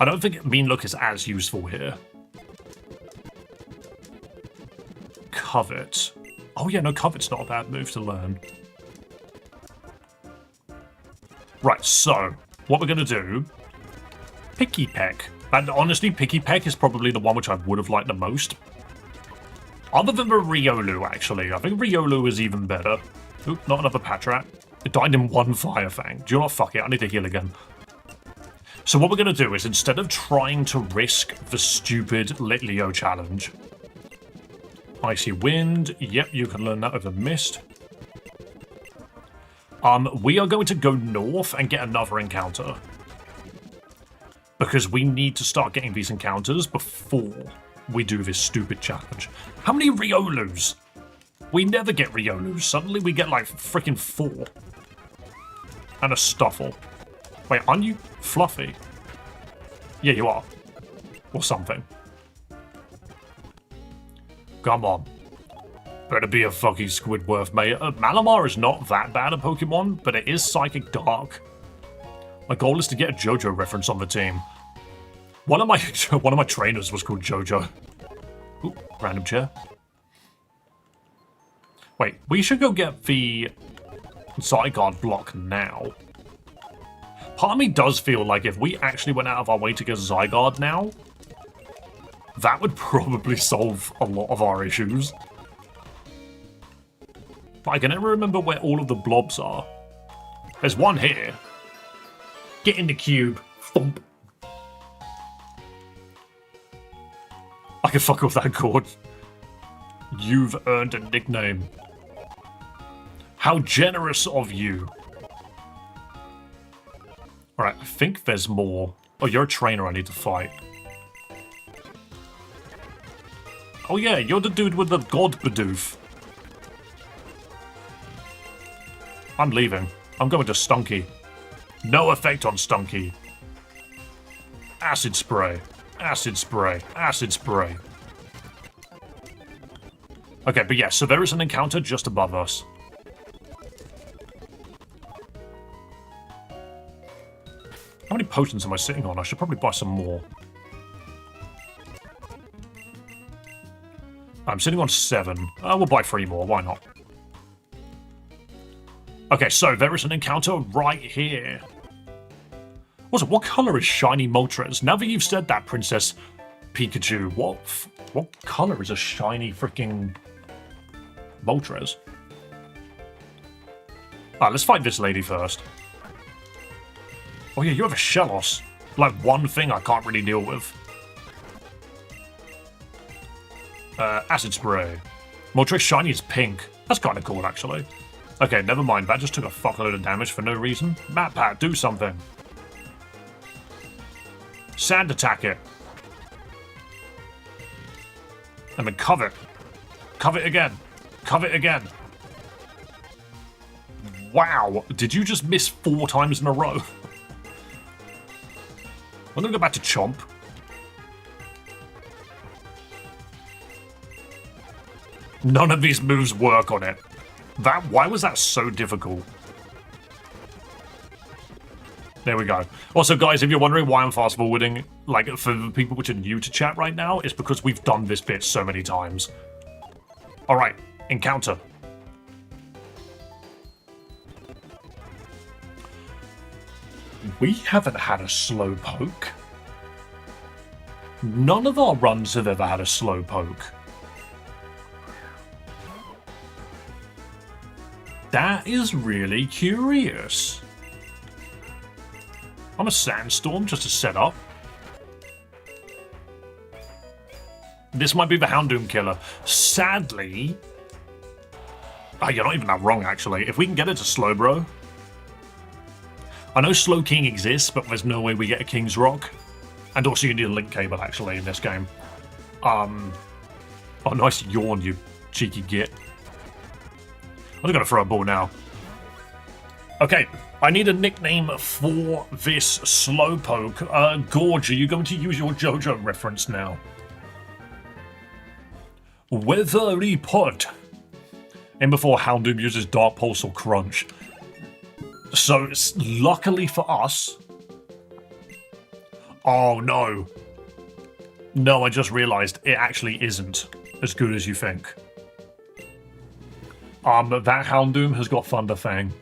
I don't think Mean Look is as useful here. Covet. Oh yeah, no, Covet's not a bad move to learn. Right, so, what we're going to do... Picky Peck. And honestly, Picky Peck is probably the one which I would have liked the most. Other than the Riolu, actually. I think Riolu is even better. Oop, not another Patrat. It died in one Fire Fang. Do you know what? Fuck it, I need to heal again. So what we're going to do is, instead of trying to risk the stupid Litleo challenge... Icy Wind. Yep, you can learn that over Mist. We are going to go north and get another encounter. Because we need to start getting these encounters before we do this stupid challenge. How many Riolus? We never get Riolus. Suddenly we get like freaking 4. And a Stuffle. Wait, aren't you Fluffy? Yeah, you are. Or something. Come on. Better be a fucking Squidworth, mate. Malamar is not that bad a Pokemon, but it is Psychic Dark. My goal is to get a JoJo reference on the team. One of my trainers was called JoJo. Ooh, random chair. Wait, we should go get the Zygarde block now. Part of me does feel like if we actually went out of our way to get Zygarde now, that would probably solve a lot of our issues. But I can never remember where all of the blobs are. There's one here. Get in the cube. Thump. I can fuck with that chord. You've earned a nickname. How generous of you. Alright, I think there's more. Oh, you're a trainer I need to fight. Oh yeah, you're the dude with the God Bidoof. I'm leaving. I'm going to Stunky. No effect on Stunky. Acid Spray. Acid Spray. Acid Spray. Okay, but yeah, so there is an encounter just above us. How many potions am I sitting on? I should probably buy some more. I'm sitting on 7. We'll buy 3 more, why not? Okay, so there is an encounter right here. Also, what color is shiny Moltres? Now that you've said that, Princess Pikachu, what color is a shiny freaking Moltres? Alright, let's fight this lady first. Oh yeah, you have a Shellos. Like one thing I can't really deal with. Acid Spray. Moltres shiny is pink. That's kind of cool, actually. Okay, never mind. That just took a fuckload of damage for no reason. Pat, do something. Sand attack it. And then cover it. Cover it again. Cover it again. Wow. Did you just miss 4 times in a row? I'm gonna go back to Chomp. None of these moves work on it. Why was that so difficult? There we go. Also, guys, if you're wondering why I'm fast forwarding, like, for the people which are new to chat right now, it's because we've done this bit so many times. Alright, encounter. We haven't had a slow poke. None of our runs have ever had a slow poke. That is really curious. I'm a sandstorm just to set up. This might be the Houndoom killer. Sadly... Oh, you're not even that wrong, actually. If we can get it to slow, bro. I know Slow King exists, but there's no way we get a King's Rock. And also you need a link cable, actually, in this game. Oh, nice yawn, you cheeky git. I'm just gonna throw a ball now. Okay, I need a nickname for this Slowpoke. Gorge, are you going to use your JoJo reference now? Weathery Pod. In before Houndoom uses Dark Pulse or Crunch. So, luckily for us... Oh, no. No, I just realised it actually isn't as good as you think. That Houndoom has got Thunder Fang.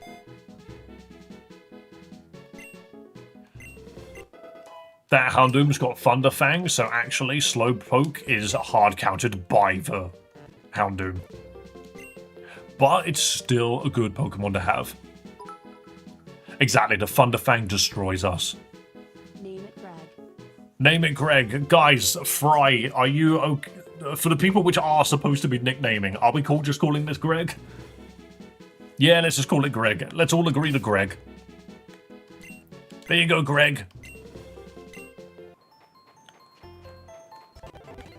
That Houndoom's got Thunder Fang, so actually Slowpoke is hard countered by the Houndoom. But it's still a good Pokemon to have. Exactly, the Thunder Fang destroys us. Name it Greg. Name it Greg. Guys, Fry, are you okay? For the people which are supposed to be nicknaming, are we just calling this Greg? Yeah, let's just call it Greg. Let's all agree to Greg. There you go, Greg.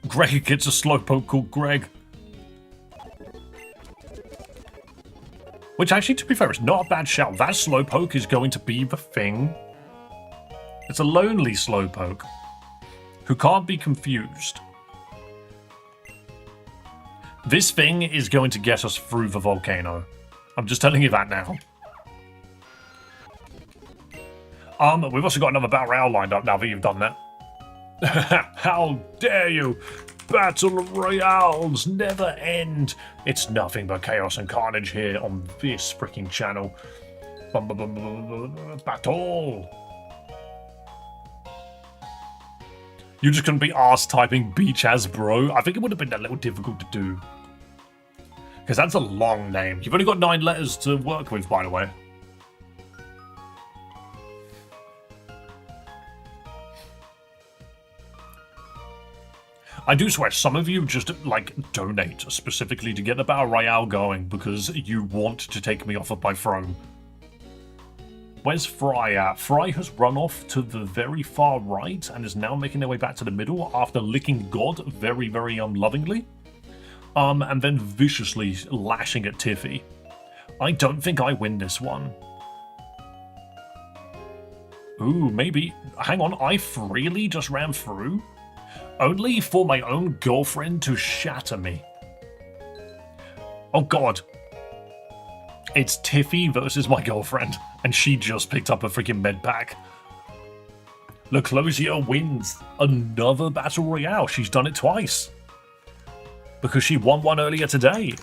Greg gets a Slowpoke called Greg. Which actually, to be fair, is not a bad shout. That Slowpoke is going to be the thing. It's a lonely Slowpoke who can't be confused. This thing is going to get us through the volcano. I'm just telling you that now. We've also got another Battle Royale lined up now that you've done that. How dare you! Battle Royales never end! It's nothing but chaos and carnage here on this freaking channel. Battle! You just couldn't be arse typing Beach as bro. I think it would have been a little difficult to do. Because that's a long name. You've only got 9 letters to work with, by the way. I do swear, some of you just, like, donate specifically to get the Battle Royale going because you want to take me off of my throne. Where's Fry at? Fry has run off to the very far right and is now making their way back to the middle after licking God very, very unlovingly. And then viciously lashing at Tiffy. I don't think I win this one. Ooh, maybe. Hang on, I freely just ran through? Only for my own girlfriend to shatter me. Oh god. It's Tiffy versus my girlfriend, and she just picked up a freaking med pack. Leclosia wins another Battle Royale. She's done it twice. Because she won one earlier today.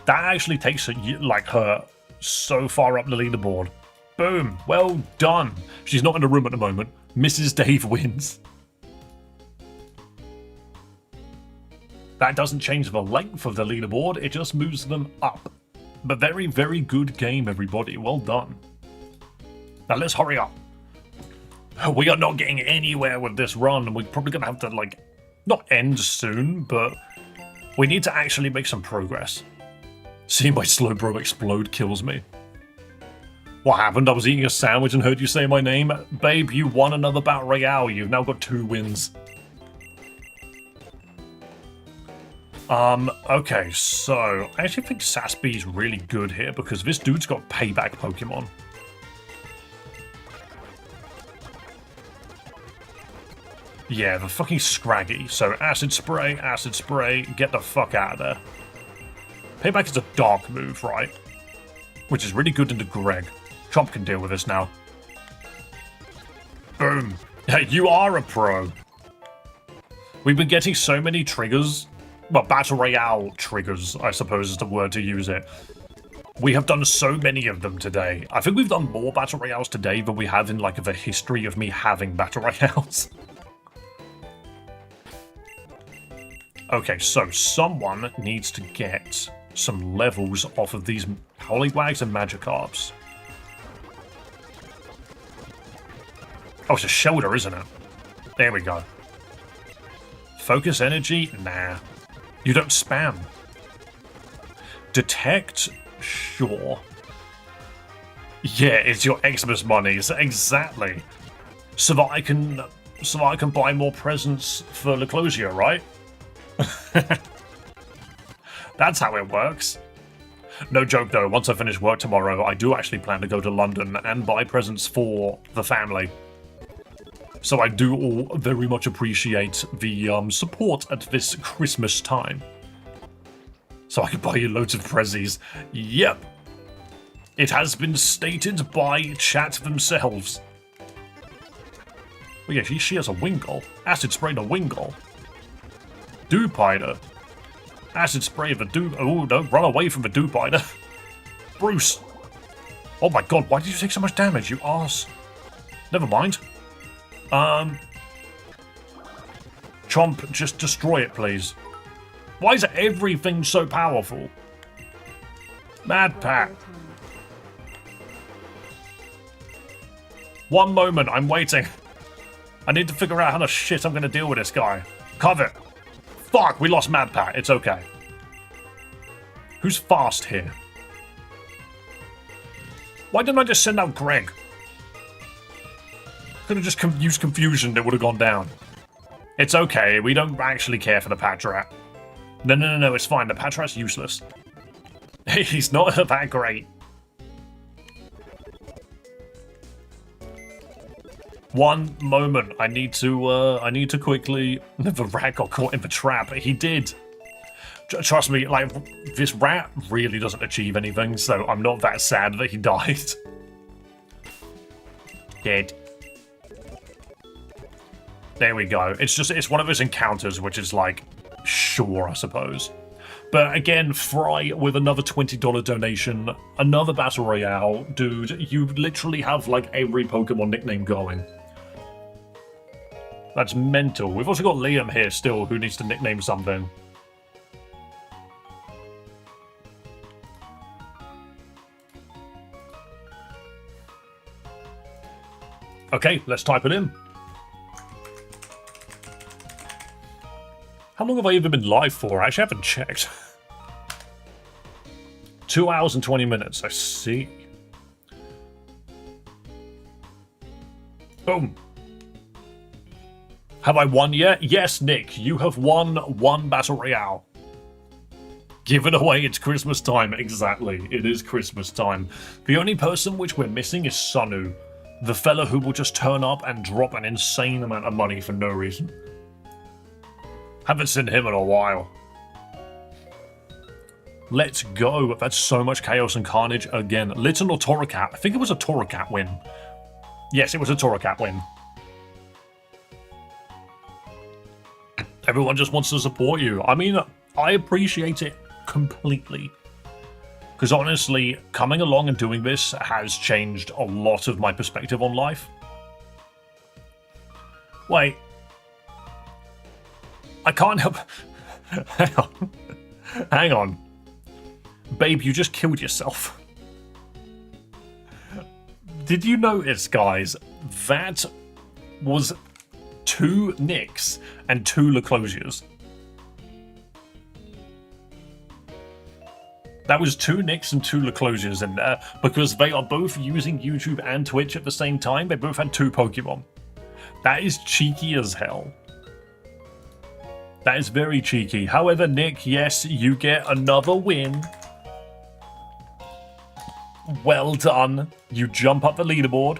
That actually takes her, like, her so far up the leaderboard. Boom. Well done. She's not in the room at the moment. Mrs. Dave wins. That doesn't change the length of the leaderboard, it just moves them up. But very, very good game, everybody. Well done. Now let's hurry up. We are not getting anywhere with this run, and we're probably going to have to, like, not end soon, but we need to actually make some progress. Seeing my Slowbro explode kills me. What happened? I was eating a sandwich and heard you say my name. Babe, you won another Battle Royale. You've now got 2 wins. Okay, so I actually think Sassby's really good here because this dude's got payback Pokemon. Yeah, the fucking Scraggy. So acid spray, get the fuck out of there. Payback is a dark move, right? Which is really good into Greg. Chomp can deal with this now. Boom. You are a pro. We've been getting so many triggers. Well, Battle Royale triggers, I suppose is the word to use it. We have done so many of them today. I think we've done more Battle Royales today than we have in, like, the history of me having Battle Royales. Okay, so someone needs to get some levels off of these Polywags and Magikarps. Oh, it's a shoulder, isn't it? There we go. Focus energy? Nah. You don't spam. Detect? Sure. Yeah, it's your Xmas monies. Exactly. So that I can buy more presents for Leclosia, right? That's how it works. No joke though, once I finish work tomorrow, I do actually plan to go to London and buy presents for the family. So I do all very much appreciate the support at this Christmas time. So I can buy you loads of prezzies. Yep. It has been stated by chat themselves. Oh yeah, she has a Wingull. Acid spray a Wingull. Dewpider. Acid spray of a Oh, don't run away from the Dewpider. Bruce. Oh my god, why did you take so much damage, you arse? Never mind. Chomp, just destroy it, please. Why is everything so powerful? Mad Pat. One moment, I'm waiting. I need to figure out how the shit I'm gonna deal with this guy. Cover. Fuck, we lost Mad Pat. It's okay. Who's fast here? Why didn't I just send out Greg? Could have just used confusion, it would have gone down. It's okay, we don't actually care for the Patrat. No, it's fine, the Patrat's useless. He's not that great. One moment, I need to quickly... The rat got caught in the trap, he did. Trust me, like, this rat really doesn't achieve anything, so I'm not that sad that he died. Dead. There we go. It's one of those encounters which is like, sure, I suppose. But again, Fry with another $20 donation, another Battle Royale. Dude, you literally have like every Pokemon nickname going. That's mental. We've also got Liam here still, who needs to nickname something. Okay, let's type it in. How long have I even been live for? I actually haven't checked. 2 hours and 20 minutes, I see. Boom. Have I won yet? Yes, Nick, you have won one Battle Royale. Give it away, it's Christmas time. Exactly, it is Christmas time. The only person which we're missing is Sunu, the fella who will just turn up and drop an insane amount of money for no reason. Haven't seen him in a while. Let's go. That's so much chaos and carnage again. Litten or Torracat? I think it was a Torracat win. Yes, it was a Torracat win. Everyone just wants to support you. I mean, I appreciate it completely. Because honestly, coming along and doing this has changed a lot of my perspective on life. Wait. I can't help... Hang on. Hang on. Babe, you just killed yourself. Did you notice, guys, that was 2 Nicks and 2 Leclosiers? That was 2 Nicks and 2 Leclosiers in there, because they are both using YouTube and Twitch at the same time. They both had 2 Pokemon. That is cheeky as hell. That is very cheeky. However, Nick, yes, you get another win. Well done. You jump up the leaderboard.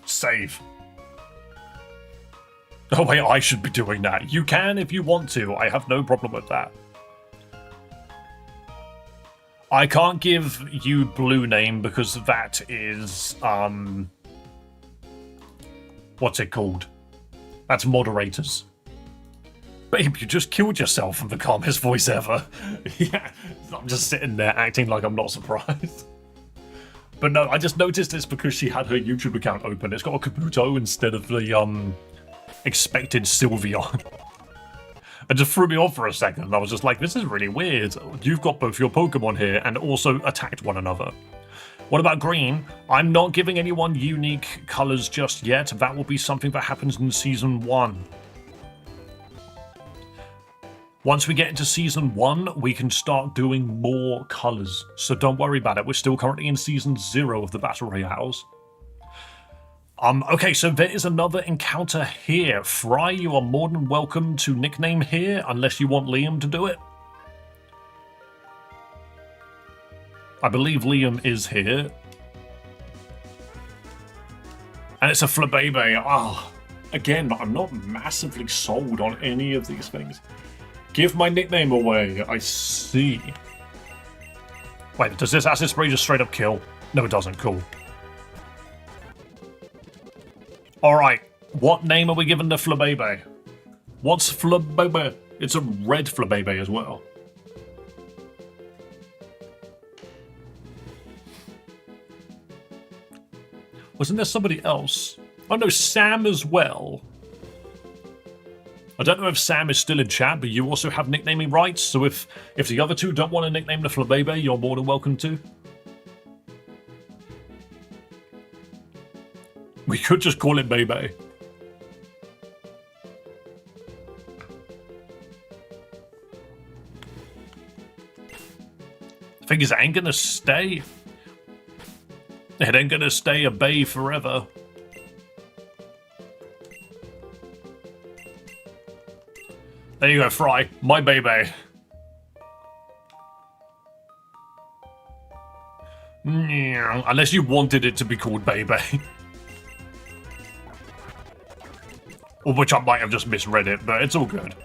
Save. Oh wait, I should be doing that. You can if you want to. I have no problem with that. I can't give you blue name because that is, what's it called? That's moderators. Babe, you just killed yourself in the calmest voice ever. Yeah, I'm just sitting there acting like I'm not surprised. But no, I just noticed it's because she had her YouTube account open. It's got a Kabuto instead of the, expected Sylveon. It just threw me off for a second, and I was just like, this is really weird. You've got both your Pokemon here and also attacked one another. What about green? I'm not giving anyone unique colors just yet. That will be something that happens in Season 1. Once we get into Season 1, we can start doing more colors. So don't worry about it. We're still currently in Season 0 of the Battle Royales. Okay, so there is another encounter here. Fry, you are more than welcome to nickname here, unless you want Liam to do it. I believe Liam is here. And it's a Flabebe. Ah, again, I'm not massively sold on any of these things. Give my nickname away, I see. Wait, does this Acid Spray just straight up kill? No, it doesn't, cool. Alright, what name are we giving the Flabebe? What's Flabebe? It's a red Flabebe as well. Wasn't there somebody else? Oh no, Sam as well. I don't know if Sam is still in chat, but you also have nicknaming rights, so if the other two don't want to nickname the Flabebe, you're more than welcome to. We could just call it Bebe. The thing is, it ain't gonna stay. It ain't gonna stay a Bay forever. There you go, Fry. My Bebe. Unless you wanted it to be called Bebe. Or which I might have just misread it, but it's all good.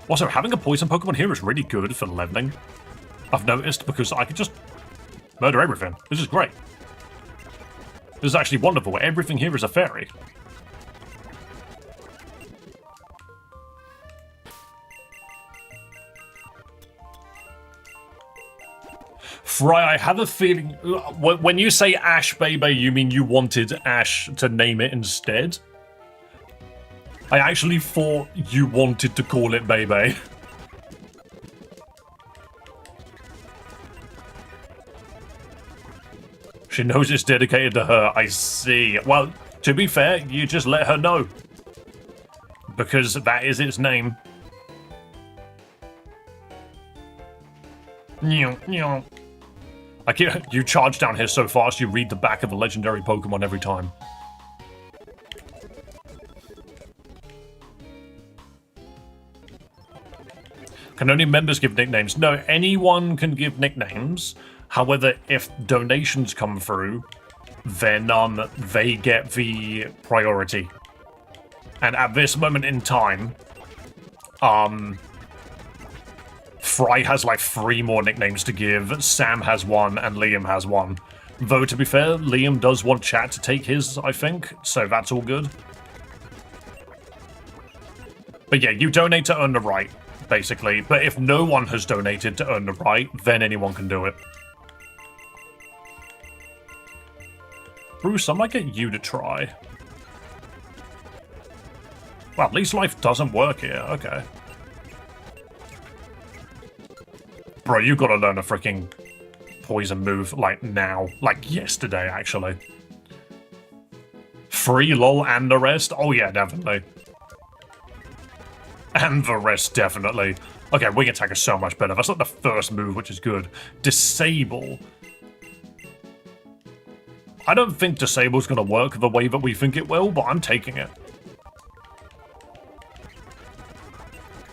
Also, having a poison Pokemon here is really good for leveling. I've noticed, because I can just murder everything. This is great. This is actually wonderful. Everything here is a fairy. Fry, I have a feeling... When you say Ash Bebe, you mean you wanted Ash to name it instead? I actually thought you wanted to call it Bebe. She knows it's dedicated to her, I see. Well, to be fair, you just let her know. Because that is its name. You charge down here so fast you read the back of a legendary Pokemon every time. Can only members give nicknames? No, anyone can give nicknames. However, if donations come through, then they get the priority. And at this moment in time, Fry has like 3 more nicknames to give, Sam has 1, and Liam has 1. Though, to be fair, Liam does want chat to take his, I think, so that's all good. But yeah, you donate to earn the right, basically. But if no one has donated to earn the right, then anyone can do it. Bruce, I might get you to try. Well, at least life doesn't work here, okay. Bro, you gotta learn a freaking poison move, like, now. Like, yesterday, actually. Free, lol, and the rest? Oh, yeah, definitely. And the rest, definitely. Okay, Wing Attack is so much better. That's like the first move, which is good. Disable. I don't think Disable's gonna work the way that we think it will, but I'm taking it.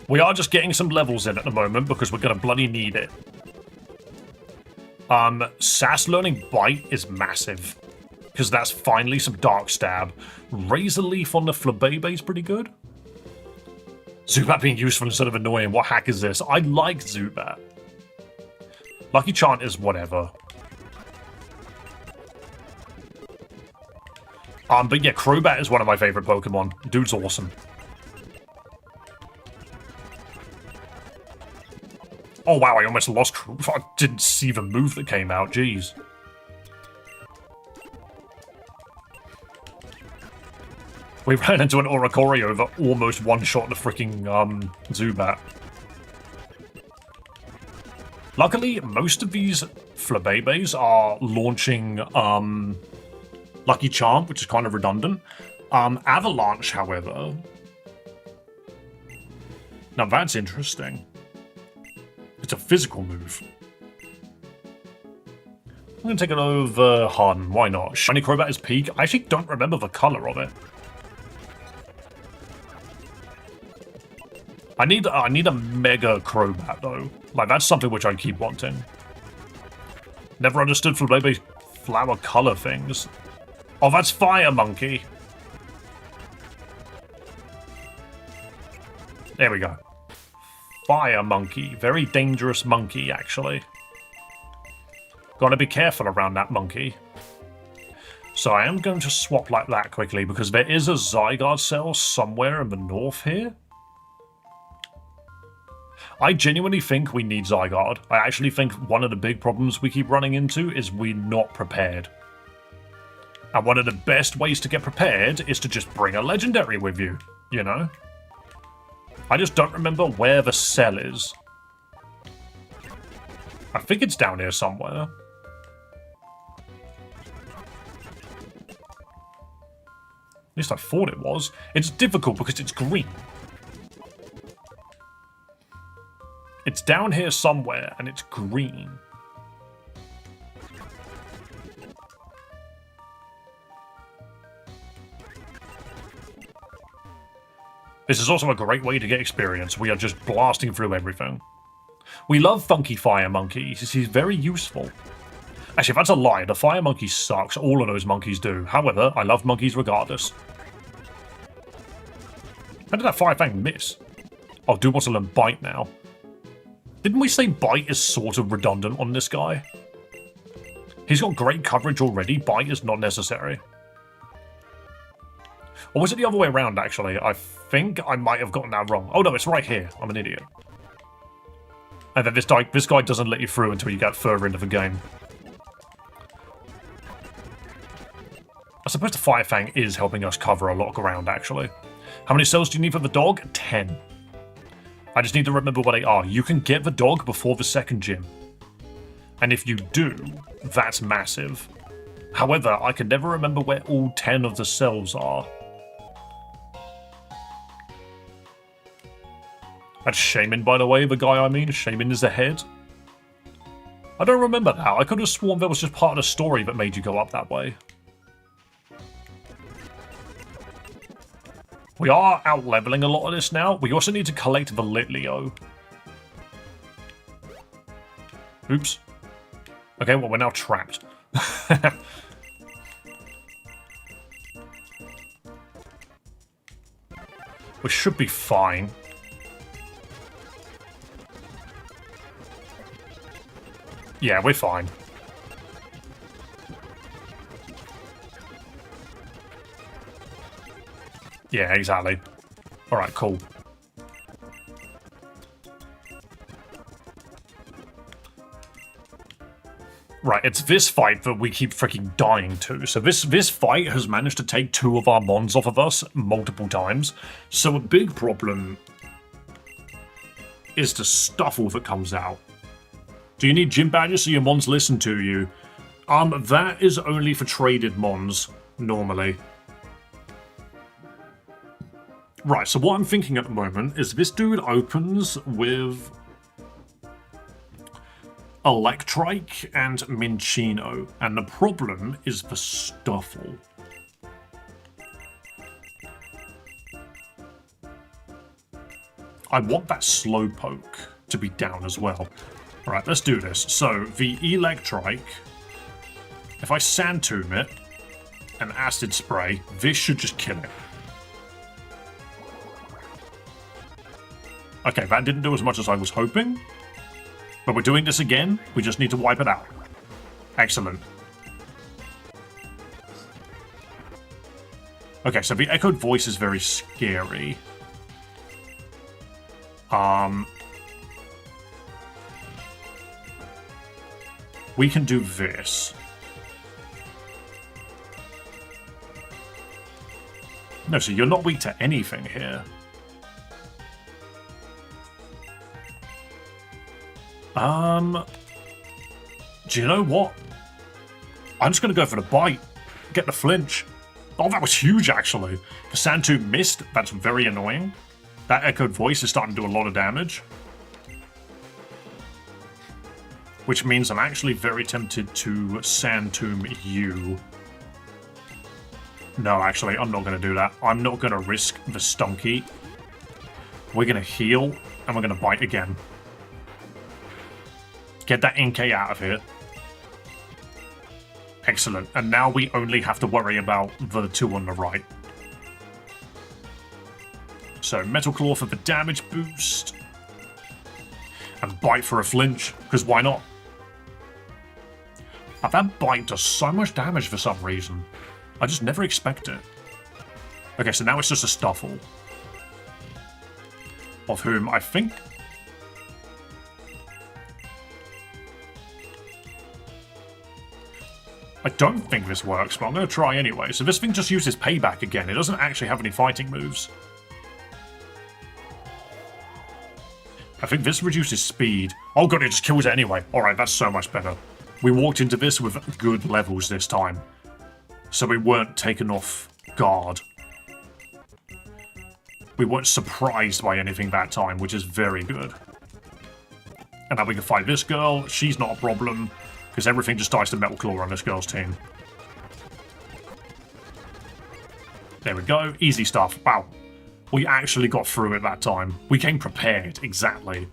We are just getting some levels in at the moment because we're gonna bloody need it. Sass learning Bite is massive, because that's finally some Dark Stab. Razor Leaf on the Flabebe is pretty good. Zubat being useful instead of annoying. What hack is this? I like Zubat. Lucky Chant is whatever. But yeah, Crobat is one of my favorite Pokemon. Dude's awesome. Oh wow, I almost lost. I didn't see the move that came out. Jeez. We ran into an Oricorio that almost one-shot the freaking Zubat. Luckily, most of these Flabebes are launching Lucky Charm, which is kind of redundant. Avalanche, however... Now that's interesting. It's a physical move. I'm going to take it over Harden, why not? Shiny Crobat is peak. I actually don't remember the color of it. I need a Mega Crobat, though. Like, that's something which I keep wanting. Never understood Flabebe's flower color things. Oh, that's Fire Monkey. There we go. Fire Monkey. Very dangerous monkey, actually. Gotta be careful around that monkey. So I am going to swap like that quickly, because there is a Zygarde cell somewhere in the north here. I genuinely think we need Zygarde. I actually think one of the big problems we keep running into is we're not prepared. And one of the best ways to get prepared is to just bring a legendary with you, you know? I just don't remember where the cell is. I think it's down here somewhere. At least I thought it was. It's difficult because it's green. It's down here somewhere, and it's green. This is also a great way to get experience. We are just blasting through everything. We love Funky Fire Monkey. He's very useful. Actually, if that's a lie, the Fire Monkey sucks. All of those monkeys do. However, I love monkeys regardless. How did that Fire Fang miss? Oh, dude wants to learn Bite now. Didn't we say Bite is sort of redundant on this guy? He's got great coverage already. Bite is not necessary. Or was it the other way around, actually? I think I might have gotten that wrong. Oh, no, it's right here. I'm an idiot. And then this guy doesn't let you through until you get further into the game. I suppose the Fire Fang is helping us cover a lot of ground, actually. How many cells do you need for the dog? 10. I just need to remember what they are. You can get the dog before the second gym. And if you do, that's massive. However, I can never remember where all 10 of the cells are. That's Shaman, by the way, the guy I mean. Shaman is the head. I don't remember that. I could have sworn that was just part of the story that made you go up that way. We are out-leveling a lot of this now. We also need to collect the Litleo. Oops. Okay, well, we're now trapped. We should be fine. Yeah, we're fine. Yeah, exactly. Alright, cool. Right, it's this fight that we keep freaking dying to. So this fight has managed to take 2 of our mons off of us multiple times. So a big problem is the stuffle that comes out. Do you need gym badges so your mons listen to you? That is only for traded mons, normally. Right, so what I'm thinking at the moment is this dude opens with Electrike and Minccino, and the problem is the Stuffle. I want that Slowpoke to be down as well. Alright, let's do this. So, the Electrike, if I Sand Tomb it and Acid Spray, this should just kill it. Okay, that didn't do as much as I was hoping. But we're doing this again. We just need to wipe it out. Excellent. Okay, so the echoed voice is very scary. We can do this. No, so you're not weak to anything here. Do you know what? I'm just going to go for the bite. Get the flinch. Oh, that was huge, actually. The Sand Tomb missed. That's very annoying. That echoed voice is starting to do a lot of damage. Which means I'm actually very tempted to Sand Tomb you. No, actually, I'm not going to do that. I'm not going to risk the Stunky. We're going to heal, and we're going to bite again. Get that Inkay out of here. Excellent. And now we only have to worry about the two on the right. So, Metal Claw for the damage boost. And Bite for a flinch, because why not? But that Bite does so much damage for some reason. I just never expect it. Okay, so now it's just a Stuffle. Of whom I think... I don't think this works, but I'm going to try anyway. So this thing just uses Payback again. It doesn't actually have any fighting moves. I think this reduces speed. Oh god, it just kills it anyway. Alright, that's so much better. We walked into this with good levels this time. So we weren't taken off guard. We weren't surprised by anything that time, which is very good. And now we can fight this girl. She's not a problem. Because everything just dies to Metal Claw on this girl's team. There we go. Easy stuff. Wow. We actually got through it that time. We came prepared, exactly.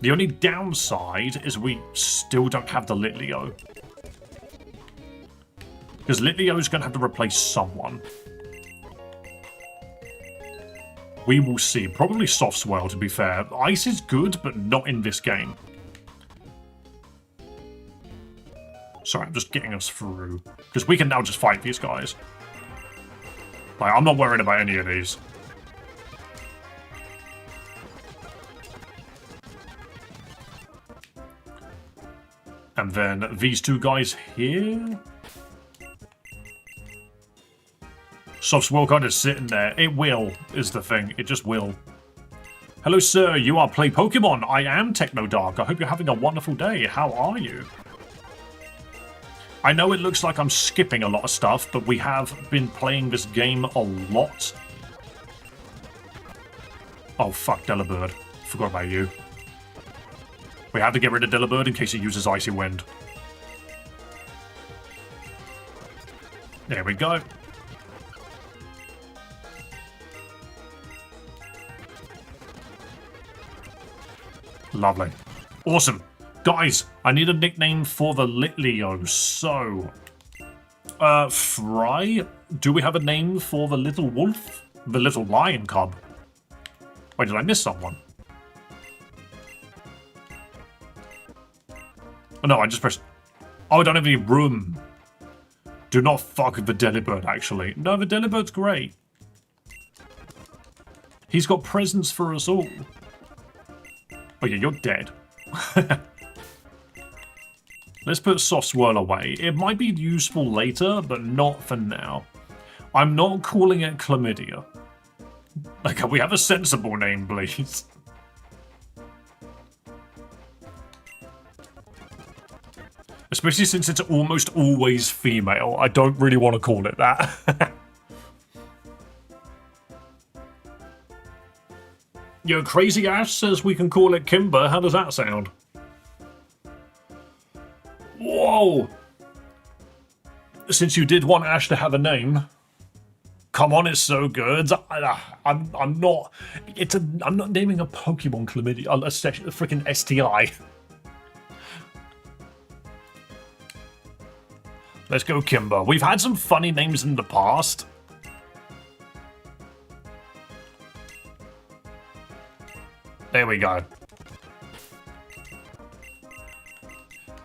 The only downside is we still don't have the Litleo. Because Litleo is going to have to replace someone. We will see. Probably Soft Swirl, to be fair. Ice is good, but not in this game. Sorry, I'm just getting us through. Because we can now just fight these guys. Like, I'm not worried about any of these. And then these two guys here. Soft Swirl kind of sitting there. It will, is the thing. It just will. Hello, sir. You are Play Pokemon. I am Techno Dark. I hope you're having a wonderful day. How are you? I know it looks like I'm skipping a lot of stuff, but we have been playing this game a lot. Oh, fuck, Delibird. Forgot about you. We have to get rid of Delibird in case it uses Icy Wind. There we go. Lovely. Awesome. Guys, I need a nickname for the Litleo, so... Fry? Do we have a name for the little wolf? The little lion cub? Wait, did I miss someone? Oh, no, I just pressed... Oh, I don't have any room. Do not fuck with the Delibird, actually. No, the Delibird's great. He's got presents for us all. Oh yeah, you're dead. Let's put Soft Swirl away. It might be useful later, but not for now. I'm not calling it Chlamydia. Like, can we have a sensible name, please? Especially since it's almost always female. I don't really want to call it that. Yo, Crazy Ash says we can call it Kimber. How does that sound? Whoa! Since you did want Ash to have a name, come on, it's so good. I'm not. I'm not naming a Pokemon Chlamydia. A freaking STI. Let's go, Kimber. We've had some funny names in the past. There we go.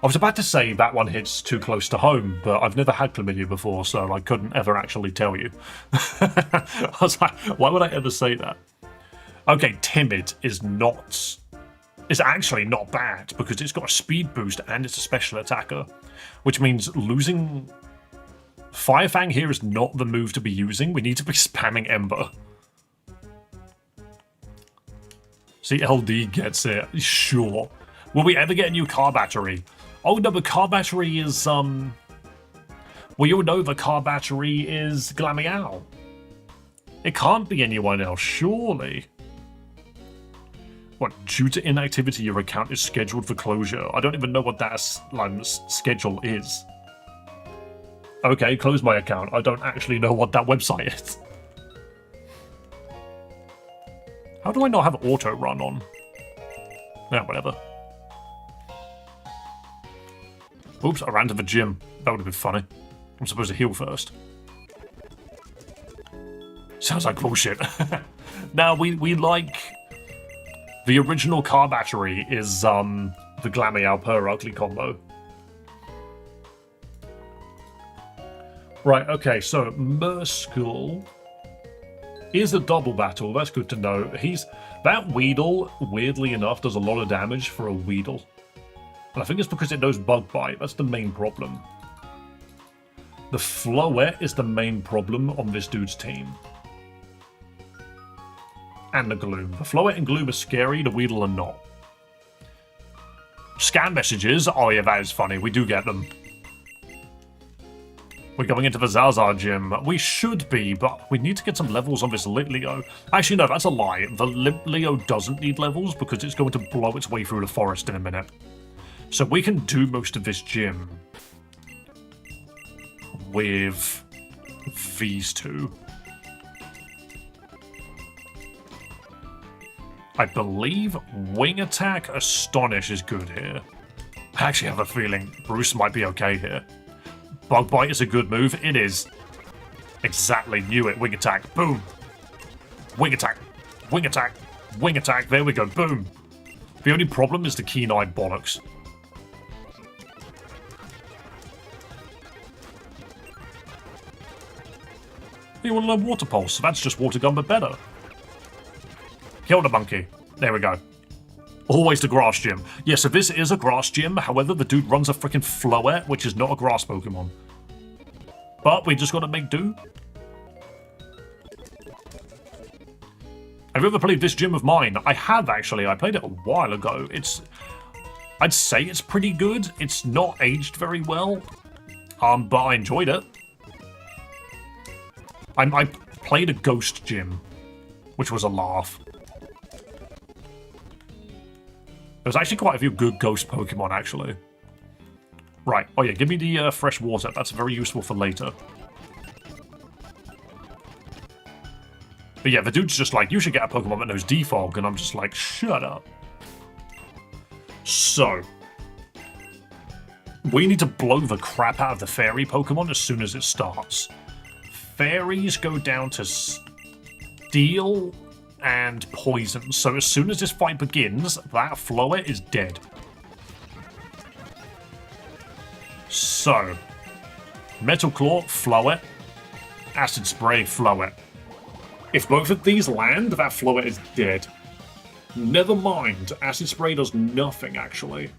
I was about to say that one hits too close to home, but I've never had chlamydia before, so I couldn't ever actually tell you. I was like, why would I ever say that? Okay, timid is not... It's actually not bad, because it's got a speed boost and it's a special attacker, which means losing... Firefang here is not the move to be using. We need to be spamming Ember. See, LD gets it. Sure. Will we ever get a new car battery? Oh no, the car battery is, Well, you know the car battery is Glameow. It can't be anyone else, surely. What, due to inactivity, your account is scheduled for closure? I don't even know what that schedule is. Okay, close my account. I don't actually know what that website is. How do I not have auto run on? Yeah, whatever. Oops, I ran to the gym. That would have been funny. I'm supposed to heal first. Sounds like bullshit. Now, we like... The original car battery is, the Glameow per ugly combo. Right, okay, so Merskul is a double battle. That's good to know. That Weedle, weirdly enough, does a lot of damage for a Weedle. And I think it's because it knows Bug Bite. That's the main problem. The Floette is the main problem on this dude's team. And the Gloom. The Floette and Gloom are scary, the Weedle are not. Scan messages, oh yeah, that is funny. We do get them. We're going into the Zaza gym. We should be, but we need to get some levels on this Litleo. Actually, no, that's a lie. The Litleo doesn't need levels because it's going to blow its way through the forest in a minute. So we can do most of this gym with these two. I believe Wing Attack Astonish is good here. I actually have a feeling Bruce might be okay here. Bug Bite is a good move. It is. Exactly. Knew it. Wing Attack. Boom. Wing Attack. Wing Attack. Wing Attack. There we go. Boom. The only problem is the keen-eyed bollocks. You want to learn Water Pulse? That's just Water Gun, but better. Kill the monkey. There we go. Always the grass gym. Yeah, so this is a grass gym. However, the dude runs a freaking Floette, which is not a grass Pokemon. But we just got to make do. Have you ever played this gym of mine? I have, actually. I played it a while ago. I'd say it's pretty good. It's not aged very well. But I enjoyed it. I played a ghost gym, which was a laugh. There's actually quite a few good ghost Pokemon, actually. Right. Oh, yeah, give me the fresh water. That's very useful for later. But yeah, the dude's just like, you should get a Pokemon that knows Defog, and I'm just like, shut up. So, we need to blow the crap out of the Fairy Pokemon as soon as it starts. Fairies go down to Steel and Poison, so as soon as this fight begins, that Floette is dead. So, Metal Claw, Floette, Acid Spray, Floette. If both of these land, that Floette is dead. Never mind, Acid Spray does nothing, actually.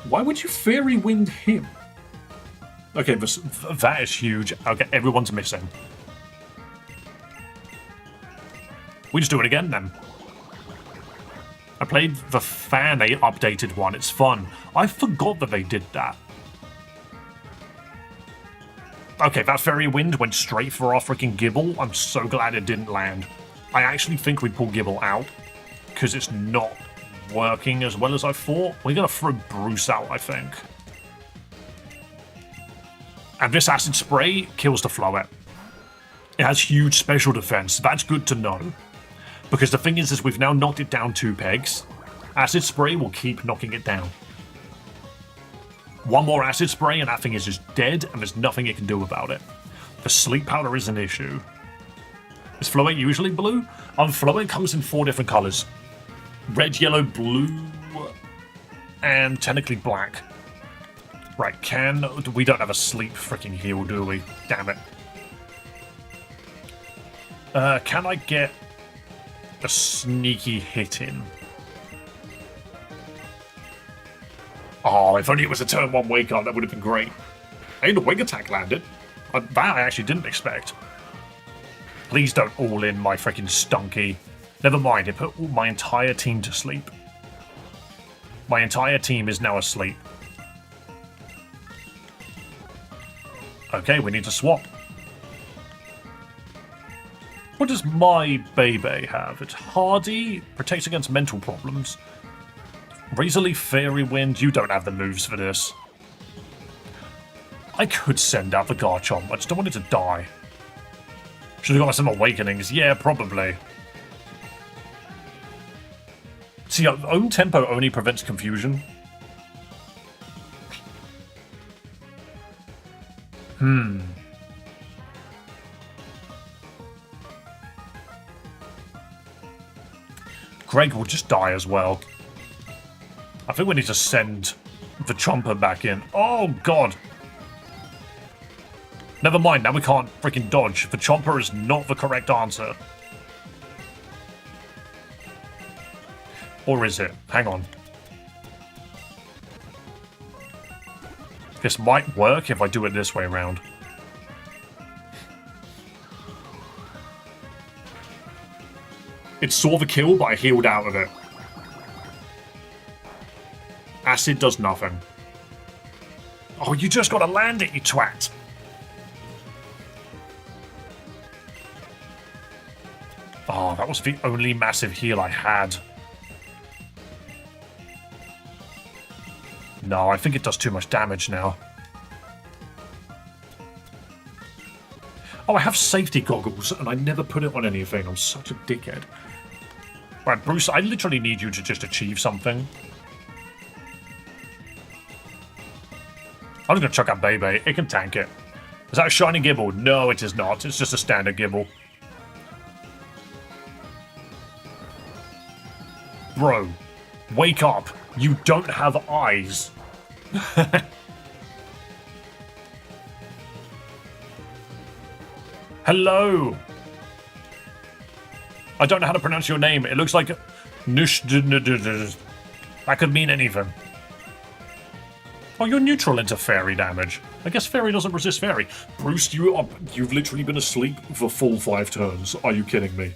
Why would you Fairy Wind him? Okay, that is huge. Okay, everyone's missing. We just do it again, then. I played the Fan 8 updated one. It's fun. I forgot that they did that. Okay, that Fairy Wind went straight for our freaking Gibble. I'm so glad it didn't land. I actually think we pull Gibble out, because it's not working as well as I thought. We're going to throw Bruce out, I think. And this Acid Spray kills the Floette. It has huge special defense. That's good to know. Because the thing is we've now knocked it down 2 pegs. Acid Spray will keep knocking it down. One more acid spray and that thing is just dead and there's nothing it can do about it. The sleep powder is an issue. Is Floette usually blue? Floette comes in 4 different colours. Red, yellow, blue, and technically black. Right, we don't have a sleep freaking heal, do we? Damn it. Can I get a sneaky hit in? Oh, if only it was a turn 1 wake up, that would have been great. Hey, the wing attack landed. That I actually didn't expect. Please don't all in my freaking stunky. Never mind, it put my entire team to sleep. My entire team is now asleep. Okay, we need to swap. What does my Bebe have? It's hardy, protects against mental problems. Razorleaf, Fairy Wind, you don't have the moves for this. I could send out the Garchomp, I just don't want it to die. Should have got some Awakenings, yeah, probably. See, own tempo only prevents confusion. Greg will just die as well. I think we need to send the Chomper back in. Oh, God. Never mind, now we can't freaking dodge. The Chomper is not the correct answer. Or is it? Hang on. This might work if I do it this way around. It saw the kill, but I healed out of it. Acid does nothing. Oh, you just gotta land it, you twat! Oh, that was the only massive heal I had. No, I think it does too much damage now. Oh, I have safety goggles, and I never put it on anything. I'm such a dickhead. Right, Bruce, I literally need you to just achieve something. I'm just gonna chuck out Bebe. It can tank it. Is that a shiny Gibble? No, it is not. It's just a standard Gibble. Bro, wake up. You don't have eyes. Hello. I don't know how to pronounce your name. It looks like Nush. That could mean anything. Oh, you're neutral into fairy damage. I guess fairy doesn't resist fairy. Bruce, you've literally been asleep for full 5 turns. Are you kidding me?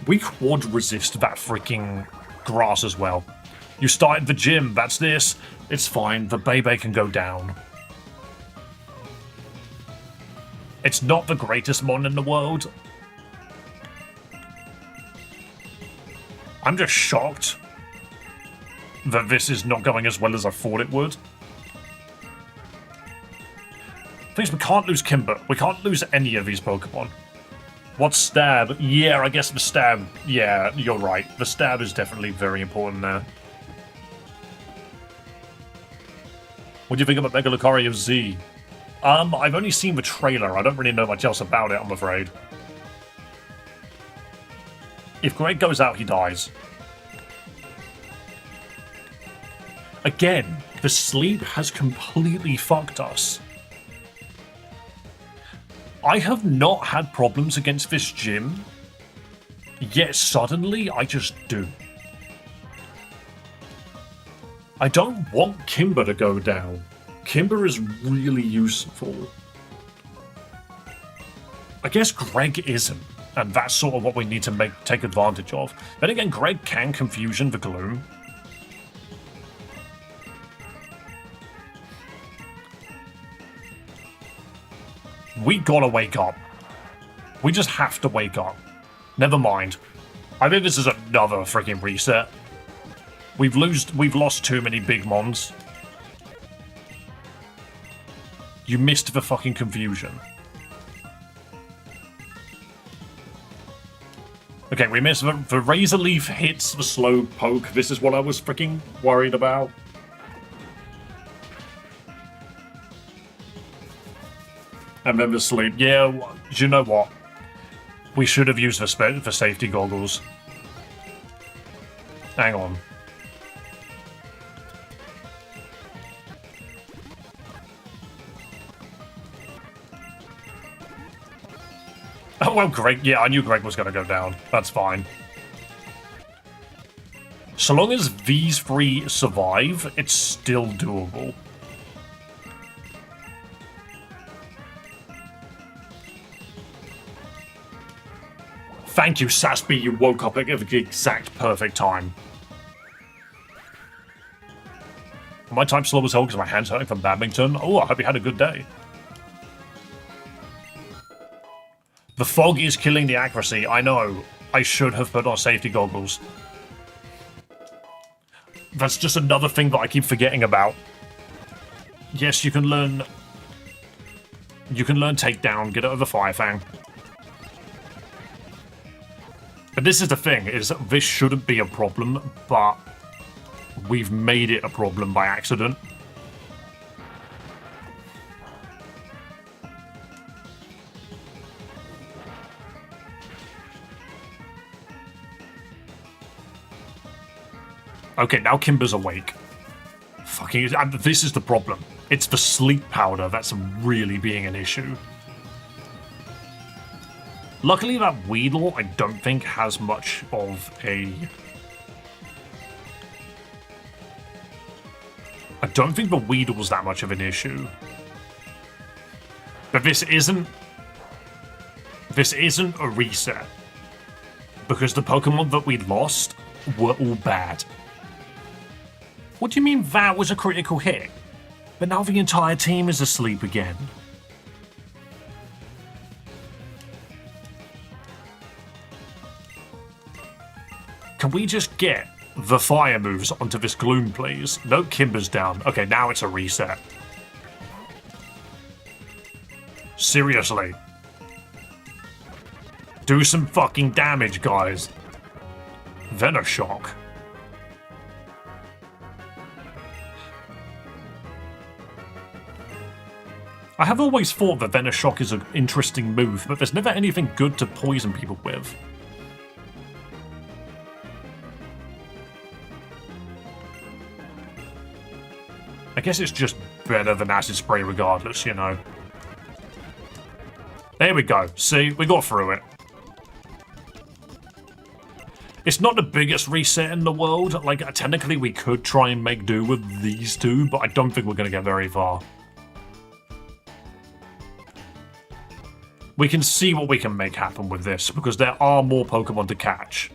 We quad resist that freaking grass as well. You started the gym, that's this. It's fine, the Bebe can go down. It's not the greatest mon in the world. I'm just shocked that this is not going as well as I thought it would. Things we can't lose Kimber. We can't lose any of these Pokemon. What's Stab? Yeah, I guess the Stab. Yeah, you're right. The Stab is definitely very important there. What do you think about Mega Lucario Z? I've only seen the trailer. I don't really know much else about it, I'm afraid. If Greg goes out, he dies. Again, the sleep has completely fucked us. I have not had problems against this gym, yet suddenly I just do. I don't want Kimber to go down. Kimber is really useful. I guess Greg isn't, and that's sort of what we need to take advantage of. Then again, Greg can Confusion the Gloom. We gotta wake up. We just have to wake up. Never mind. I think this is another freaking reset. We've lost too many big mons. You missed the fucking confusion. Okay, we missed the Razor Leaf hits the slow poke. This is what I was freaking worried about. And then the sleep. Yeah, you know what? We should have used the safety goggles. Hang on. Oh, well, Greg. Yeah, I knew Greg was going to go down. That's fine. So long as these three survive, it's still doable. Thank you, Saspy. You woke up at the exact perfect time. My time slow as hell because my hand's hurting from badminton. Oh, I hope you had a good day. The fog is killing the accuracy. I know. I should have put on safety goggles. That's just another thing that I keep forgetting about. Yes, you can learn... You can learn takedown, get it over Fire Fang. But this is the thing, is this shouldn't be a problem, but we've made it a problem by accident. Okay, now Kimber's awake. Fucking, this is the problem. It's the sleep powder that's really being an issue. Luckily, that Weedle, I don't think, has much of a... I don't think the Weedle's that much of an issue. But this isn't... This isn't a reset. Because the Pokemon that we lost were all bad. What do you mean that was a critical hit? But now the entire team is asleep again. Can we just get the fire moves onto this Gloom, please? No, Kimber's down. Okay, now it's a reset. Seriously. Do some fucking damage, guys. Venoshock. I have always thought that Venoshock is an interesting move, but there's never anything good to poison people with. I guess it's just better than Acid Spray regardless, you know. There we go. See, we got through it. It's not the biggest reset in the world. Like, technically we could try and make do with these two, but I don't think we're going to get very far. We can see what we can make happen with this, because there are more Pokemon to catch.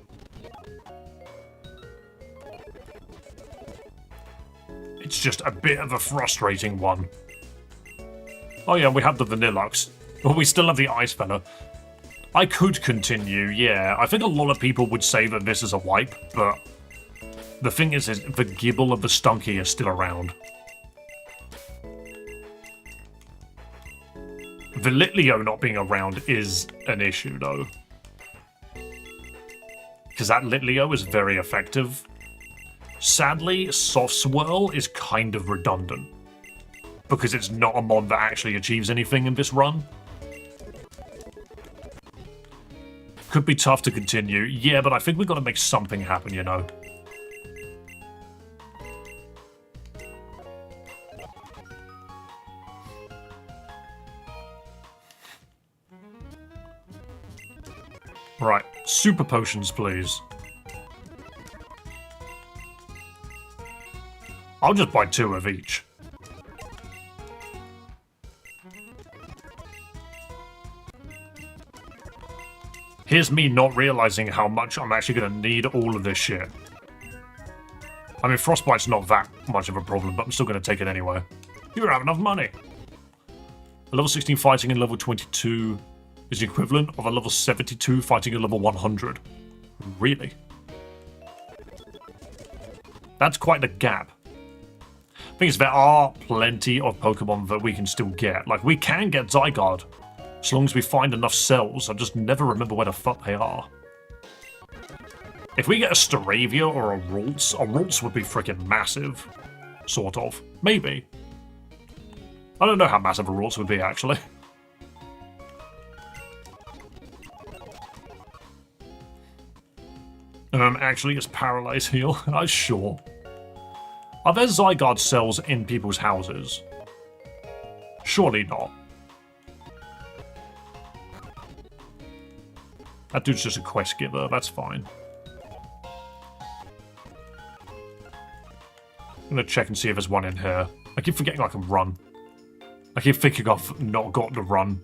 It's just a bit of a frustrating one. Oh yeah, we have the Vanilluxe. But we still have the Ice Fella. I could continue, yeah. I think a lot of people would say that this is a wipe, but... The thing is the Gibble of the Stunky is still around. The Litleo not being around is an issue, though. Because that Litleo is very effective. Sadly, Soft Swirl is kind of redundant. Because it's not a mod that actually achieves anything in this run. Could be tough to continue. Yeah, but I think we've got to make something happen, you know. Right, super potions, please. I'll just buy 2 of each. Here's me not realizing how much I'm actually going to need all of this shit. I mean, Frostbite's not that much of a problem, but I'm still going to take it anyway. You don't have enough money. A level 16 fighting and level 22 is the equivalent of a level 72 fighting at level 100. Really? That's quite the gap. Thing is, there are plenty of Pokemon that we can still get. Like, we can get Zygarde, as long as we find enough cells. I just never remember where the fuck they are. If we get a Staravia or a Ralts would be freaking massive. Sort of. Maybe. I don't know how massive a Ralts would be, actually. Actually, it's Paralyze Heal. Sure. Are there Zygarde cells in people's houses? Surely not. That dude's just a quest giver, that's fine. I'm gonna check and see if there's one in here. I keep forgetting I can run. I keep thinking I've not got to run.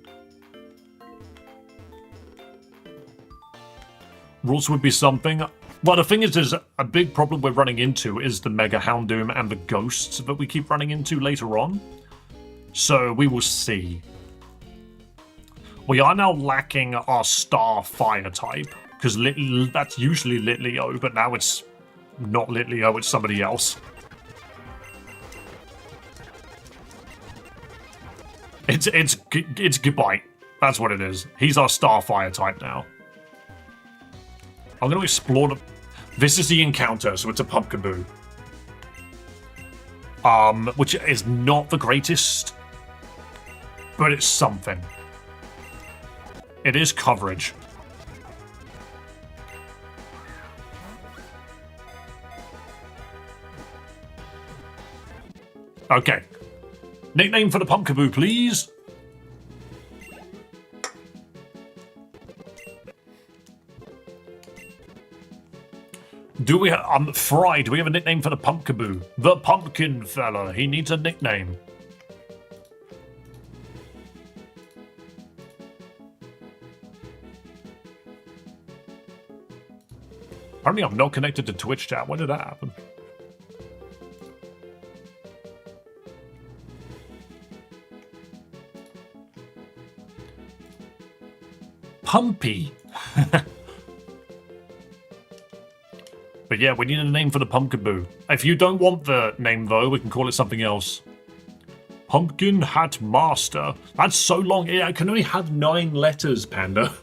Rules would be something. Well, the thing is a big problem we're running into is the Mega Houndoom and the ghosts that we keep running into later on. So we will see. We are now lacking our Star Fire type, because that's usually Litleo, but now it's not Litleo, it's somebody else. It's Gibite. That's what it is. He's our Star Fire type now. I'm going to explore the... This is the encounter, so it's a Pumpkaboo. Which is not the greatest, but it's something. It is coverage. Okay. Nickname for the Pumpkaboo, please. Do we have... Fry, do we have a nickname for the Pumpkaboo? The Pumpkin Fella. He needs a nickname. Apparently I'm not connected to Twitch chat. When did that happen? Pumpy. But yeah, we need a name for the Pumpkaboo. If you don't want the name, though, we can call it something else. Pumpkin Hat Master. That's so long. Yeah, it can only have 9 letters, Panda.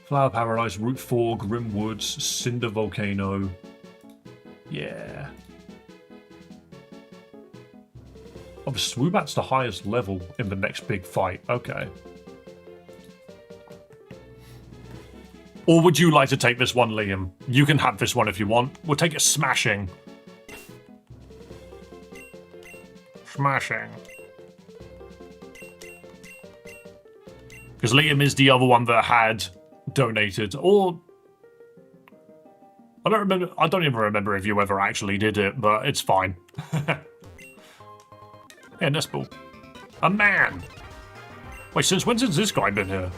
Flower Paradise, Route 4, Grim Woods, Cinder Volcano. Yeah. Oh, the Swoobat's the highest level in the next big fight. Okay. Or would you like to take this one, Liam? You can have this one if you want. We'll take it smashing. Smashing. Because Liam is the other one that had donated. Or... I don't even remember if you ever actually did it, but it's fine. Yeah, Nespel. A man! Wait, since when has this guy been here?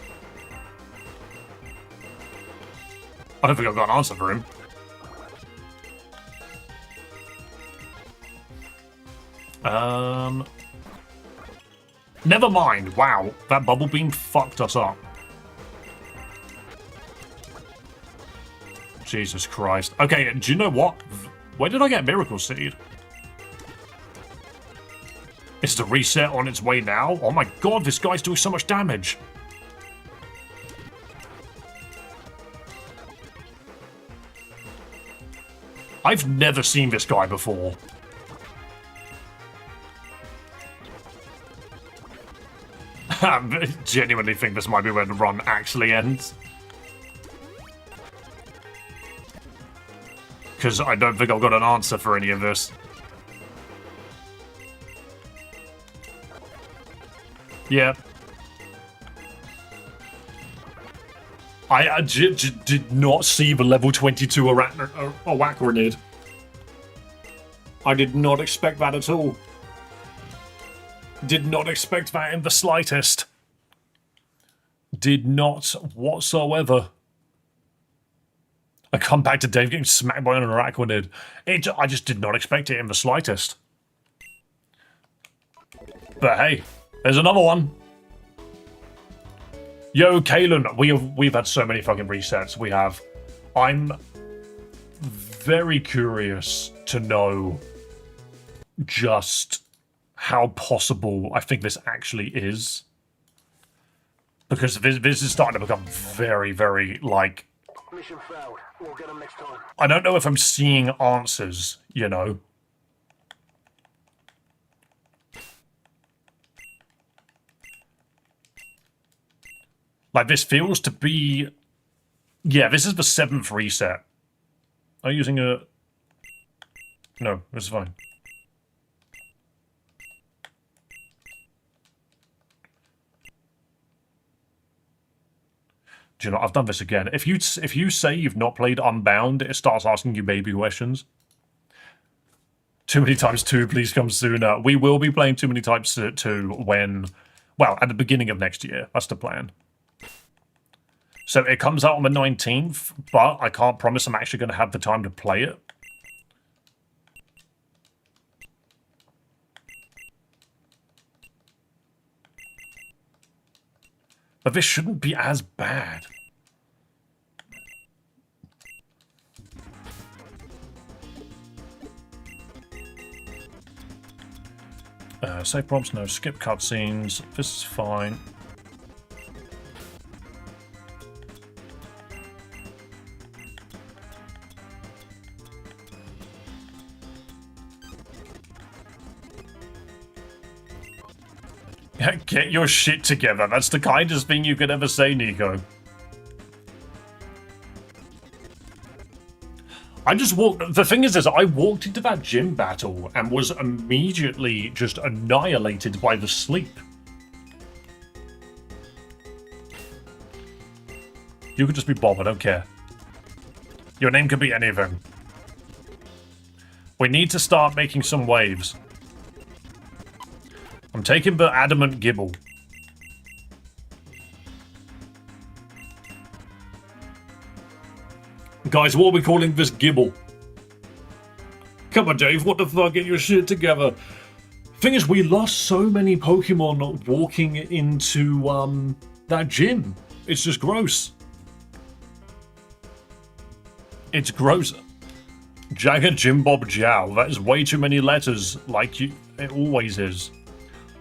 I don't think I've got an answer for him. Never mind. Wow, that bubble beam fucked us up. Jesus Christ. Okay, do you know what? Where did I get Miracle Seed? Is the reset on its way now? Oh my god, this guy's doing so much damage. I've never seen this guy before. I genuinely think this might be where the run actually ends. Because I don't think I've got an answer for any of this. Yeah. I did not see the level 22 Arachnid. I did not expect that at all. Did not expect that in the slightest. Did not whatsoever. I come back to Dave getting smacked by an Arachnid. I just did not expect it in the slightest. But hey, there's another one. Yo, Kalen, we've had so many fucking resets. We have. I'm very curious to know just how possible I think this actually is. Because this is starting to become very, very, like... Mission failed. We'll get them next time. I don't know if I'm seeing answers, you know? Like, this feels to be... Yeah, this is the 7th reset. Are you using a... No, this is fine. Do you know, I've done this again. If you say you've not played Unbound, it starts asking you baby questions. Too Many Times 2, please come sooner. We will be playing Too Many Times 2 when... Well, at the beginning of next year. That's the plan. So it comes out on the 19th, but I can't promise I'm actually going to have the time to play it. But this shouldn't be as bad. Save prompts, no. Skip cutscenes. This is fine. Get your shit together. That's the kindest thing you could ever say, Nico. I just walked... The thing is I walked into that gym battle and was immediately just annihilated by the sleep. You could just be Bob, I don't care. Your name could be anything. We need to start making some waves. I'm taking the adamant gibble. Guys, what are we calling this gibble? Come on, Dave, what the fuck? Get your shit together. Thing is, we lost so many Pokemon walking into, that gym. It's just gross. It's gross. Jagger Jim Bob Jow. That is way too many letters, like it always is.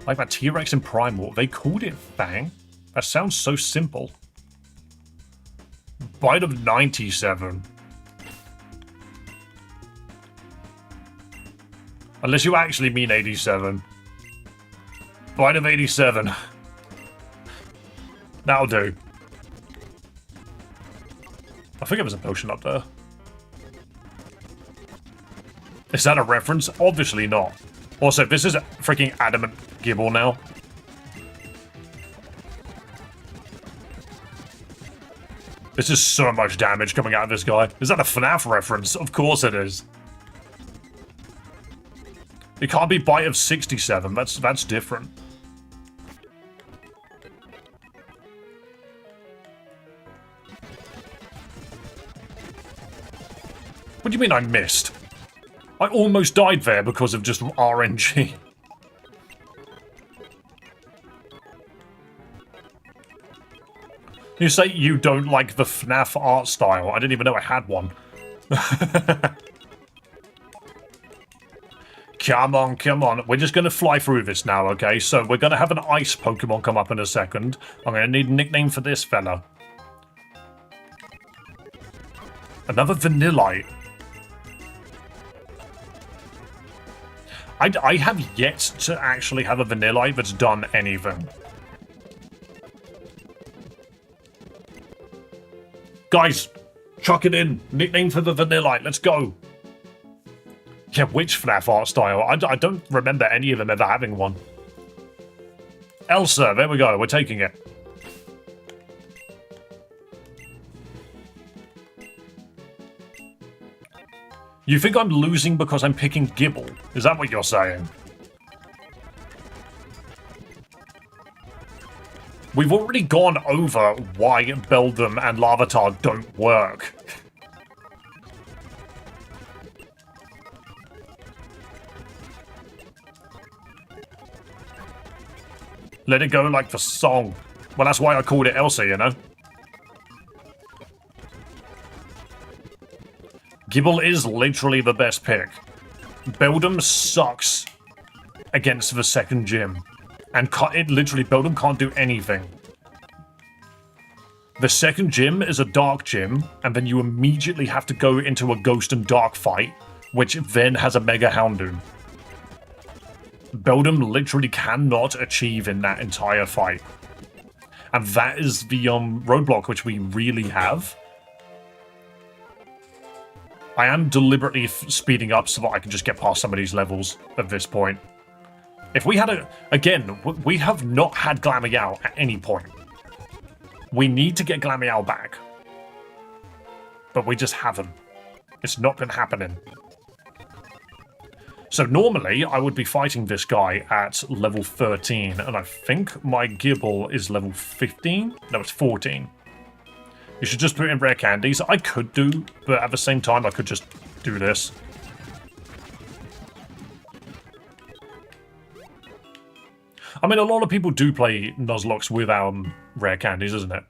Like that T-Rex in Primal, they called it Fang? That sounds so simple. Bite of 97. Unless you actually mean 87. Bite of 87. That'll do. I think there was a potion up there. Is that a reference? Obviously not. Also, this is a freaking adamant gibble now. This is so much damage coming out of this guy. Is that a FNAF reference? Of course it is. It can't be Bite of 67. That's different. What do you mean I missed? I almost died there because of just RNG. You say you don't like the FNAF art style. I didn't even know I had one. Come on, come on. We're just going to fly through this now, okay? So we're going to have an ice Pokemon come up in a second. I'm going to need a nickname for this fella. Another Vanillite. I have yet to actually have a Vanillite that's done anything. Guys, chuck it in. Nickname for the Vanillite. Let's go. Yeah, which FNAF art style? I don't remember any of them ever having one. Elsa, there we go. We're taking it. You think I'm losing because I'm picking Gibble? Is that what you're saying? We've already gone over why Beldum and Larvitar don't work. Let it go like the song. Well, that's why I called it Elsa, you know? Gibble is literally the best pick. Beldum sucks against the second gym. And it literally, Beldum can't do anything. The second gym is a dark gym, and then you immediately have to go into a ghost and dark fight, which then has a Mega Houndoom. Beldum literally cannot achieve in that entire fight. And that is the roadblock which we really have. I am deliberately speeding up so that I can just get past some of these levels at this point. If we had again, we have not had Glameow at any point. We need to get Glameow back. But we just haven't. It's not been happening. So normally, I would be fighting this guy at level 13, and I think my Gibble is level 15? No, it's 14. You should just put in rare candies. I could do, but at the same time, I could just do this. I mean, a lot of people do play Nuzlocke with rare candies, isn't it?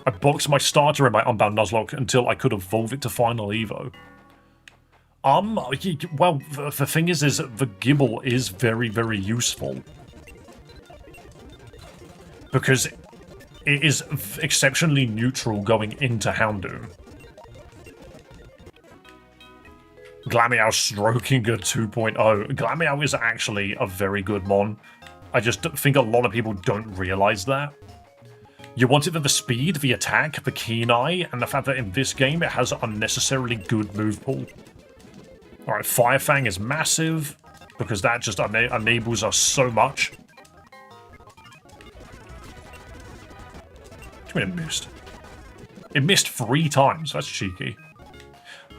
I boxed my starter in my Unbound Nuzlocke until I could evolve it to Final Evo. Well, the thing is the Gibble is very, very useful. Because it is exceptionally neutral going into Houndoom. Glameow stroking a 2.0. Glameow is actually a very good mon. I just think a lot of people don't realize that. You want it for the speed, the attack, the keen eye, and the fact that in this game it has unnecessarily good move pool. Alright, Fire Fang is massive, because that just enables us so much. What do you mean it missed? It missed 3 times, that's cheeky.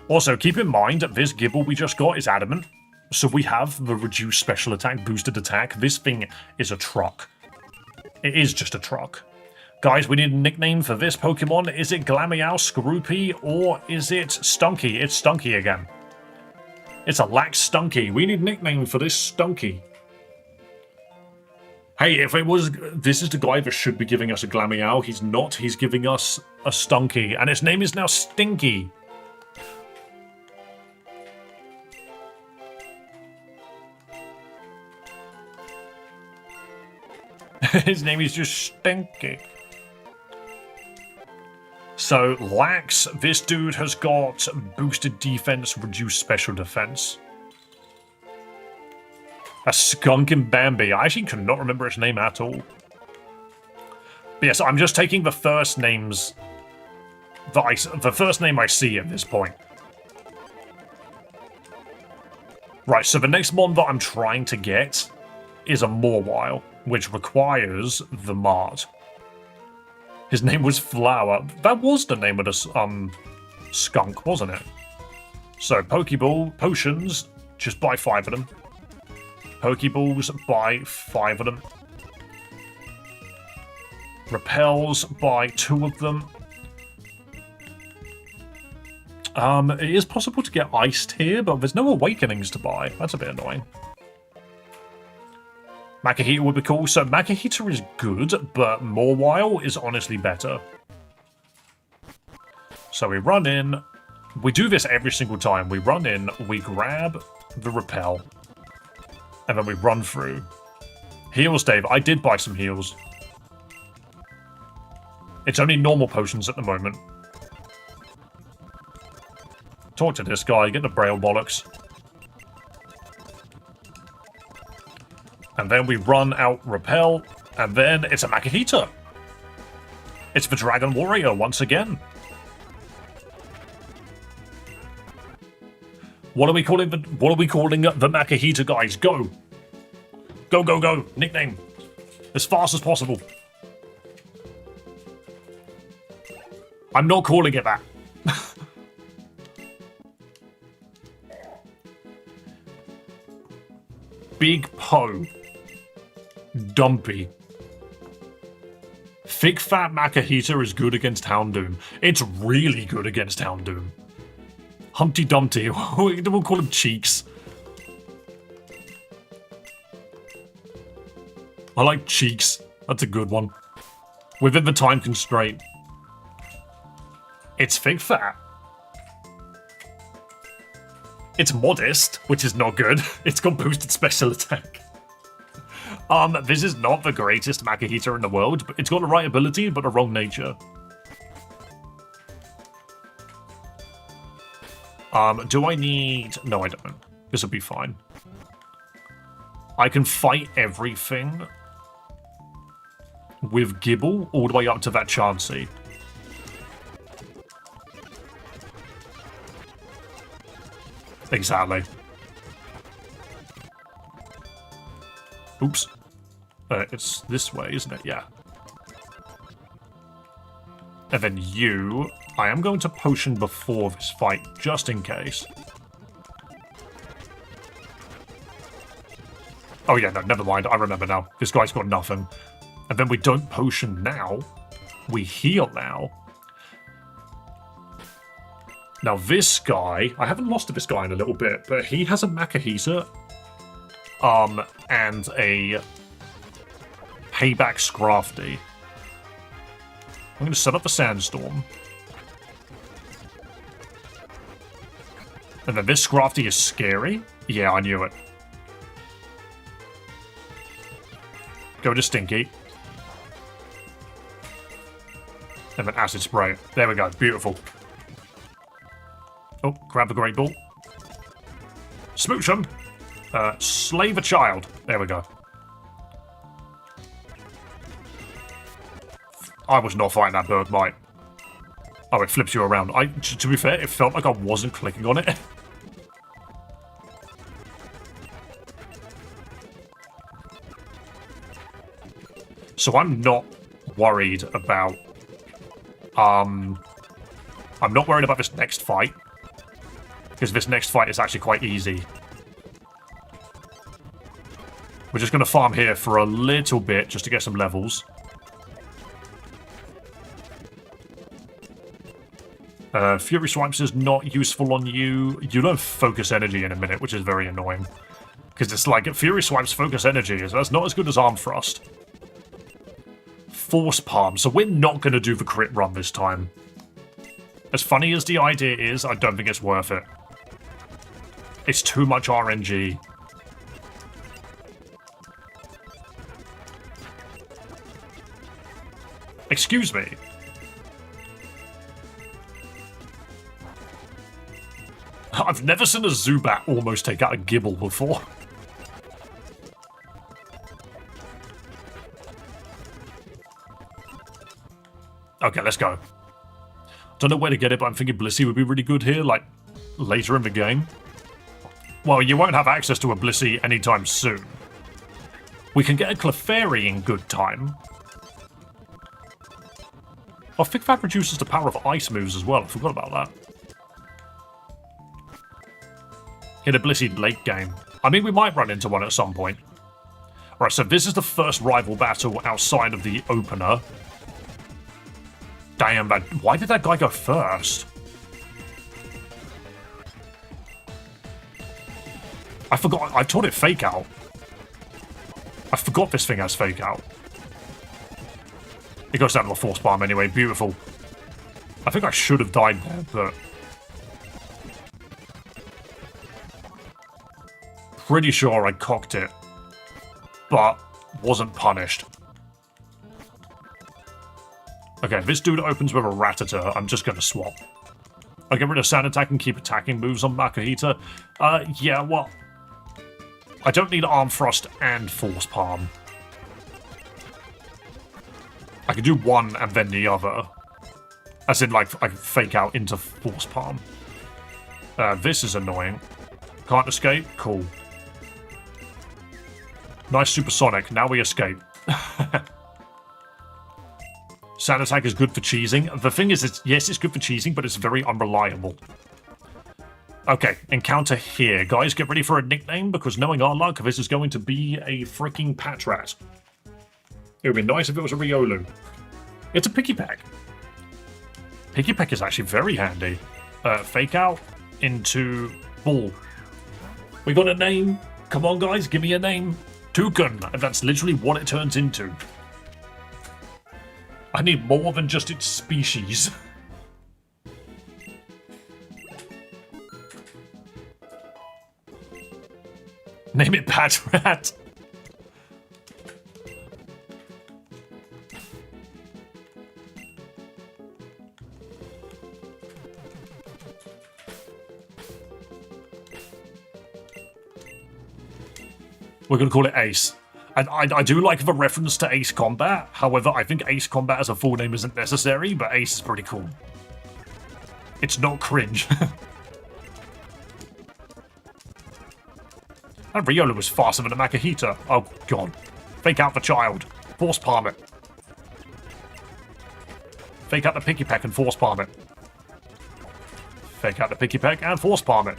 Also, keep in mind that this Gibble we just got is adamant, so we have the reduced special attack, boosted attack. This thing is a truck. It is just a truck. Guys, we need a nickname for this Pokemon. Is it Glameow, Scroopy, or is it Stunky? It's Stunky again. It's a Lax Stunky. We need a nickname for this Stunky. Hey, if it was... This is the guy that should be giving us a Glameow. He's not. He's giving us a Stunky. And its name is now Stinky. His name is just Stinky. So, Lax, this dude has got boosted defense, reduced special defense. A Skunk and Bambi. I actually could not remember its name at all. But yes, I'm just taking the first names that the first name I see at this point. Right, so the next mon that I'm trying to get is a Mawile, which requires the Mart. His name was Flower. That was the name of the skunk, wasn't it? So, Pokeball, potions, just buy 5 of them. Pokeballs, buy 5 of them. Repels, buy 2 of them. It is possible to get iced here, but there's no awakenings to buy. That's a bit annoying. Makahita would be cool. So Makahita is good, but Mawile is honestly better. So we run in. We do this every single time. We run in, we grab the repel, and then we run through. Heals, Dave. I did buy some heals. It's only normal potions at the moment. Talk to this guy, get the braille bollocks. And then we run out repel, and then it's a Makahita. It's the Dragon Warrior once again. What are we calling the Makahita, guys? Go. Go, go, go. Nickname. As fast as possible. I'm not calling it that. Big Poe. Dumpy. Thick Fat Makahita is good against Houndoom. It's really good against Houndoom. Humpty Dumpty. We'll call him Cheeks. I like Cheeks. That's a good one. Within the time constraint. It's Thick Fat. It's modest, which is not good. It's got boosted special attack. This is not the greatest Makahita in the world, but it's got the right ability, but the wrong nature. Do I need... No, I don't. This will be fine. I can fight everything with Gibble all the way up to that Chansey. Exactly. Oops. It's this way, isn't it? Yeah. And then you... I am going to potion before this fight, just in case. Oh yeah, no, never mind. I remember now. This guy's got nothing. And then we don't potion now. We heal now. Now this guy... I haven't lost to this guy in a little bit, but he has a Makahita. And a Payback Scrafty. I'm going to set up the Sandstorm. And then this Scrafty is scary? Yeah, I knew it. Go to Stinky. And then Acid Spray. There we go. Beautiful. Oh, grab the Great Ball. Smooch him. Slave a child. There we go. I was not fighting that Bergmite. Oh, it flips you around. To be fair, it felt like I wasn't clicking on it. So I'm not worried about... I'm not worried about this next fight. Because this next fight is actually quite easy. We're just going to farm here for a little bit, just to get some levels. Fury Swipes is not useful on you. You don't focus energy in a minute, which is very annoying. Because it's like, Fury Swipes focus energy, that's not as good as Arm Thrust. Force Palm, so we're not going to do the crit run this time. As funny as the idea is, I don't think it's worth it. It's too much RNG. Excuse me. I've never seen a Zubat almost take out a Gibble before. Okay, let's go. Don't know where to get it, but I'm thinking Blissey would be really good here, like, later in the game. Well, you won't have access to a Blissey anytime soon. We can get a Clefairy in good time. Oh, Thick Fat reduces the power of ice moves as well. I forgot about that. Hit a Blissey late game. I mean, we might run into one at some point. Alright, so this is the first rival battle outside of the opener. Damn, why did that guy go first? I forgot. I taught it Fake Out. I forgot this thing has Fake Out. It goes down to a Force Palm anyway. Beautiful. I think I should have died there, but... Pretty sure I cocked it, but wasn't punished. Okay, this dude opens with a Rattata. I'm just going to swap. I get rid of Sand Attack and keep attacking moves on Makahita. Yeah, well... I don't need Arm Thrust and Force Palm. I can do one and then the other. As in, like, I can Fake Out into Force Palm. This is annoying. Can't escape? Cool. Nice Supersonic. Now we escape. Sand Attack is good for cheesing. The thing is, yes, it's good for cheesing, but it's very unreliable. Okay, encounter here. Guys, get ready for a nickname, because knowing our luck, this is going to be a freaking Patrat. It would be nice if it was a Riolu. It's a Picky Peck. Picky Peck is actually very handy. Fake Out into Ball. We got a name. Come on, guys, give me a name. Toucan. That's literally what it turns into. I need more than just its species. Name it Patrat. We're going to call it Ace. And I do like the reference to Ace Combat. However, I think Ace Combat as a full name isn't necessary, but Ace is pretty cool. It's not cringe. And Riola was faster than a Makahita. Oh, God. Fake out the child. Force palm it. Fake out the picky peck and force palm it. Fake out the picky peck and force palm it.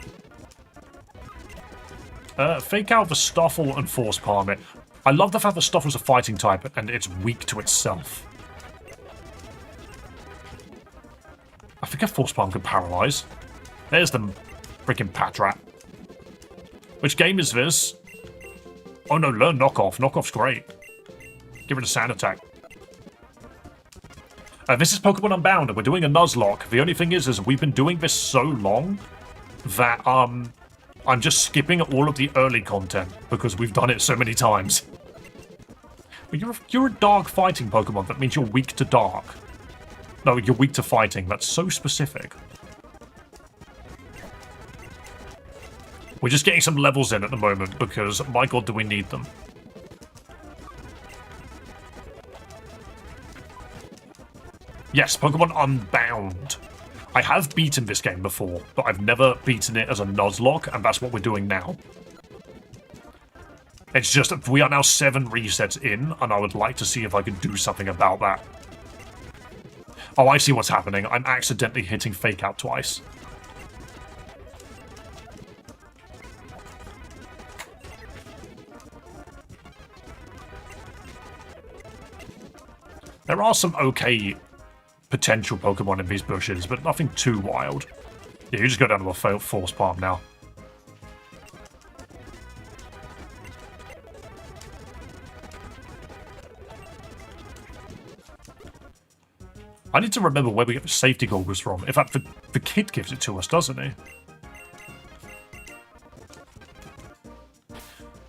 Fake out the Stoffel and force palm it. I love the fact that Stoffel's a fighting type and it's weak to itself. I think a force palm could paralyze. There's the freaking Patrat. Which game is this? Oh no, learn knockoff. Knockoff's great. Give it a sand attack. This is Pokemon Unbound, and we're doing a Nuzlocke. The only thing is we've been doing this so long that I'm just skipping all of the early content because we've done it so many times. But you're a dark fighting Pokemon. That means you're weak to dark. No, you're weak to fighting. That's so specific. We're just getting some levels in at the moment because, my god, do we need them. Yes, Pokemon Unbound. I have beaten this game before, but I've never beaten it as a Nuzlocke, and that's what we're doing now. It's just, we are now 7 resets in, and I would like to see if I can do something about that. Oh, I see what's happening. I'm accidentally hitting Fake Out twice. There are some okay potential Pokemon in these bushes, but nothing too wild. Yeah, you just go down to a force palm now. I need to remember where we get the safety goggles from. In fact, the kid gives it to us, doesn't he?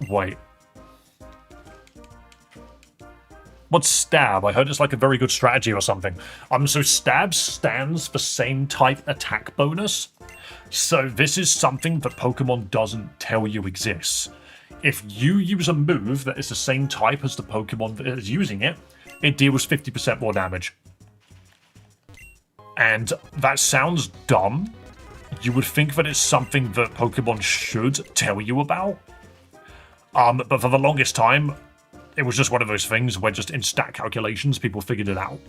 Wait. What's Stab? I heard it's like a very good strategy or something. So Stab stands for same type attack bonus. So this is something that Pokemon doesn't tell you exists. If you use a move that is the same type as the Pokemon that is using it, it deals 50% more damage. And that sounds dumb. You would think that it's something that Pokemon should tell you about. But for the longest time, it was just one of those things where just in stat calculations, people figured it out.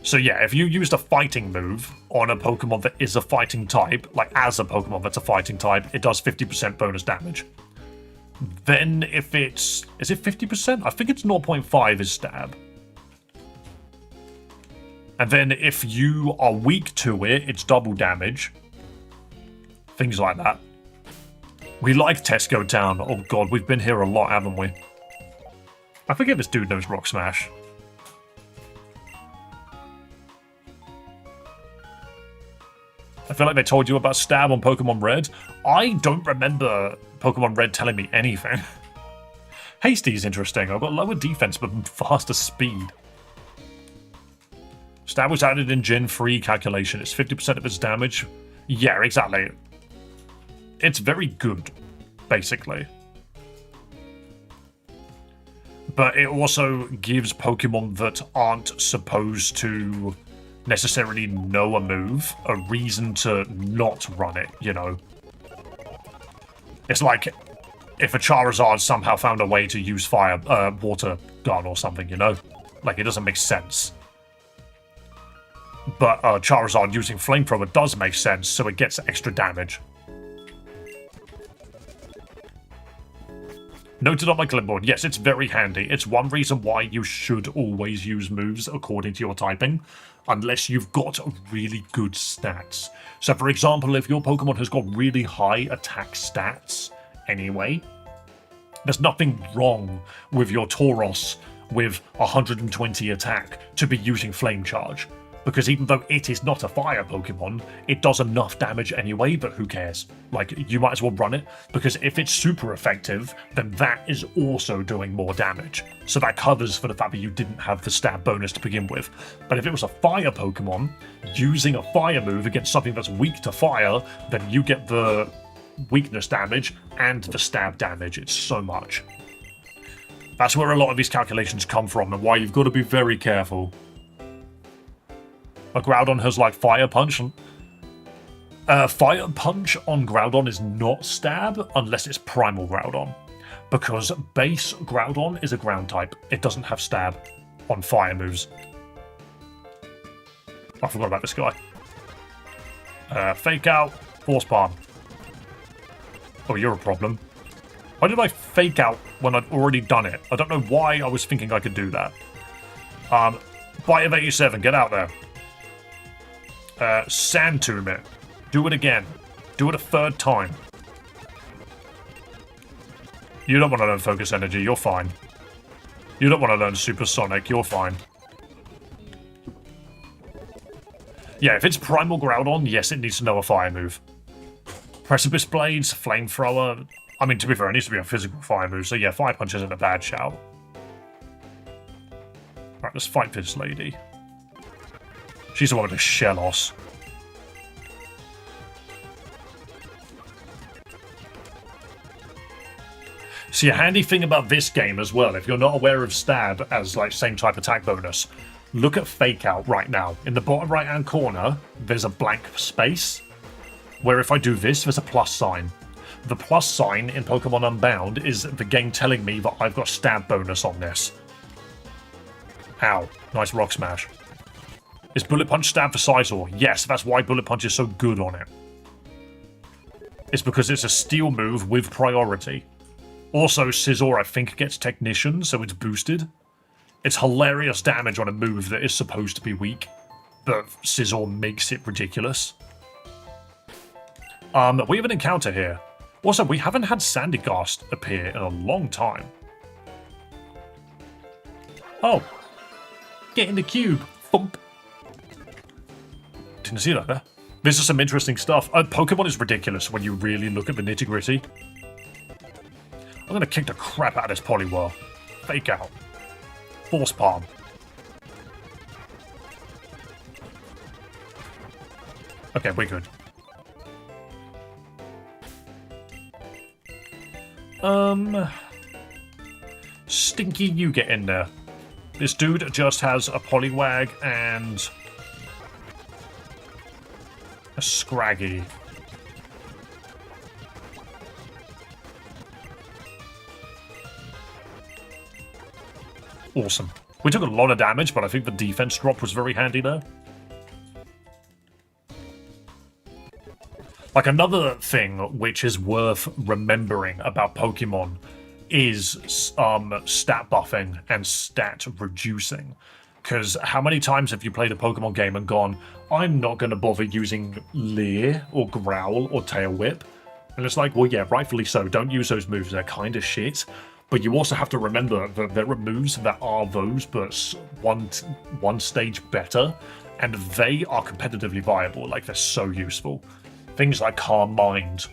So yeah, if you used a fighting move on a Pokemon that is a fighting type, like as a Pokemon that's a fighting type, it does 50% bonus damage. Then if it's... Is it 50%? I think it's 0.5 is Stab. And then if you are weak to it, it's double damage. Things like that. We like Tesco Town. Oh god, we've been here a lot, haven't we? I forget this dude knows Rock Smash. I feel like they told you about Stab on Pokemon Red. I don't remember Pokemon Red telling me anything. Hasty's interesting. I've got lower defense but faster speed. Stab was added in Gen 3 calculation. It's 50% of its damage. Yeah, exactly. It's very good, basically. But it also gives Pokemon that aren't supposed to necessarily know a move a reason to not run it, you know? It's like if a Charizard somehow found a way to use water gun or something, you know? Like, it doesn't make sense. But Charizard using Flamethrower does make sense, so it gets extra damage. Noted on my clipboard. Yes, it's very handy. It's one reason why you should always use moves according to your typing, unless you've got really good stats. So, for example, if your Pokemon has got really high attack stats anyway, there's nothing wrong with your Tauros with 120 attack to be using Flame Charge. Because even though it is not a fire Pokemon, it does enough damage anyway, but who cares? Like, you might as well run it, because if it's super effective, then that is also doing more damage. So that covers for the fact that you didn't have the stab bonus to begin with. But if it was a fire Pokemon, using a fire move against something that's weak to fire, then you get the weakness damage and the stab damage. It's so much. That's where a lot of these calculations come from and why you've got to be very careful. A Groudon has like Fire Punch. Fire Punch on Groudon is not stab unless it's Primal Groudon. Because base Groudon is a ground type. It doesn't have stab on fire moves. I forgot about this guy. Fake out, Force Palm. Oh, you're a problem. Why did I fake out when I'd already done it? I don't know why I was thinking I could do that. Bite of 87, get out there. Sand Tomb it. Do it again. Do it a third time. You don't want to learn Focus Energy, you're fine. You don't want to learn Supersonic, you're fine. Yeah, if it's Primal Groudon, yes, it needs to know a fire move. Precipice Blades, Flamethrower. I mean, to be fair, it needs to be a physical fire move, so yeah, Fire Punch isn't a bad shout. Right, let's fight this lady. She's the one with the Shellos. See, a handy thing about this game as well, if you're not aware of stab as like same type attack bonus, look at Fake Out right now. In the bottom right hand corner, there's a blank space, where if I do this, there's a plus sign. The plus sign in Pokemon Unbound is the game telling me that I've got stab bonus on this. Ow. Nice rock smash. Is Bullet Punch stab for Scizor? Yes, that's why Bullet Punch is so good on it. It's because it's a steel move with priority. Also, Scizor, I think, gets Technician, so it's boosted. It's hilarious damage on a move that is supposed to be weak, but Scizor makes it ridiculous. We have an encounter here. Also, we haven't had Sandygast appear in a long time. Oh. Get in the cube. Thump. Didn't see that there. This is some interesting stuff. Pokemon is ridiculous when you really look at the nitty-gritty. I'm going to kick the crap out of this Poliwhirl. Fake Out. Force Palm. Okay, we're good. Stinky, you get in there. This dude just has a Poliwag and a Scraggy. Awesome. We took a lot of damage, but I think the defense drop was very handy there. Like, another thing which is worth remembering about Pokemon is stat buffing and stat reducing. Because how many times have you played a Pokemon game and gone, I'm not going to bother using Leer or Growl or Tail Whip? And it's like, well, yeah, rightfully so. Don't use those moves. They're kind of shit. But you also have to remember that there are moves that are those, but one stage better. And they are competitively viable. Like, they're so useful. Things like Calm Mind,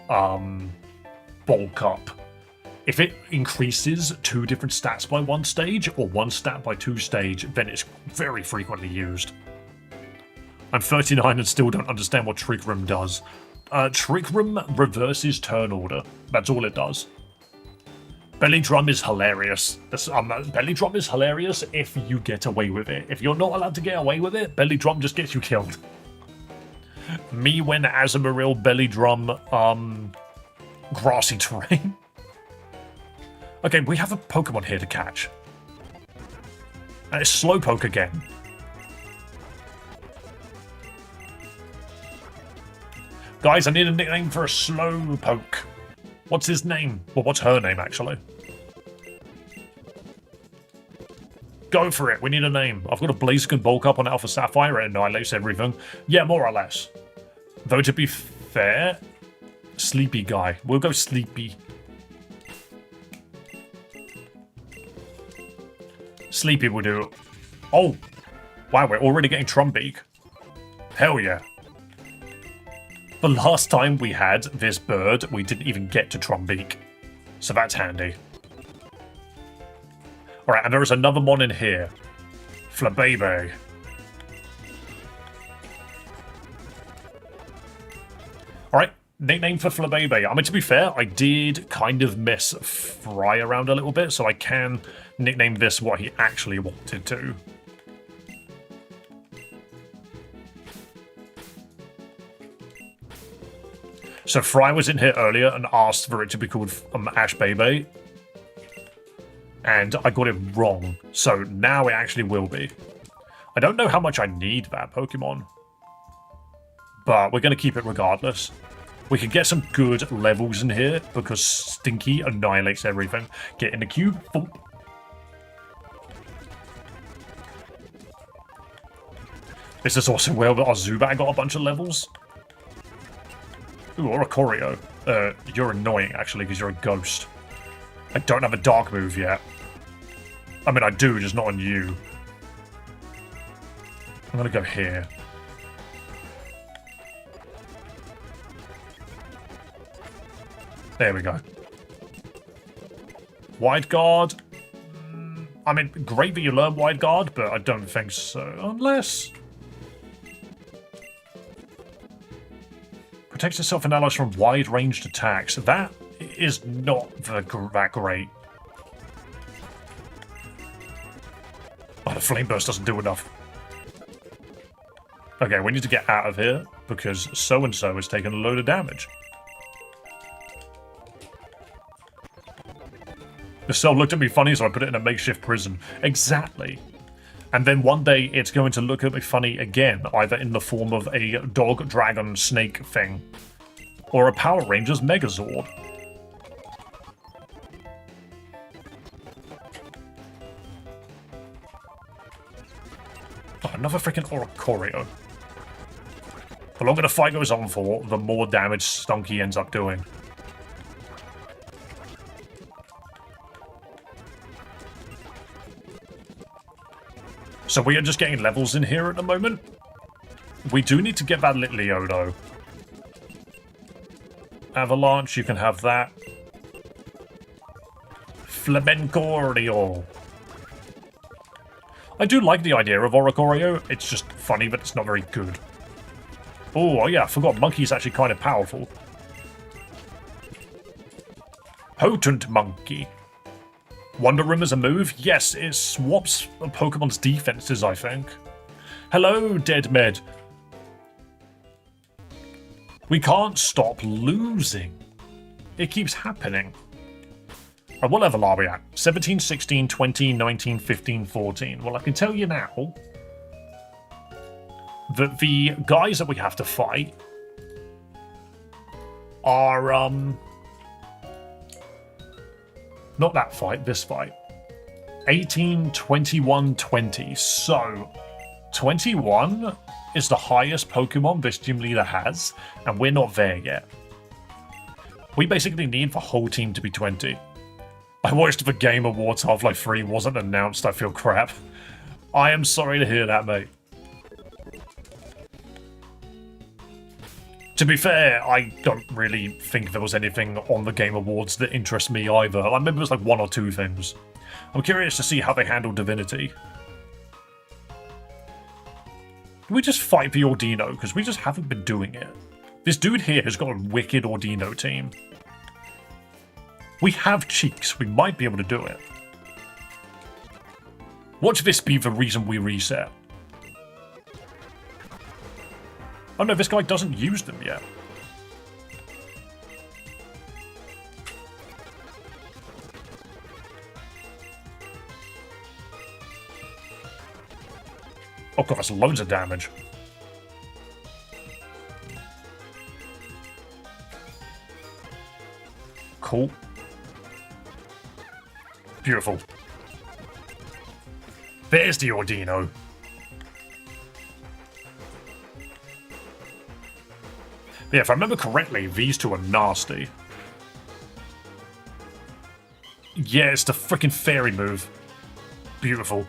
Bulk Up. If it increases 2 different stats by 1 stage, or 1 stat by 2 stage, then it's very frequently used. I'm 39 and still don't understand what Trick Room does. Trick Room reverses turn order. That's all it does. Belly Drum is hilarious. Belly Drum is hilarious if you get away with it. If you're not allowed to get away with it, Belly Drum just gets you killed. Me when Azumarill, Belly Drum, grassy terrain. Okay, we have a Pokemon here to catch. And it's Slowpoke again. Guys, I need a nickname for a Slowpoke. What's his name? Well, what's her name, actually? Go for it. We need a name. I've got a Blaziken Bulk Up on Alpha Sapphire. It annihilates everything. Yeah, more or less. Though, to be fair, Sleepy Guy. We'll go Sleepy. Sleepy will do. Oh, wow, we're already getting Trumbeak. Hell yeah. The last time we had this bird, we didn't even get to Trumbeak. So that's handy. Alright, and there is another mon in here. Flabebe. Alright, Nickname for Flabebe. I mean, to be fair, I did kind of mess Fry around a little bit, so I can nickname this what he actually wanted to. So Fry was in here earlier and asked for it to be called Ash Bebe. And I got it wrong, so now it actually will be. I don't know how much I need that Pokemon, but we're going to keep it regardless. We can get some good levels in here because Stinky annihilates everything. Get in the cube. Thump. This is also where our Zubat got a bunch of levels. Ooh, or a Choreo. You're annoying, actually, because you're a ghost. I don't have a dark move yet. I mean, I do, just not on you. I'm gonna go here. There we go. Wide Guard. I mean, great that you learn Wide Guard, but I don't think so. Unless... Protects itself and allies from wide-ranged attacks. That is not that great. Oh, the Flame Burst doesn't do enough. Okay, we need to get out of here, because so-and-so has taken a load of damage. The cell looked at me funny, so I put it in a makeshift prison. Exactly. And then one day it's going to look at me funny again, either in the form of a dog, dragon, snake thing, or a Power Rangers Megazord. Oh, another freaking Oricorio. The longer the fight goes on for, the more damage Stunky ends up doing. So we are just getting levels in here at the moment. We do need to get that Litleo, though. Avalanche, you can have that. Flamencorio. I do like the idea of Oricorio. It's just funny, but it's not very good. Oh, yeah, I forgot. Monkey's actually kind of powerful. Potent Monkey. Wonder Room is a move? Yes, it swaps Pokemon's defenses, I think. Hello, Dead Med. We can't stop losing. It keeps happening. Right, what level are we at? 17, 16, 20, 19, 15, 14. Well, I can tell you now that the guys that we have to fight are, not that fight, this fight. 18, 21, 20. So, 21 is the highest Pokemon this gym leader has, and we're not there yet. We basically need the whole team to be 20. I watched the Game Awards Half-Life 3 wasn't announced, I feel crap. I am sorry to hear that, mate. To be fair, I don't really think there was anything on the Game Awards that interests me either. I remember it was like one or two things. I'm curious to see how they handle Divinity. Do we just fight the Ordino? Because we just haven't been doing it. This dude here has got a wicked Ordino team. We have cheeks. We might be able to do it. Watch this be the reason we reset. Oh no, this guy doesn't use them yet. Oh god, that's loads of damage. Cool. Beautiful. There's the Ordino. Yeah, if I remember correctly, these two are nasty. Yeah, it's the freaking fairy move. Beautiful.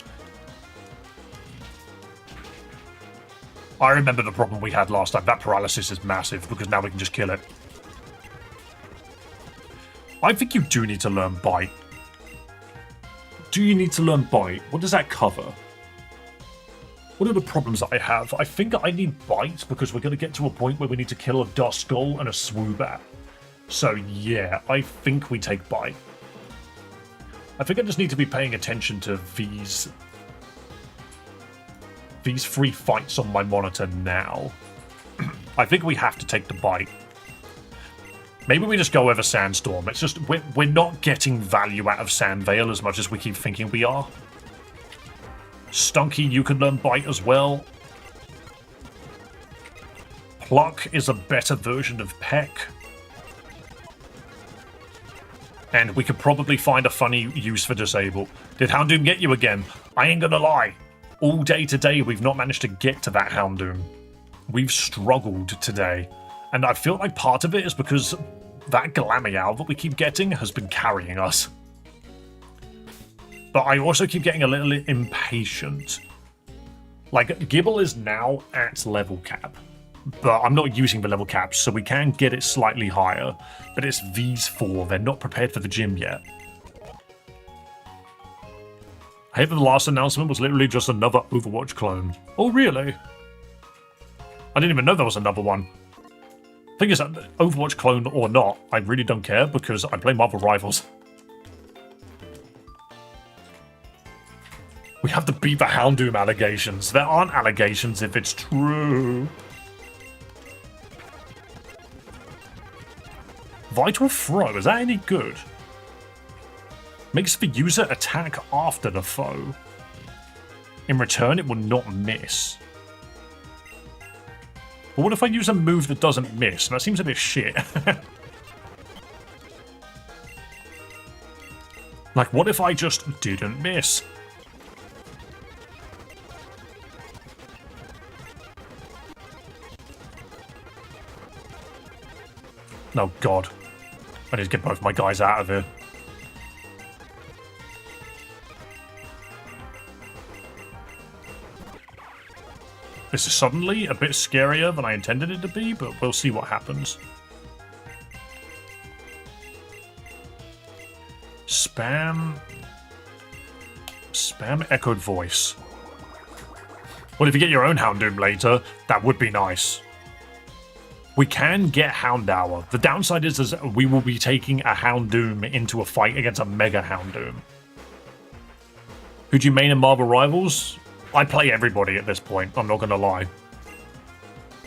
I remember the problem we had last time. That paralysis is massive, because now we can just kill it. I think you do need to learn Bite. Do you need to learn Bite? What does that cover? What are the problems that I have? I think I need Bite because we're going to get to a point where we need to kill a Duskull and a Swoobat. So yeah, I think we take Bite. I think I just need to be paying attention to these 3 fights on my monitor now. I think we have to take the Bite. Maybe we just go over Sandstorm. It's just, we're not getting value out of Sandvale as much as we keep thinking we are. Stunky, you can learn Bite as well. Pluck is a better version of Peck. And we could probably find a funny use for Disable. Did Houndoom get you again? I ain't gonna lie. All day today, we've not managed to get to that Houndoom. We've struggled today. And I feel like part of it is because that Glameow that we keep getting has been carrying us. But I also keep getting a little impatient. Like, Gibble is now at level cap. But I'm not using the level caps, so we can get it slightly higher. But it's these 4. They're not prepared for the gym yet. I hate that the last announcement was literally just another Overwatch clone. Oh, really? I didn't even know there was another one. Thing is, Overwatch clone or not, I really don't care because I play Marvel Rivals. We have to beat the Houndoom allegations. There aren't allegations if it's true. Vital Throw, is that any good? Makes the user attack after the foe. In return, it will not miss. But what if I use a move that doesn't miss? That seems a bit shit. Like, what if I just didn't miss? Oh god. I need to get both my guys out of here. This is suddenly a bit scarier than I intended it to be, but we'll see what happens. Spam echoed voice. Well, if you get your own Houndoom later, that would be nice. We can get Houndour. The downside is we will be taking a Houndoom into a fight against a Mega Houndoom. Who do you main in Marvel Rivals? I play everybody at this point, I'm not gonna lie.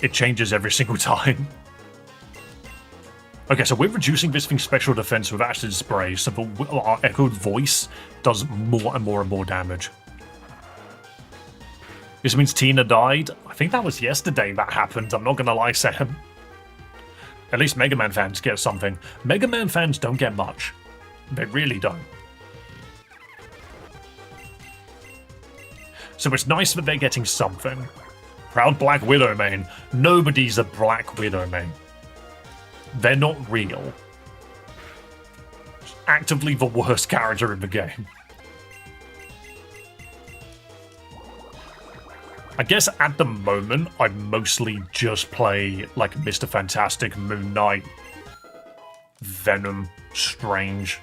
It changes every single time. Okay, so we're reducing this thing's special defense with acid spray, so our echoed voice does more and more and more damage. This means Tina died. I think that was yesterday that happened, I'm not gonna lie, Sam. At least Mega Man fans get something. Mega Man fans don't get much. They really don't. So it's nice that they're getting something. Proud Black Widow main. Nobody's a Black Widow main. They're not real. It's actively the worst character in the game. I guess at the moment, I mostly just play like Mr. Fantastic, Moon Knight, Venom, Strange,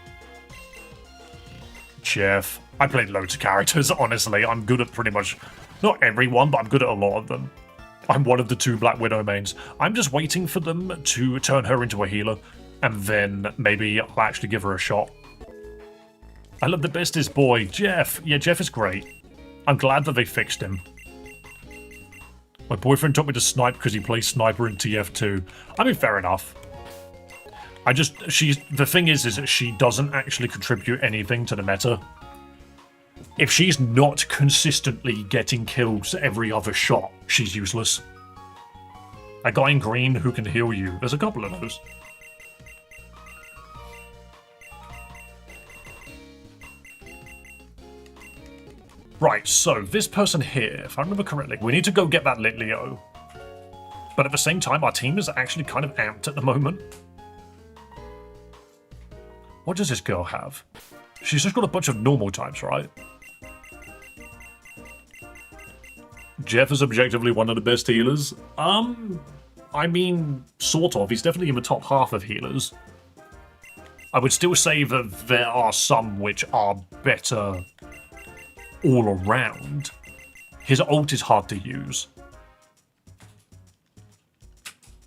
Jeff. I played loads of characters, honestly. I'm good at pretty much, not everyone, but I'm good at a lot of them. I'm one of the 2 Black Widow mains. I'm just waiting for them to turn her into a healer, and then maybe I'll actually give her a shot. I love the bestest boy, Jeff. Yeah, Jeff is great. I'm glad that they fixed him. My boyfriend taught me to snipe because he plays sniper in TF2. I mean, fair enough. The thing is that she doesn't actually contribute anything to the meta. If she's not consistently getting kills every other shot, she's useless. A guy in green who can heal you. There's a couple of those. Right, so this person here, if I remember correctly, we need to go get that Litleo. But at the same time, our team is actually kind of amped at the moment. What does this girl have? She's just got a bunch of normal types, right? Jeff is objectively one of the best healers. I mean, sort of. He's definitely in the top half of healers. I would still say that there are some which are better all around. His ult is hard to use.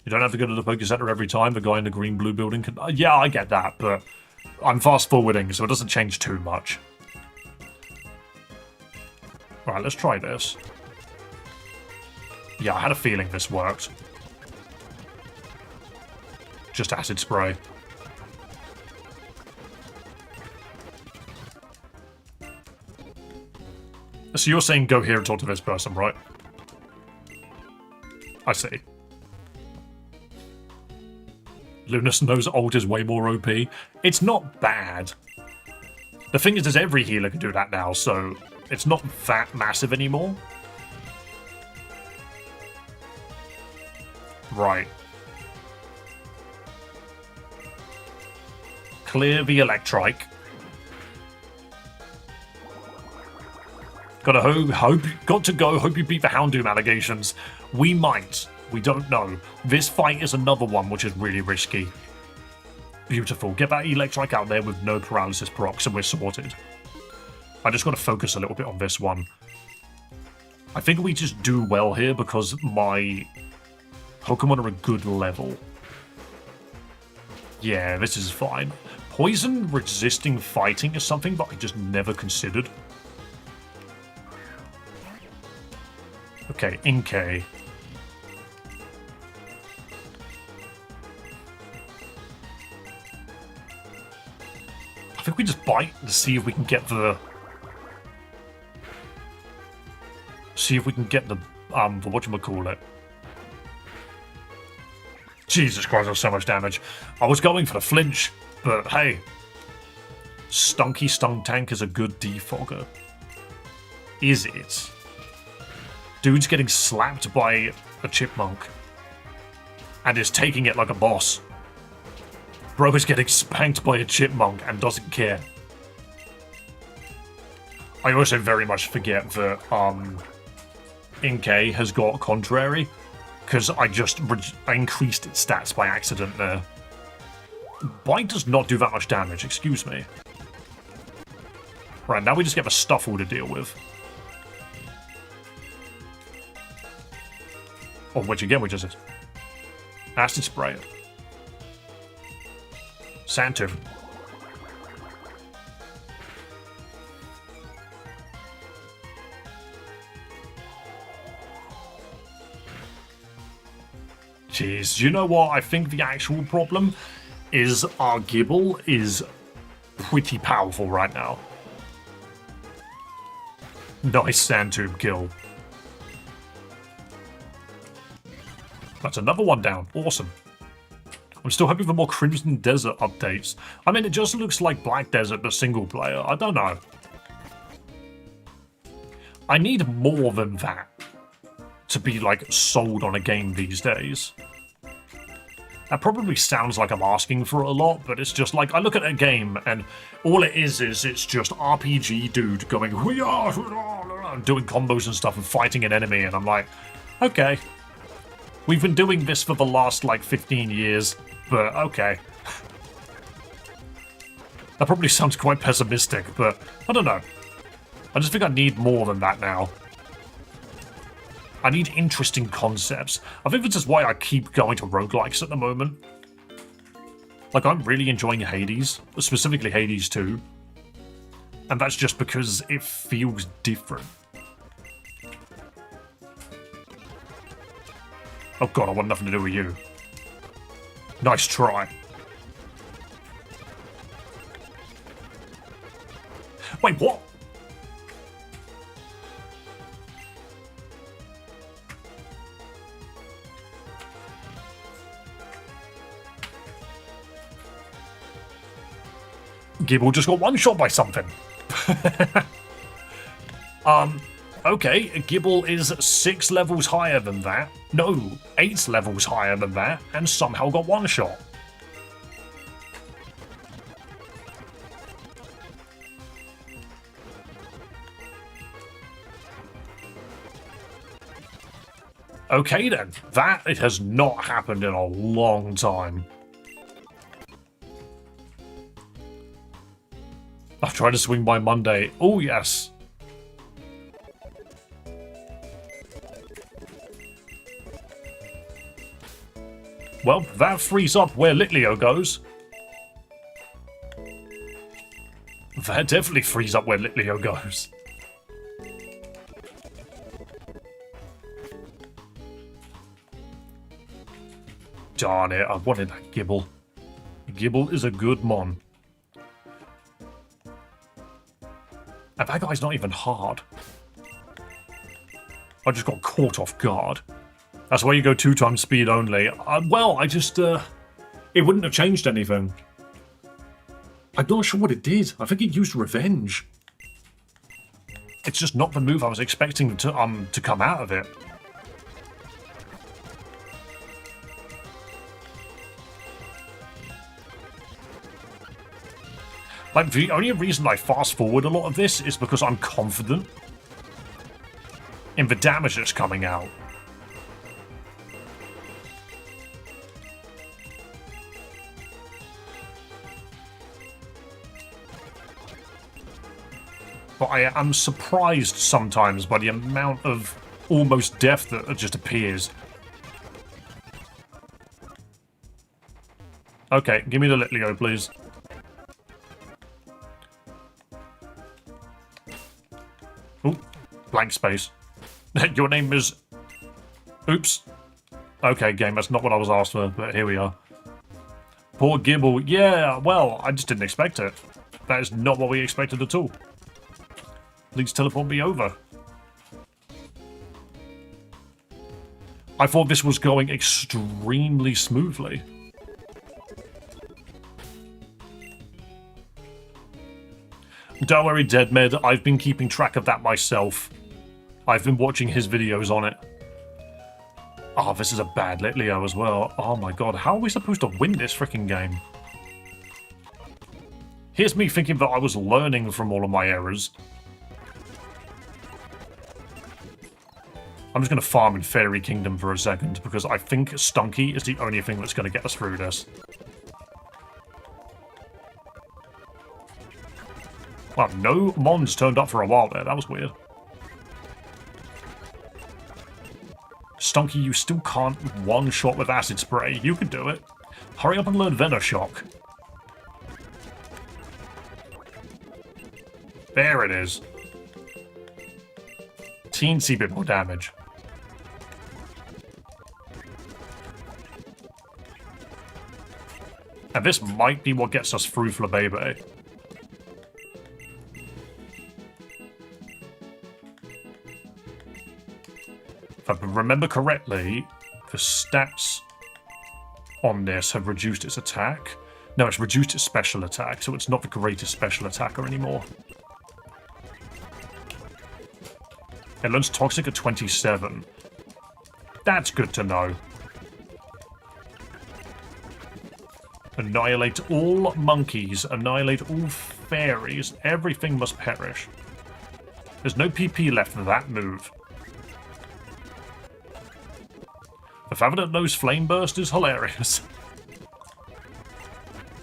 You don't have to go to the Poké Center every time. The guy in the green-blue building can... yeah, I get that, but I'm fast-forwarding, so it doesn't change too much. Alright, let's try this. Yeah, I had a feeling this worked. Just acid spray. So you're saying go here and talk to this person, right? I see. Luna Snow's ult is way more OP. It's not bad. The thing is every healer can do that now, so it's not that massive anymore. Right. Clear the Electrike. Got to go. Hope you beat the Houndoom allegations. We might. We don't know. This fight is another one which is really risky. Beautiful. Get that Electrike out there with no paralysis procs and we're sorted. I just got to focus a little bit on this one. I think we just do well here because my Pokemon are a good level. Yeah, this is fine. Poison resisting fighting is something that I just never considered. Okay, Inkay. I think we just bite to see if we can get the... whatchamacallit. Jesus Christ, that's so much damage. I was going for the flinch, but hey. Stunky Stuntank is a good defogger. Is it? Dude's getting slapped by a chipmunk. And is taking it like a boss. Bro is getting spanked by a chipmunk and doesn't care. I also very much forget that Inkay has got Contrary, because I increased its stats by accident there. Bite does not do that much damage, excuse me. Right, now we just get the Stuffle to deal with. Oh, which again we just acid spray it. Sandtomb. Jeez, you know what? I think the actual problem is our Gibble is pretty powerful right now. Nice Sandtomb kill. That's another one down. Awesome. I'm still hoping for more Crimson Desert updates. I mean, it just looks like Black Desert, but single player. I don't know. I need more than that to be, like, sold on a game these days. That probably sounds like I'm asking for a lot, but it's just like, I look at a game, and all it is it's just RPG dude going, doing combos and stuff and fighting an enemy, and I'm like, okay. We've been doing this for the last, like, 15 years, but okay. That probably sounds quite pessimistic, but I don't know. I just think I need more than that now. I need interesting concepts. I think this is why I keep going to roguelikes at the moment. Like, I'm really enjoying Hades, specifically Hades 2. And that's just because it feels different. Oh god, I want nothing to do with you. Nice try. Wait, what? Gibble just got one shot by something. Okay, Gibble is 6 levels higher than that. No, 8 levels higher than that, and somehow got one shot. Okay then, that it has not happened in a long time. I've tried to swing by Monday. Oh yes. Well, that frees up where Litleo goes. That definitely frees up where Litleo goes. Darn it, I wanted that Gibble. Gibble is a good mon. And that guy's not even hard. I just got caught off guard. That's why you go 2 times speed only. Well, I just, it wouldn't have changed anything. I'm not sure what it did. I think it used revenge. It's just not the move I was expecting to come out of it. Like, the only reason I fast forward a lot of this is because I'm confident in the damage that's coming out. But I am surprised sometimes by the amount of almost death that just appears. Okay, give me the Litleo, please. Ooh, blank space. Your name is... Oops. Okay, game, that's not what I was asked for, but here we are. Poor Gibble. Yeah, well, I just didn't expect it. That is not what we expected at all. Please teleport me over. I thought this was going extremely smoothly. Don't worry, Deadmed, I've been keeping track of that myself. I've been watching his videos on it. Oh, this is a bad Litleo as well. Oh my god, how are we supposed to win this freaking game? Here's me thinking that I was learning from all of my errors. I'm just going to farm in Fairy Kingdom for a second, because I think Stunky is the only thing that's going to get us through this. Wow, no Mons turned up for a while there. That was weird. Stunky, you still can't one-shot with Acid Spray. You can do it. Hurry up and learn Venoshock. There it is. Teensy bit more damage. And this might be what gets us through Flabebe. If I remember correctly, the stats on this have reduced its attack. No, it's reduced its special attack, so it's not the greatest special attacker anymore. It learns Toxic at 27. That's good to know. Annihilate all monkeys, annihilate all fairies, everything must perish. There's no PP left for that move. The fact that it knows Flame Burst is hilarious.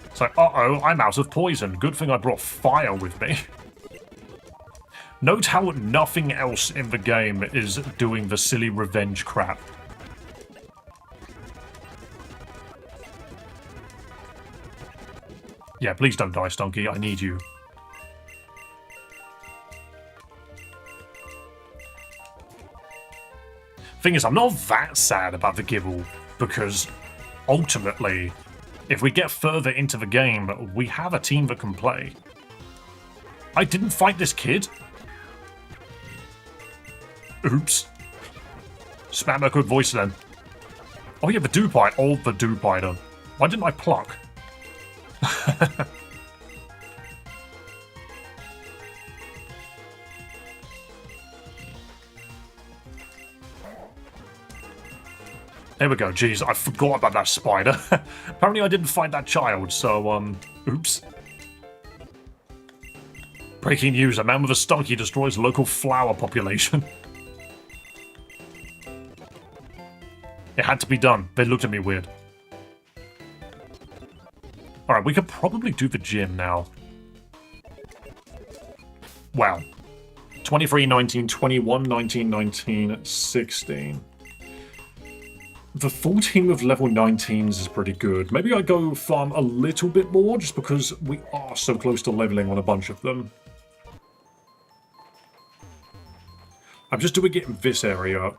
It's like, uh-oh, I'm out of poison. Good thing I brought fire with me. Note how nothing else in the game is doing the silly revenge crap. Yeah, please don't die, Stunky. I need you. Thing is, I'm not that sad about the Gibble, because ultimately, if we get further into the game, we have a team that can play. I didn't fight this kid. Oops. Spam a good voice then. Oh yeah, the Dupite. Oh, the Dupiter. Why didn't I pluck? There we go. Jeez, I forgot about that spider. Apparently I didn't fight that child, so, oops. Breaking news, a man with a Stunky destroys local flower population. It had to be done. They looked at me weird. Alright, we could probably do the gym now. Wow. 23, 19, 21, 19, 19, 16. The full team of level 19s is pretty good. Maybe I go farm a little bit more, just because we are so close to leveling on a bunch of them. I'm just doing it in this area.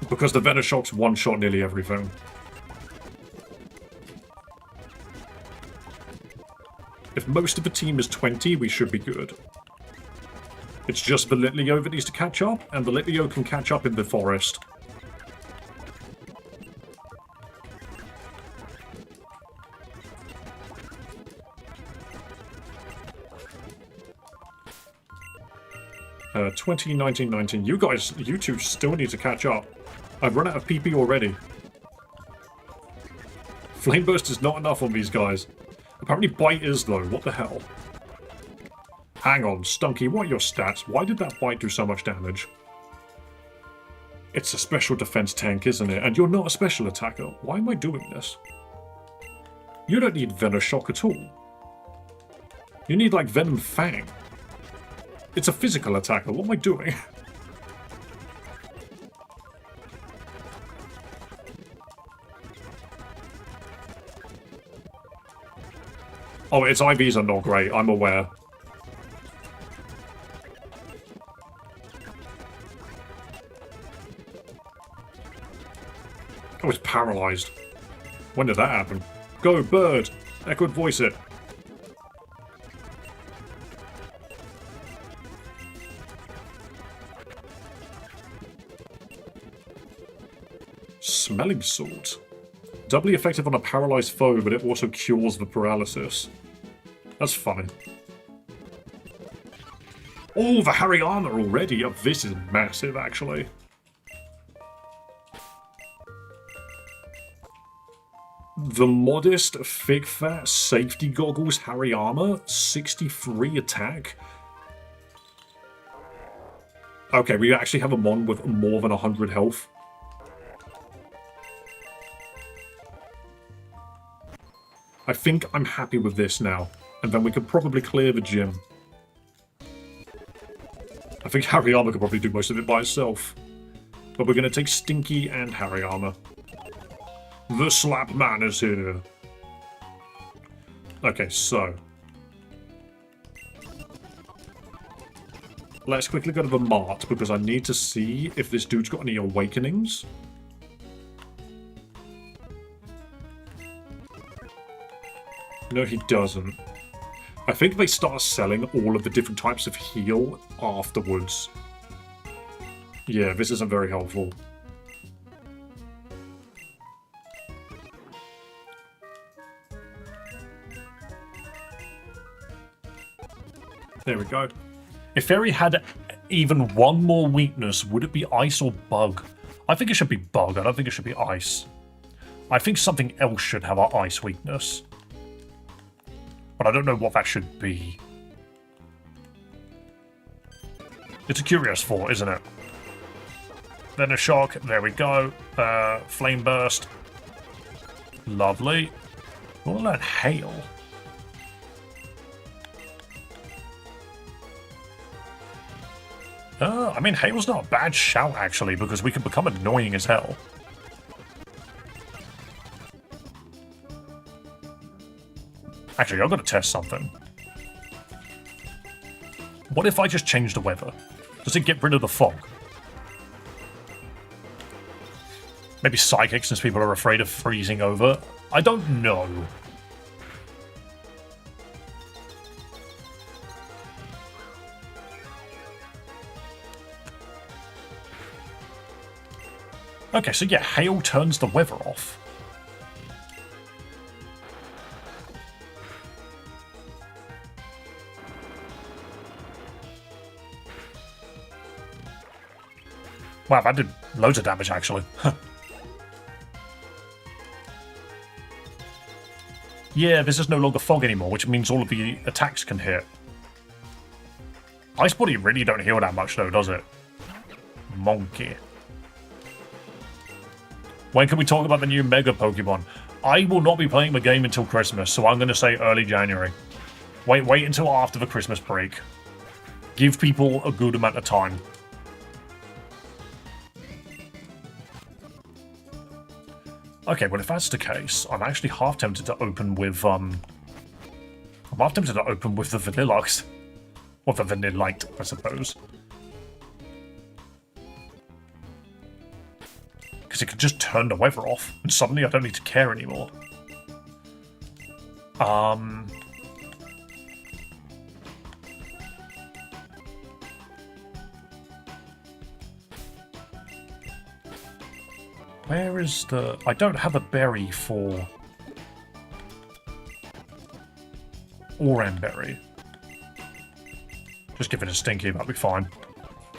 Because the Venoshock's one-shot nearly everything. If most of the team is 20, we should be good. It's just the Litleo that needs to catch up, and the Litleo can catch up in the forest. 20, 19, 19. You guys, you two still need to catch up. I've run out of PP already. Flame Burst is not enough on these guys. Apparently Bite is, though. What the hell? Hang on, Stunky, what are your stats? Why did that Bite do so much damage? It's a special defense tank, isn't it? And you're not a special attacker. Why am I doing this? You don't need Venoshock at all. You need, like, Venom Fang. It's a physical attacker. What am I doing? Oh, its IVs are not great. I'm aware. Oh, it's paralyzed. When did that happen? Go, bird! Echo would voice it. Smelling salt. Doubly effective on a paralyzed foe, but it also cures the paralysis. That's funny. Oh, the Harry armor already! Oh, this is massive, actually. The modest, thick, fat safety goggles Harry armor, 63 attack. Okay, we actually have a mon with more than 100 health. I think I'm happy with this now, and then we could probably clear the gym. I think Harry Armor could probably do most of it by itself. But we're going to take Stinky and Harry Armor. The Slap Man is here. Okay, so. Let's quickly go to the mart, because I need to see if this dude's got any awakenings. No, he doesn't. I think they start selling all of the different types of heal afterwards. Yeah, this isn't very helpful. There we go. If Fairy had even one more weakness, would it be Ice or Bug? I think it should be Bug. I don't think it should be Ice. I think something else should have our Ice weakness. But I don't know what that should be. It's a curious thought, isn't it? Then a shock. There we go. Flame burst. Lovely. We want to learn hail. I mean, hail's not a bad shout, actually, because we can become annoying as hell. Actually, I've got to test something. What if I just change the weather? Does it get rid of the fog? Maybe psychic, since people are afraid of freezing over. I don't know. Okay, so yeah, hail turns the weather off. Wow, that did loads of damage, actually. Yeah, this is no longer fog anymore, which means all of the attacks can hit. Ice Body really don't heal that much, though, does it? Monkey. When can we talk about the new Mega Pokemon? I will not be playing the game until Christmas, so I'm going to say early January. Wait until after the Christmas break. Give people a good amount of time. Okay, well if that's the case, I'm actually half tempted to open with I'm half tempted to open with the Vanillux. Or the Vanillite, I suppose. Because it could just turn the weather off, and suddenly I don't need to care anymore. Where is the... I don't have a berry for... Oranberry. Just give it a stinky, that'll be fine.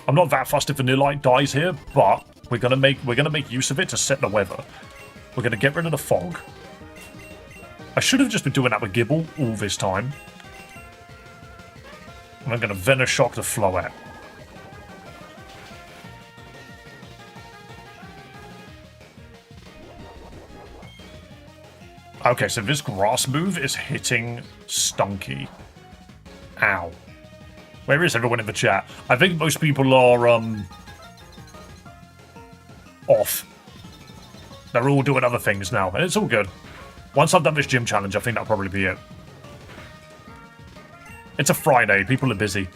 I'm not that fussed if Vanillite dies here, but we're gonna make use of it to set the weather. We're gonna get rid of the fog. I should have just been doing that with Gibble all this time. And I'm gonna Venoshock the Floette. Okay, so this grass move is hitting Stunky. Ow. Where is everyone in the chat? I think most people are, off. They're all doing other things now, and it's all good. Once I've done this gym challenge, I think that'll probably be it. It's a Friday, people are busy.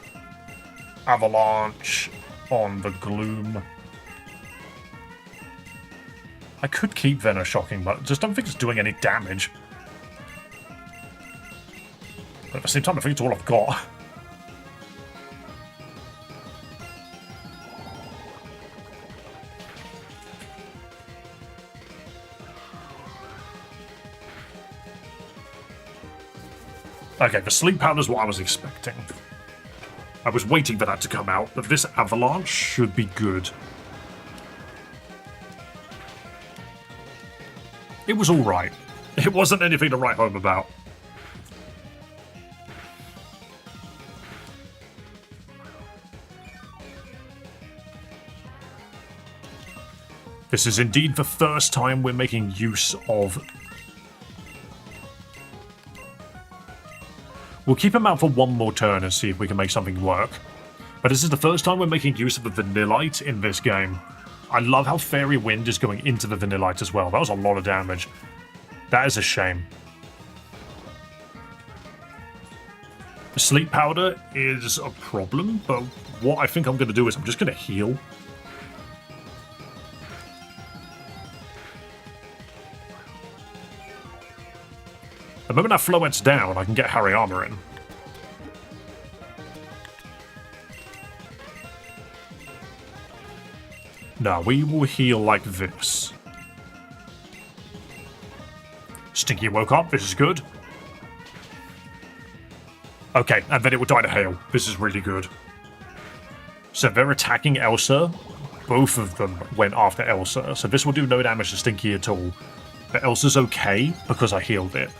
Avalanche on the Gloom. I could keep Venoshocking, but just don't think it's doing any damage. But at the same time, I think it's all I've got. Okay, the sleep powder's what I was expecting. I was waiting for that to come out, but this avalanche should be good. It was alright. It wasn't anything to write home about. This is indeed the first time we're making use of... We'll keep him out for one more turn and see if we can make something work. But this is the first time we're making use of the Vanillite in this game. I love how Fairy Wind is going into the Vanillite as well. That was a lot of damage. That is a shame. The sleep powder is a problem, but what I think I'm going to do is I'm just going to heal. The moment that Floette's down, I can get Harry Armor in. No, we will heal like this. Stinky woke up, this is good. Okay, and then it will die to hail. This is really good. So they're attacking Elsa. Both of them went after Elsa, so this will do no damage to Stinky at all. But Elsa's okay, because I healed it.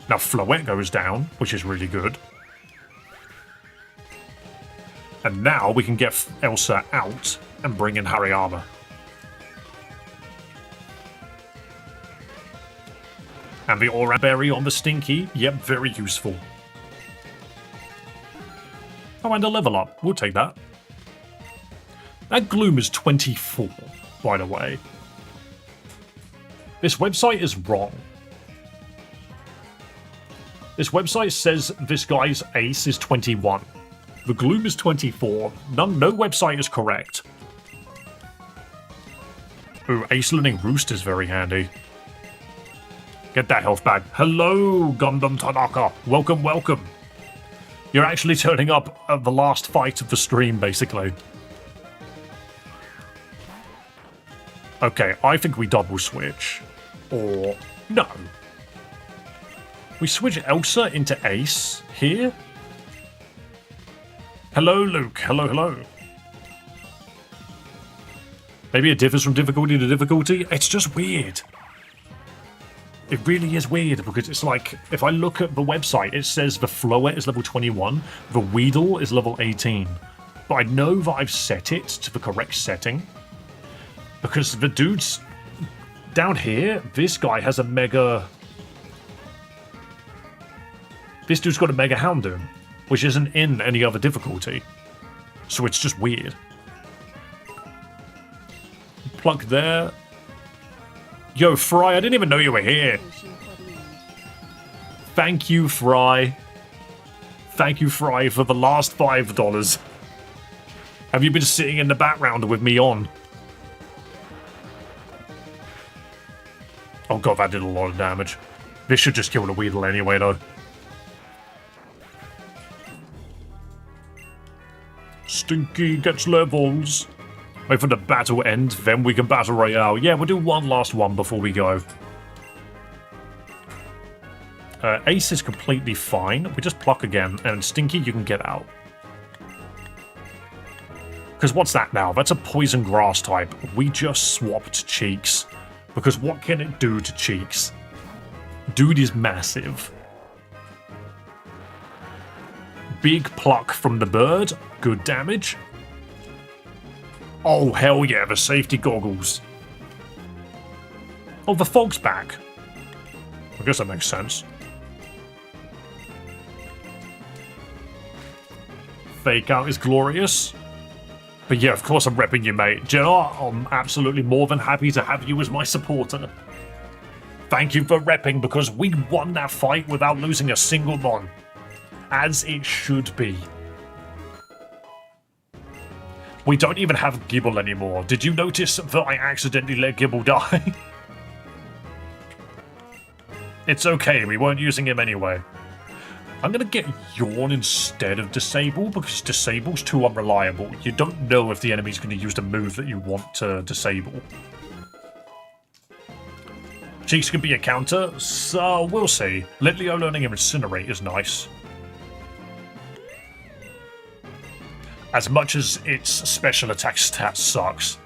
Now Floette goes down, which is really good. And now we can get Elsa out and bring in Harry Armor. And the Aura Berry on the Stinky, yep, very useful. Oh, and a level up, we'll take that. That Gloom is 24, by the way. This website is wrong. This website says this guy's ace is 21. The Gloom is 24. No website is correct. Ooh, Ace Learning Roost is very handy. Get that health back. Hello, Gundam Tanaka. Welcome, welcome. You're actually turning up at the last fight of the stream, basically. Okay, I think we double switch. Or... no. We switch Elsa into Ace here. Hello, Luke. Hello, hello. Maybe it differs from difficulty to difficulty. It's just weird. It really is weird because it's like, if I look at the website, it says the Floette is level 21, the Weedle is level 18. But I know that I've set it to the correct setting because the dudes down here, this guy has a mega... This dude's got a Mega Houndoom. which isn't in any other difficulty. So it's just weird. Plug there. Yo, Fry, I didn't even know you were here. Thank you, Fry. Thank you, Fry, for the last $5. Have you been sitting in the background with me on? Oh god, that did a lot of damage. This should just kill the Weedle anyway, though. Stinky gets levels. Wait for the battle end, then we can battle royale. Yeah, we'll do one last one before we go. Ace is completely fine. We just pluck again, and Stinky, you can get out. Because what's that now? That's a poison grass type. We just swapped Cheeks. Because what can it do to Cheeks? Dude is massive. Big pluck from the bird. Good damage. Oh, hell yeah, the safety goggles. Oh, the fog's back. I guess that makes sense. Fake out is glorious. But yeah, of course I'm repping you, mate. Do you know what? I'm absolutely more than happy to have you as my supporter. Thank you for repping, because we won that fight without losing a single mon. As it should be. We don't even have Gibble anymore. Did you notice that I accidentally let Gibble die? It's okay, we weren't using him anyway. I'm gonna get Yawn instead of Disable, because Disable's too unreliable. You don't know if the enemy's gonna use the move that you want to disable. Cheeks can be a counter, so we'll see. Litleo learning Incinerate is nice. As much as its special attack stat sucks.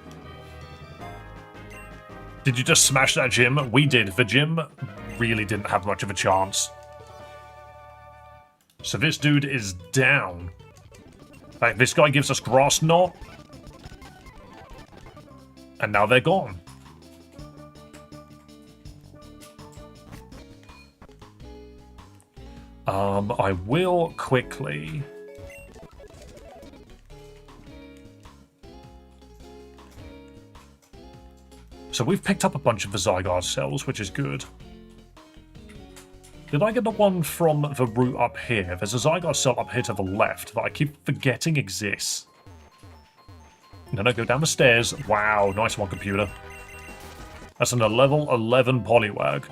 Did you just smash that gym? We did. The gym really didn't have much of a chance. So this dude is down. Like, this guy gives us Grass Knot. And now they're gone. I will quickly... So we've picked up a bunch of the Zygarde cells, which is good. Did I get the one from the route up here? There's a Zygarde cell up here to the left that I keep forgetting exists. And then I go down the stairs. Wow, nice one, computer. That's an level 11 Poliwag.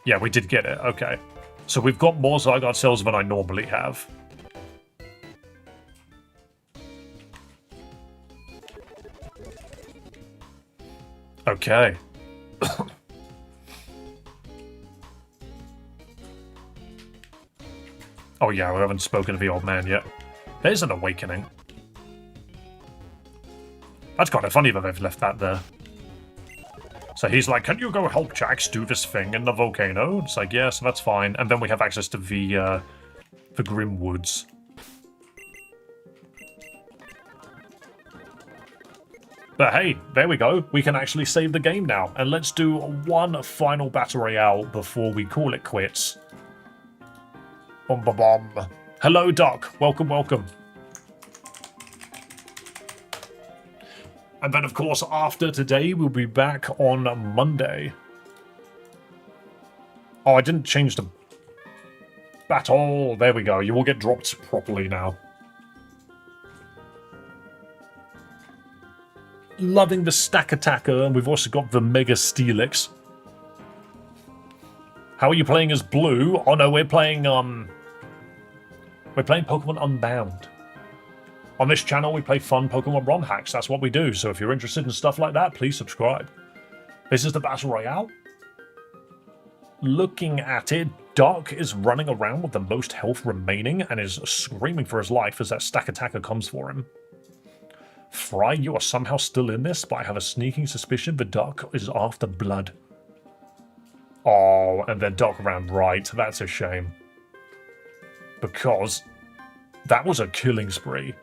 Yeah, we did get it. Okay. So we've got more Zygarde cells than I normally have. Okay. Oh yeah, we haven't spoken to the old man yet. There's an awakening. That's kind of funny that they've left that there. So he's like, can you go help Jax do this thing in the volcano? It's like, yeah, so that's fine. And then we have access to the Grim Woods. But hey, there we go. We can actually save the game now. And let's do one final Battle Royale before we call it quits. Bom bom bom. Hello, Doc. Welcome, welcome. And then, of course, after today, we'll be back on Monday. Oh, I didn't change the battle. There we go. You will get dropped properly now. Loving the Stack Attacker, and we've also got the Mega Steelix. How are you playing as Blue? Oh no, we're playing Pokemon Unbound. On this channel, we play fun Pokemon ROM hacks. That's what we do. So if you're interested in stuff like that, please subscribe. This is the Battle Royale. Looking at it, Doc is running around with the most health remaining and is screaming for his life as that Stack Attacker comes for him. Fry, you are somehow still in this, but I have a sneaking suspicion the Doc is after blood. Oh, and then Doc ran right. That's a shame. Because that was a killing spree.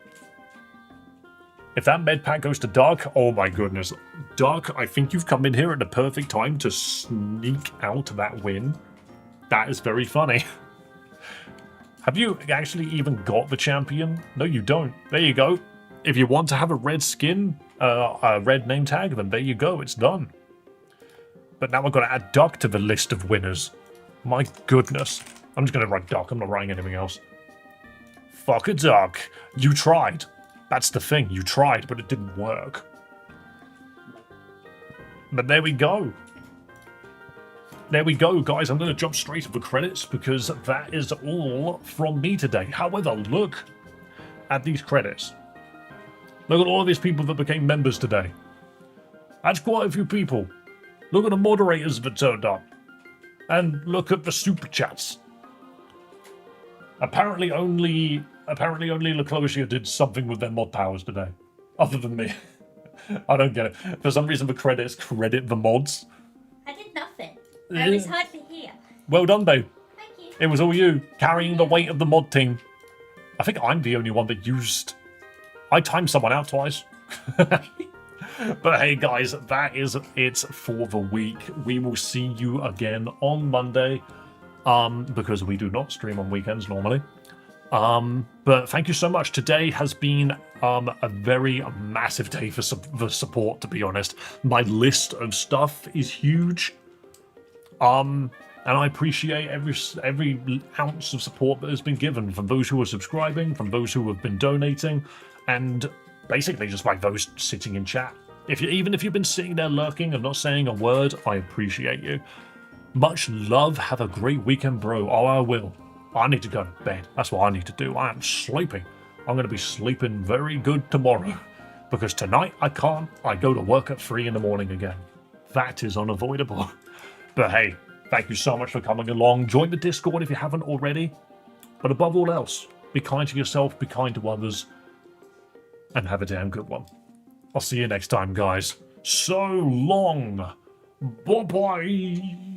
If that med pack goes to Doc, oh my goodness. Doc, I think you've come in here at the perfect time to sneak out that win. That is very funny. Have you actually even got the champion? No, you don't. There you go. If you want to have a red skin, a red name tag, then there you go. It's done. But now I've got to add Duck to the list of winners. My goodness. I'm just going to write Duck. I'm not writing anything else. Fuck a Duck. You tried. That's the thing. You tried, but it didn't work. But there we go. There we go, guys. I'm going to jump straight to the credits because that is all from me today. However, look at these credits. Look at all of these people that became members today. That's quite a few people. Look at the moderators that turned up. And look at the super chats. Apparently only Laclosia did something with their mod powers today. Other than me. I don't get it. For some reason the credits credit the mods. I did nothing. I was hardly here. Well done, babe. Thank you. It was all you, carrying the weight of the mod team. I think I'm the only one that used... I timed someone out twice. But hey, guys, that is it for the week. We will see you again on Monday, because we do not stream on weekends normally. But thank you so much. Today has been a very massive day for the support, to be honest. My list of stuff is huge. And I appreciate every ounce of support that has been given from those who are subscribing, from those who have been donating, and basically just like those sitting in chat. Even if you've been sitting there lurking and not saying a word, I appreciate you. Much love. Have a great weekend, bro. Oh, I will. I need to go to bed. That's what I need to do. I am sleeping. I'm going to be sleeping very good tomorrow. Because tonight I can't. I go to work at 3 in the morning again. That is unavoidable. But hey, thank you so much for coming along. Join the Discord if you haven't already. But above all else, be kind to yourself, be kind to others, and have a damn good one. I'll see you next time, guys. So long. Bye-bye.